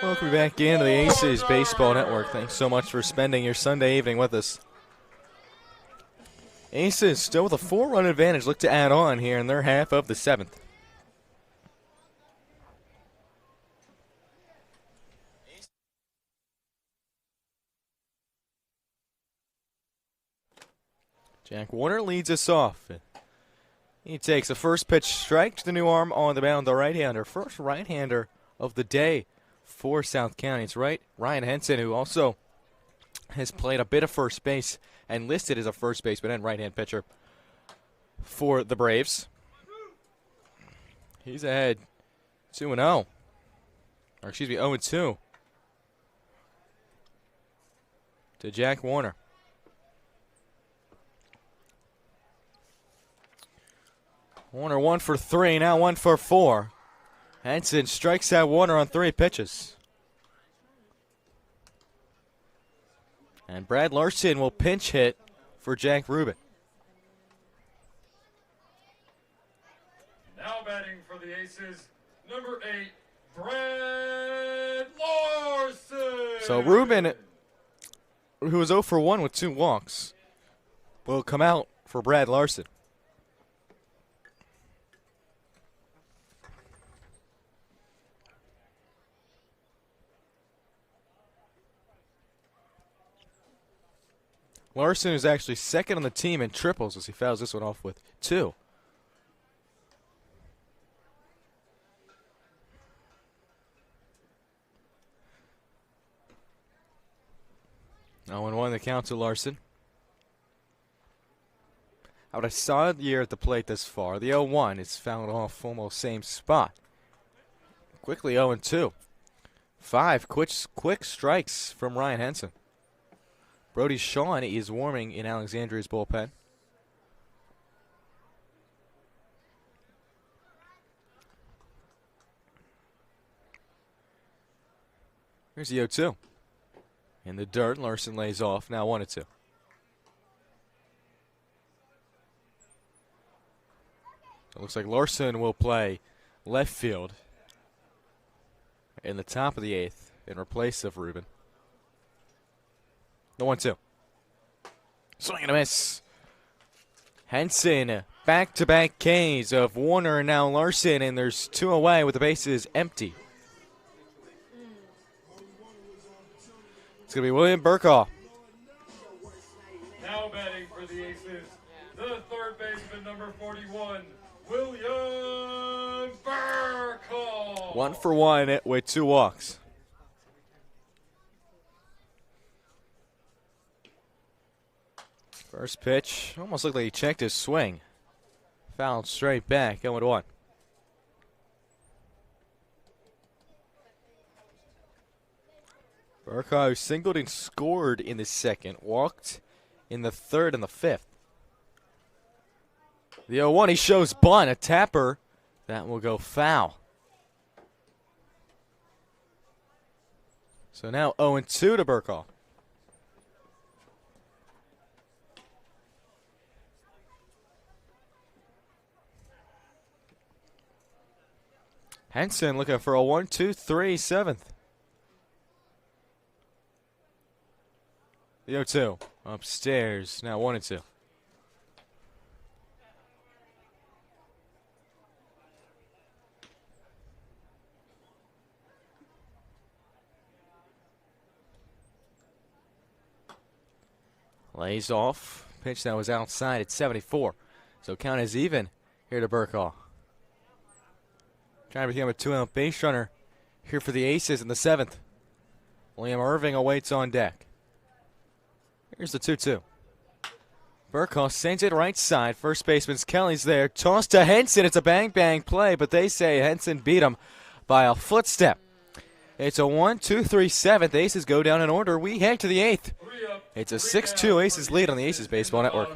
Welcome back into the Aces Baseball Network. Thanks so much for spending your Sunday evening with us. Aces still with a 4-run advantage. Look to add on here in their half of the 7th. Jack Warner leads us off. He takes a first pitch strike to the new arm on the mound, the right-hander. First right-hander of the day for South County. It's Ryan Henson, who also has played a bit of first base and listed as a first baseman and right-hand pitcher for the Braves. He's ahead 2-0. Or excuse me, 0-2 to Jack Warner. Warner 1 for 3, now 1 for 4. Henson strikes out Warner on 3 pitches. And Brad Larson will pinch hit for Jack Rubin. Now batting for the Aces, number 8, Brad Larson. So Rubin, who was 0 for 1 with 2 walks, will come out for Brad Larson. Larson is actually second on the team in triples as he fouls this one off with 2. 0-1 the count to Larson. Out a solid year at the plate thus far. The 0-1 is fouled off almost same spot. Quickly 0-2. 5 quick strikes from Ryan Henson. Brody Shawn is warming in Alexandria's bullpen. Here's the 0-2. In the dirt, Larson lays off. Now 1-2. It looks like Larson will play left field in the top of the 8th in replace of Ruben. The 1-2. Swing and a miss. Henson, back-to-back Ks of Warner and now Larson, and there's 2 away with the bases empty. It's going to be William Burkaw. Now batting for the Aces, the third baseman, number 41, William Burkaw. 1 for 1 with 2 walks. First pitch, almost looked like he checked his swing. Fouled straight back, 0-1. Burkaw, who singled and scored in the second, walked in the third and the fifth. The 0-1, he shows bunt, a tapper. That will go foul. So now 0-2 to Burkaw. Henson looking for a 1-2-3 7th. The 0-2 upstairs. Now 1-2. Lays off. Pitch that was outside at 74. So count is even here to Burkaw. Trying to become a 2-out base runner here for the Aces in the 7th. William Irving awaits on deck. Here's the 2-2. Burkaw sends it right side. First baseman's Kelly's there. Toss to Henson. It's a bang-bang play, but they say Henson beat him by a footstep. It's a 1-2-3 7th. Aces go down in order. We head to the 8th. It's a 6-2 Aces lead on the Aces Baseball Network.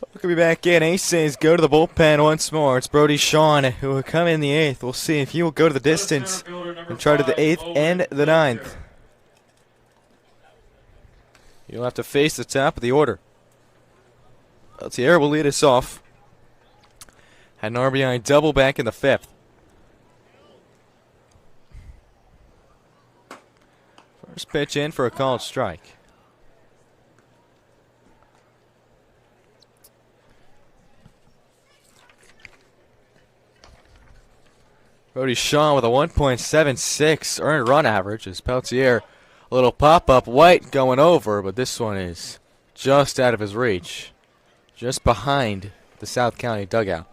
Welcome back in. Aces go to the bullpen once more. It's Brody Sean who will come in the 8th. We'll see if he will go to the distance and try to the 8th and the 9th. You'll have to face the top of the order. Peltier will lead us off. Had an RBI double back in the 5th. First pitch in for a called strike. Brody Shaw with a 1.76 earned run average as Peltier, a little pop-up White going over, but this one is just out of his reach, just behind the South County dugout.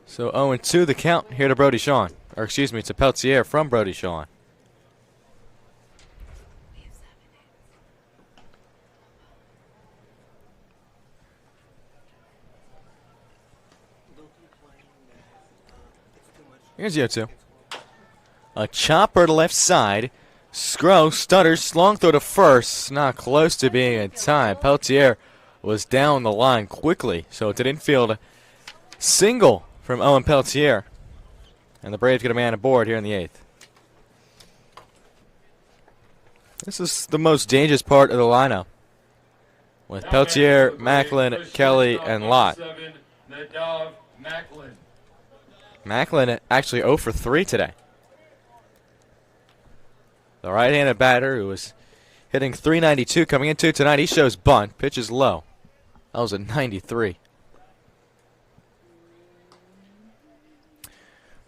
So 0-2 the count here to Brody Shawn, or excuse me, to Peltier from Brody Shawn. Here's the 0-2. A chopper to left side. Scro stutters, long throw to first. Not close to being in time. Peltier was down the line quickly, so it's an infield single from Owen Peltier. And the Braves get a man aboard here in the 8th. This is the most dangerous part of the lineup, with Peltier, Macklin, Kelly, and Lott. Macklin actually 0 for 3 today. The right-handed batter who was hitting .392 coming into tonight, he shows bunt. Pitch is low. That was a 93.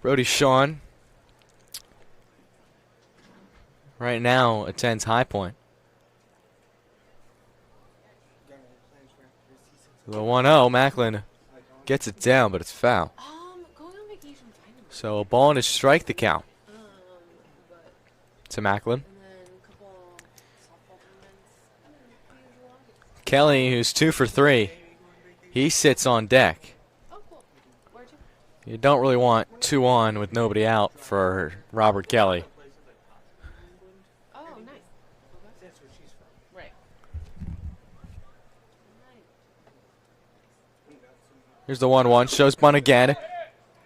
Brody Shawn right now attends High Point. The 1-0, Macklin gets it down, but it's foul. Going on vacation finally. So a ball and a strike the count But to Macklin. and then a couple softball tournaments. Usual. Kelly, who's 2 for 3, he sits on deck. Oh, cool. Where'd you? You don't really want 2 on with nobody out for Robert Kelly. Oh, nice. That's where she's from. Right. Here's the 1-1. Shows bunt again.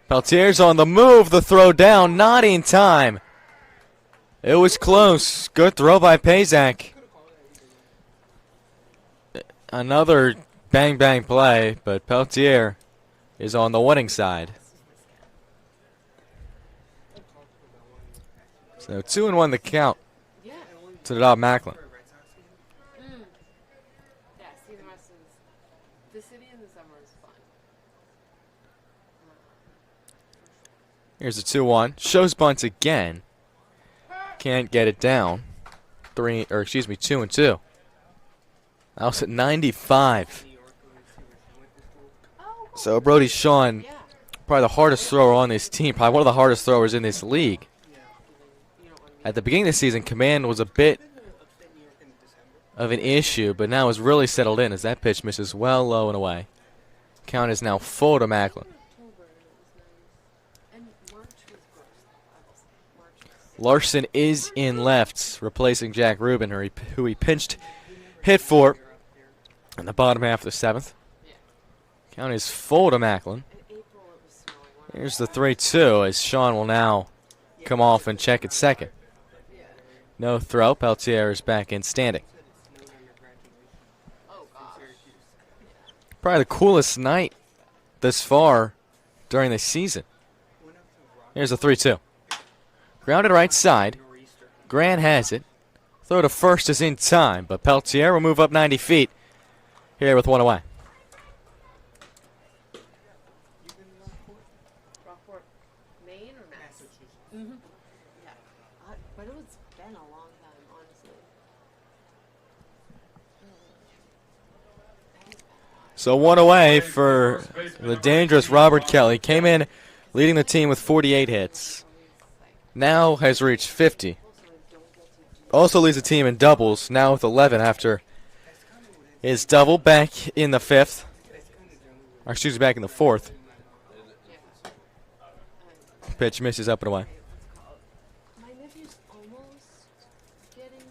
Peltier's on the move. The throw down. Not in time. It was close. Good throw by Pazak. Another bang-bang play, but Peltier is on the winning side. So 2-1 the count Yeah. to the dog Macklin. Yeah, see the rest is the city in the summer is fun. Here's a 2-1. Shows bunts again. Can't get it down. 2-2. That was at 95. Oh, cool. So Brody Shawn, Yeah. probably the hardest thrower on this team, probably one of the hardest throwers in this league. You don't want to At the beginning of the season, command was a bit of an issue, but now is really settled in as that pitch misses well low and away. Count is now full to Macklin. October and it was nice. And March was gross. I will say. March was Larson is in left, replacing Jack Rubin, who he pinched hit for in the bottom half of the 7th. Count is full to Macklin. in April it was snowing. Here's the 3-2 as Shawn will now come off and check at second. No throw. Peltier is back in standing. Oh gosh. Probably the coolest night this far during the season. Here's a 3-2. Grounded right side. Grant has it. Throw to first is in time, but Peltier will move up 90 feet here with 1 away. Rockport, Maine or Mass? Mm-hmm. Yeah. But it's been a long time, honestly. So 1 away for the dangerous Robert Kelly. Came in leading the team with 48 hits. Now has reached 50. Also leads the team in doubles, now with 11 after his double back in the 5th. Or excuse me, back in the 4th. Pitch misses up and away. My nephew's almost getting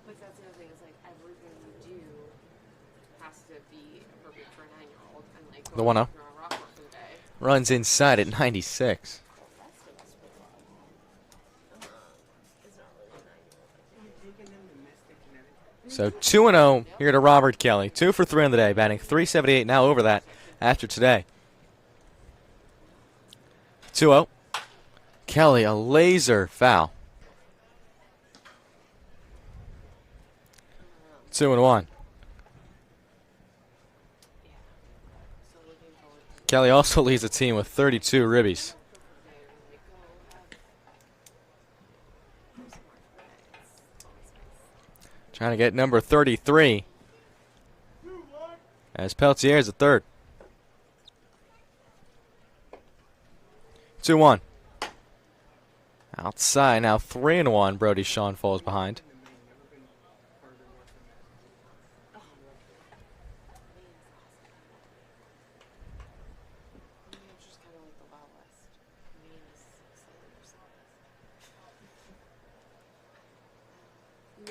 But that's the other thing. Is like everything we do has to be appropriate for a 9-year-old, and like The 1-0. throw a rock for the day. Runs inside at 96. The rest of us would love. It's not really 9-year-old. So 2-0 here to Robert Kelly. 2 for 3 on the day, batting .378, now over that after today. 2-0. Kelly, a laser foul. 2-1. So looking forward to Kelly also leads the team with 32 ribbies. Trying to get number 33. As Peltier is the third. 2-1. Outside now 3-1. Brody Sean falls behind. It's just kind of like the Wild West. Maine is slightly more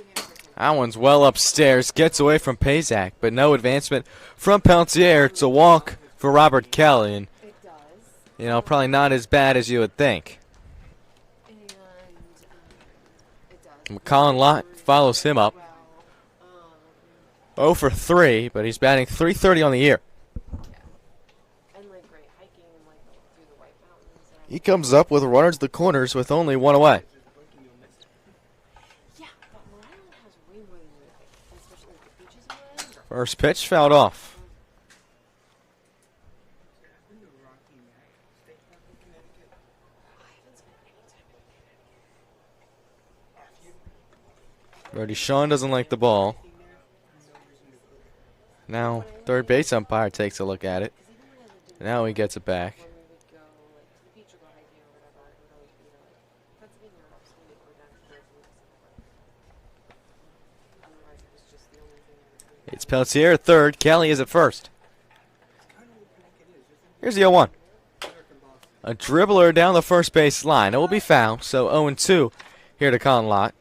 southern. That one's well upstairs. Gets away from Pazak, but no advancement from Peltier. It's a walk for Robert Kelly. And, It does. you know, probably not as bad as you would think. And it does. McCollin Lott follows him up. Well, 0 for 3, but he's batting .330 on the year. and like great hiking and like through the White Mountains. And He comes up with runners to the corners with only one away. yeah, but Rhode Island has way more than you would think, especially like the beaches in Rhode Island. First pitch fouled off. I haven't spent any time in Connecticut. Brody Sean doesn't like the ball. Now, third base umpire takes a look at it. Now he gets it back. When we would go like to the beach or go hiking or whatever, it would always be like Pennsylvania or upstate or down to Jersey. Otherwise, it was just the only thing in between. It's Peltier at third. Kelly is at first. Here's the 0-1. A dribbler down the first base line. It will be fouled, so 0-2 here to Colin Lott.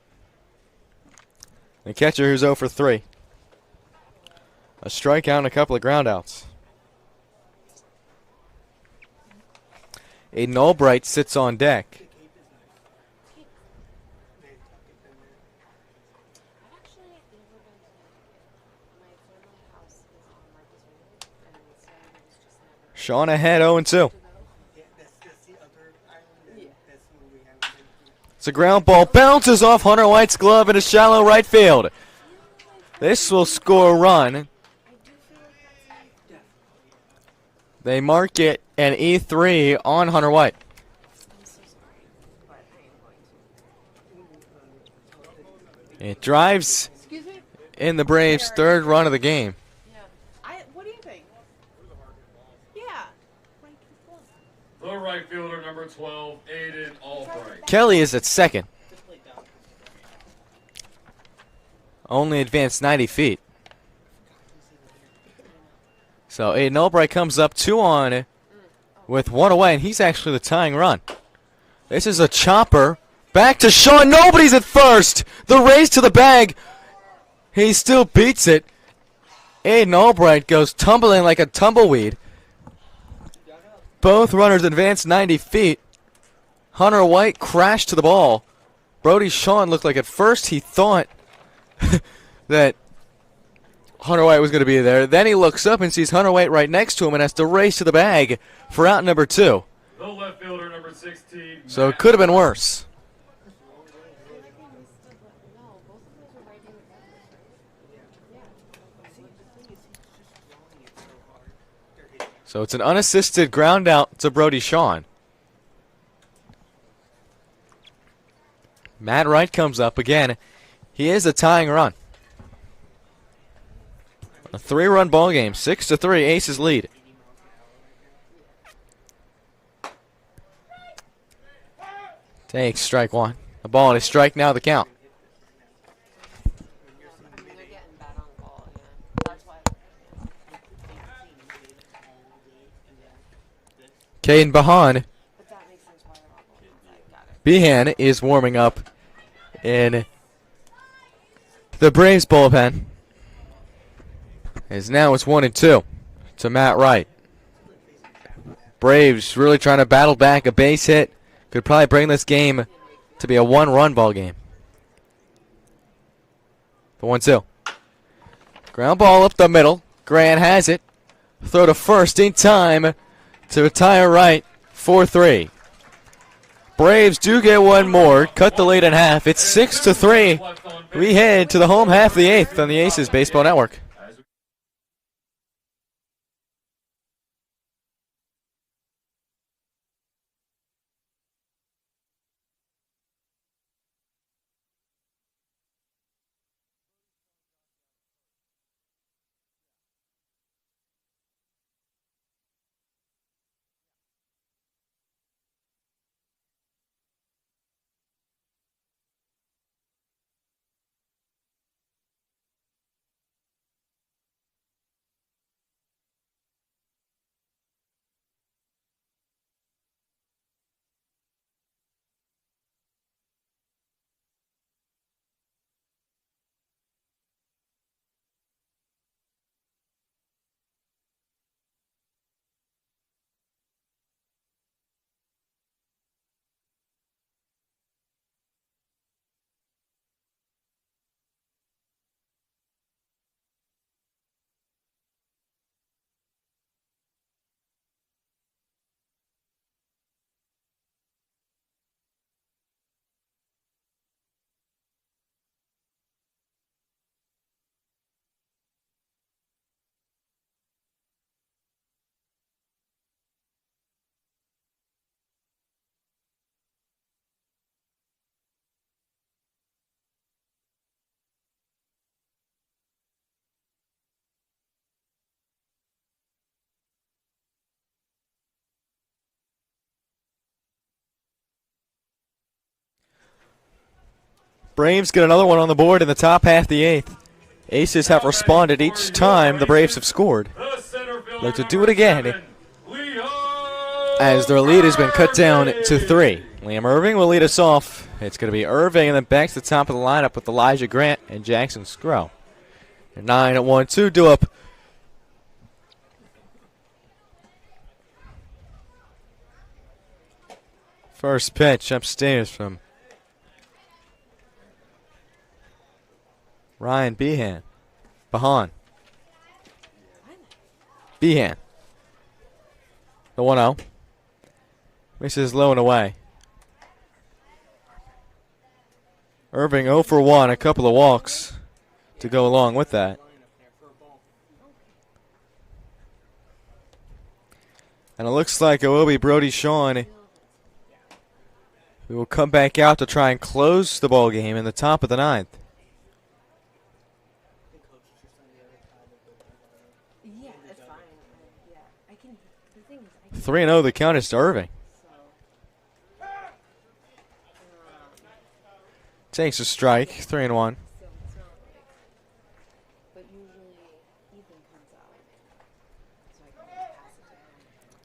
The catcher who's 0 for 3. A strikeout and a couple of groundouts. Aiden Albright sits on deck. I've actually never been to Connecticut. My family house is on Martha's Vineyard, and so it was just never. Sean ahead 0-2. It's a ground ball. Bounces off Hunter White's glove into shallow right field. This will score a run. They mark it an E3 on Hunter White. I'm so sorry, but I am going to. It drives Excuse me? in the Braves' third run of the game. Yeah. What do you think? Yeah. Like, look. The right fielder, number 12, Aiden Albright. Kelly is at second. Only advanced 90 feet. So Aiden Albright comes up 2 on with 1 away, and he's actually the tying run. This is a chopper. Back to Sean. Nobody's at first. The race to the bag. He still beats it. Aiden Albright goes tumbling like a tumbleweed. Both runners advance 90 feet. Hunter White crashed to the ball. Brody Sean looked like at first he thought that Hunter White was going to be there. Then he looks up and sees Hunter White right next to him and has to race to the bag for out number 2. The left fielder, number 16. So it could have been worse. No, both of those are right-handed batters, right? So it's an unassisted ground out to Brody Sean. Matt Wright comes up again. He is a tying run. A 3-run ball game, 6-3, Aces lead. Takes strike 1. The ball and a strike now the count. I mean, they're getting bad on the ball, yeah. That's why. Caden Bahan. But that makes sense why they're all going inside. Got it. Behan is warming up in The Braves bullpen is now it's 1-2 to Matt Wright. Braves really trying to battle back a base hit. Could probably bring this game to be a one-run ball game. The 1-2. Ground ball up the middle. Grant has it. Throw to first in time to retire Wright. 4-3. Braves do get one more. Cut the lead in half. It's 6-3. We head to the home half of the eighth on the Aces Baseball Network. Braves get another one on the board in the top half of the eighth. Aces have responded each time the Braves have scored. Like to do it again as their lead has been cut down to 3. Liam Irving will lead us off. It's going to be Irving and then back to the top of the lineup with Elijah Grant and Jackson Scrow. 9-1-2 due up. First pitch upstairs from Ryan Behan. Behan. The 1-0. Misses low and away. Irving 0 for 1, a couple of walks to go along with that. And it looks like it will be Brody Shawn who will come back out to try and close the ball game in the top of the ninth. 3-0 the count is to Irving. Takes a strike, 3-1.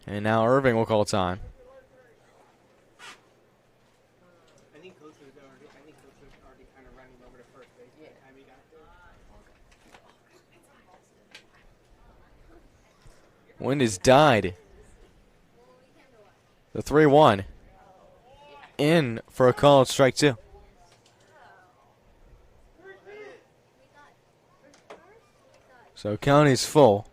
And now Irving will call time. I think Coach was already kind of running over to first base by the time he got there. Wind has died. The 3-1 in for a called strike 2. So county's full.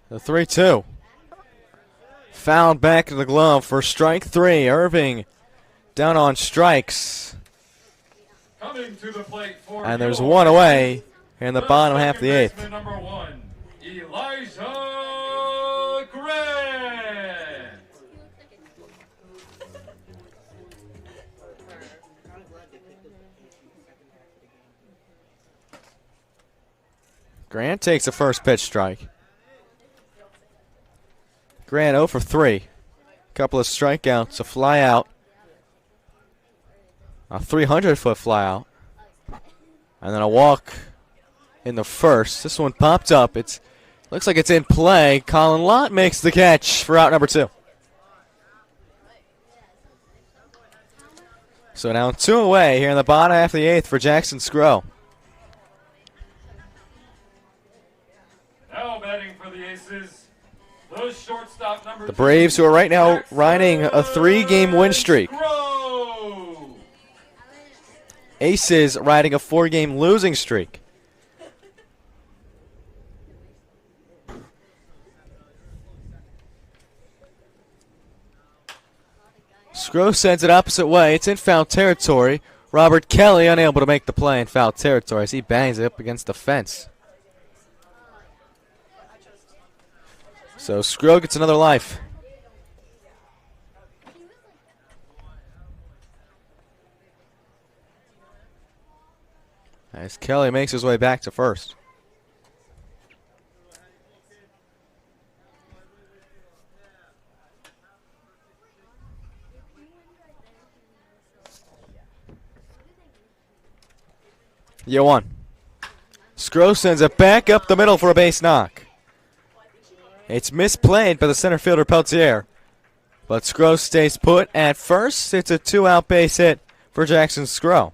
The 3-2. Fouled back to the glove for strike 3. Irving down on strikes. Coming to the plate for And there's one away in the bottom half of the eighth. Baseman number 1, Elijah Grant. Grant takes a first pitch strike. Grant 0 for 3. Couple of strikeouts, a fly out. A 300-foot fly out. And then a walk in the first. This one popped up. Looks like it's in play. Colin Lott makes the catch for out number 2. So now 2 away here in the bottom half of the 8th for Jackson Scrow. Now batting for the Aces, the shortstop number The Braves, who are right now Jackson riding a 3-game win streak. Scrow. Aces riding a 4-game losing streak. Scrow sends it opposite way. It's in foul territory. Robert Kelly unable to make the play in foul territory as he bangs it up against the fence. So Scrow gets another life. As Kelly makes his way back to first. You won. Scrow sends it back up the middle for a base knock. It's misplayed by the center fielder Peltier. But Scrow stays put at first. It's a 2-out base hit for Jackson Scrow.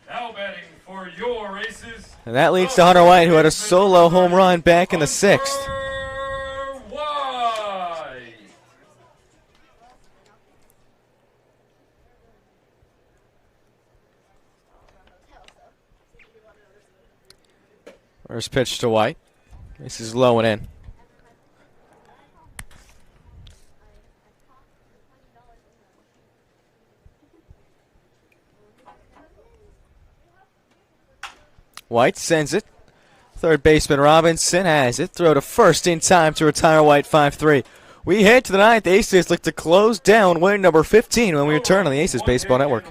Now batting for your Aces. And that leads to Hunter White, who had a solo home run back in the 6th. Hunter White. First pitch to White. This is low and in. White sends it. Third baseman Robinson has it. Throw to first in time to retire White 5-3. We head to the 9th. Aces look to close down win number 15 when we return on the Aces Baseball Network.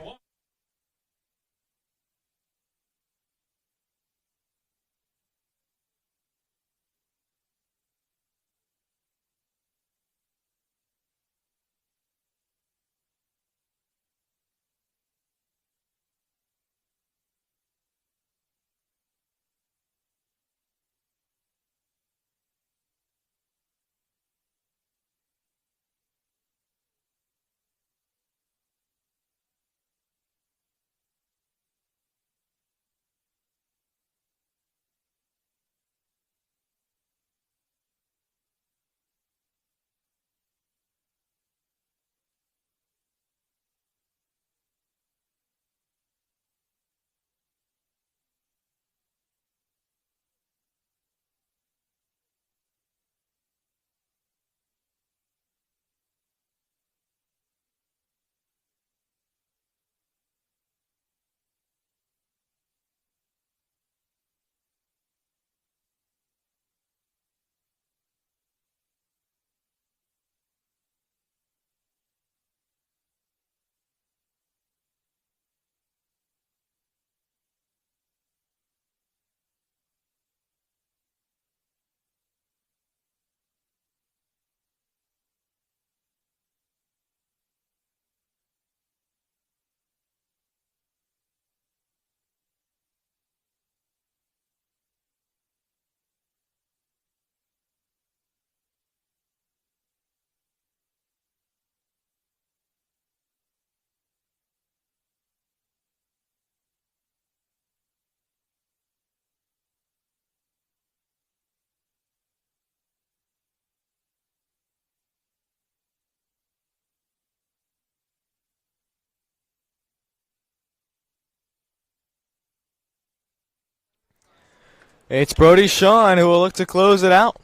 It's Brody Shawn who will look to close it out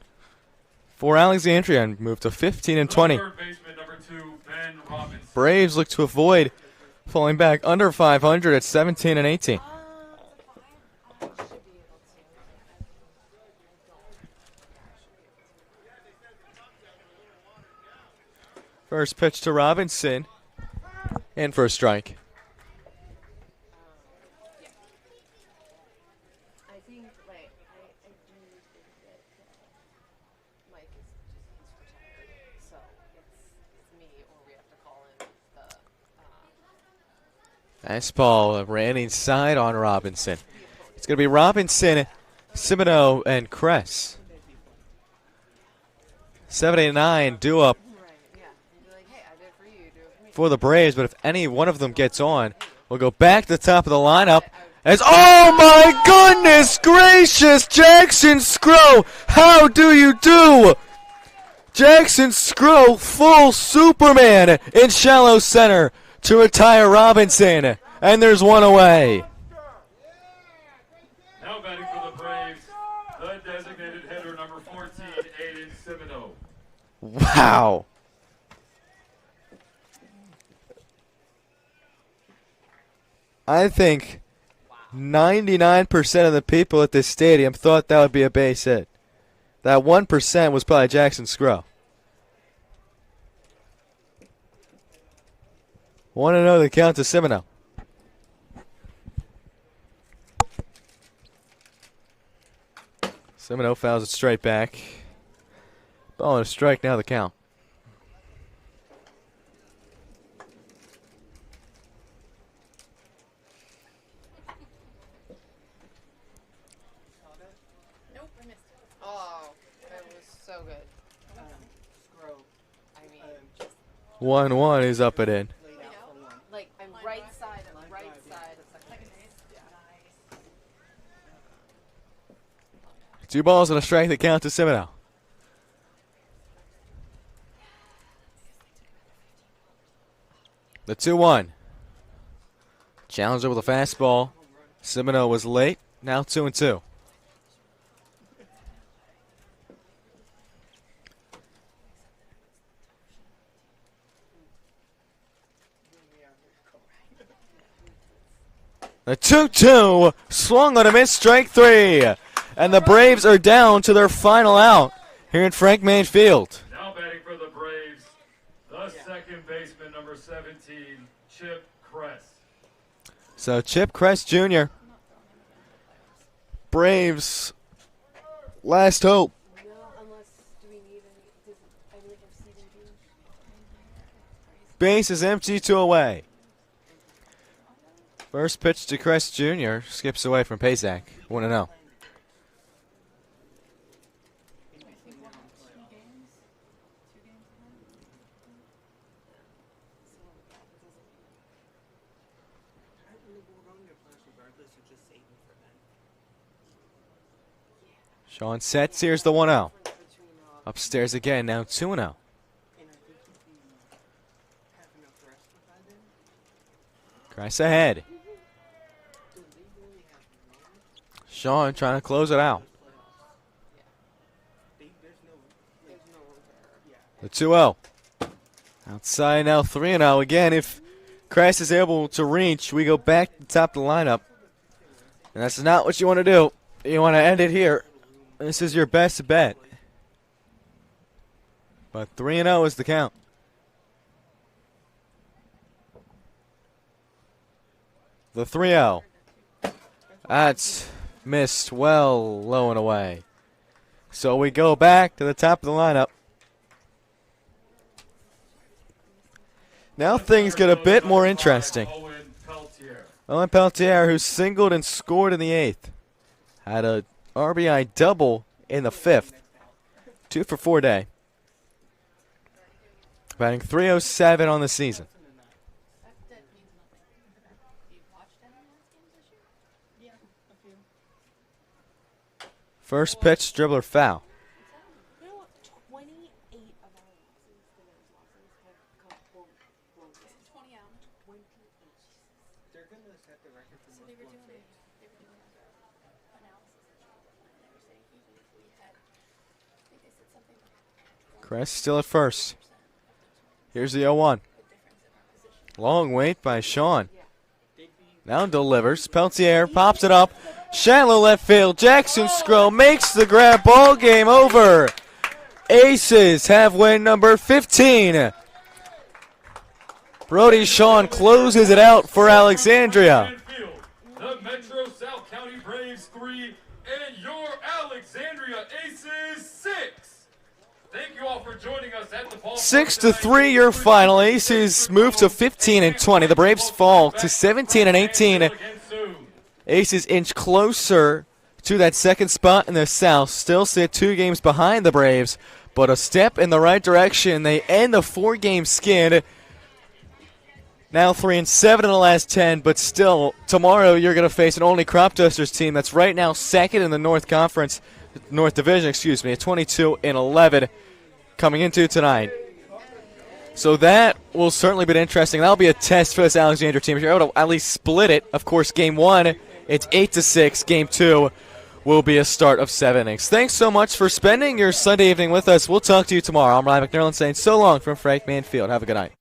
for Alexandria and move to 15 and 20. Third baseman number 2, Ben Robinson. Braves look to avoid falling back under 500 at 17 and 18. First pitch to Robinson, and for a strike. I think, like, I do think that Mike is just, he's retired. So it's me, or we have to call in the, Nice ball ran inside on Robinson. It's going to be Robinson, Simoneau, and Kress. 7 8 9 due up. right, yeah. And be like, hey, I did it for you, do it for for the Braves, but if any one of them gets on, we'll go back to the top of the lineup. As, oh my goodness gracious, Jackson Scrow, how do you do? Jackson Scrow, full Superman in shallow center to retire Robinson, and there's one away. Now batting for the Braves, the designated hitter number 14, Aiden Semino. Wow. I think 99% of the people at this stadium thought that would be a base hit. That 1% was probably Jackson Scrow. 1-0 the count to Semino. Semino fouls it straight back. Ball and a strike, now the count. Oh, it was so good. Scroll. I mean, 1-1 is up and in. Laid out for one. like I'm right side of second base. Two balls and a strike, the count to Semino. The 2-1. Challenger with a fastball. Semino was late. Now 2-2. The 2-2 swung on a miss, strike 3. And the Braves are down to their final out here in Frank Main Field. Now batting for the Braves, the second baseman number 17, Chip Kress. So Chip Kress Jr. Braves last hope. No, unless do we need any? Does I really have season B? Base is empty, 2 away. First pitch to Kress Jr. Skips away from Pazak. 1-0. Sean sets. Here's the 1-0. Upstairs again. Now 2-0. And I think if we have enough rest with that in, Kress ahead. do they really have no Sean trying to close it out. playoffs? There's no yeah. The 2-0. Outside now 3-0. Again, if Kress is able to reach, we go back to the top of the lineup. And that's not what you want to do. You want to end it here. This is your best bet. But 3-0 is the count. The 3-0. That's missed well low and away. So we go back to the top of the lineup. Now things get a bit more interesting. Owen Peltier. Owen Peltier, who singled and scored in the 8th, had a RBI double in the 5th. 2 for 4 day. Batting .307 on the season. First pitch, dribbler foul. You know what? 28 of our losses, the men's losses, have come blown games. 20 out. 28. They're gonna set the record for So most they were blown doing saves. analysis and they were saying even if we had, I think they said something like Kress still at first. Here's the 0-1. Long wait by Sean. Now delivers. Peltier pops it up. Shallow left field. Jackson Scrow makes the grab. Ball game over. Aces have win number 15. Brody Sean closes it out for Alexandria. The Metro South County Braves 3 and your Alexandria Aces 6. Thank you all for joining us at the ballpark 6-3 your final. Aces move to 15-20. The Braves fall to 17-18. Aces inch closer to that second spot in the South. Still sit 2 games behind the Braves, but a step in the right direction. They end the 4-game skid Now 3-7 in the last 10, but still, tomorrow you're going to face an only Crop Dusters team that's right now second in the North Division, at 22-11 coming into tonight. So that will certainly be interesting. That'll be a test for this Alexandria team. If you're able to at least split it, of course, game 1, it's 8-6. Game 2 will be a start of 7 innings. Thanks so much for spending your Sunday evening with us. We'll talk to you tomorrow. I'm Ryan McNerlin saying so long from Frank Manfield. Have a good night.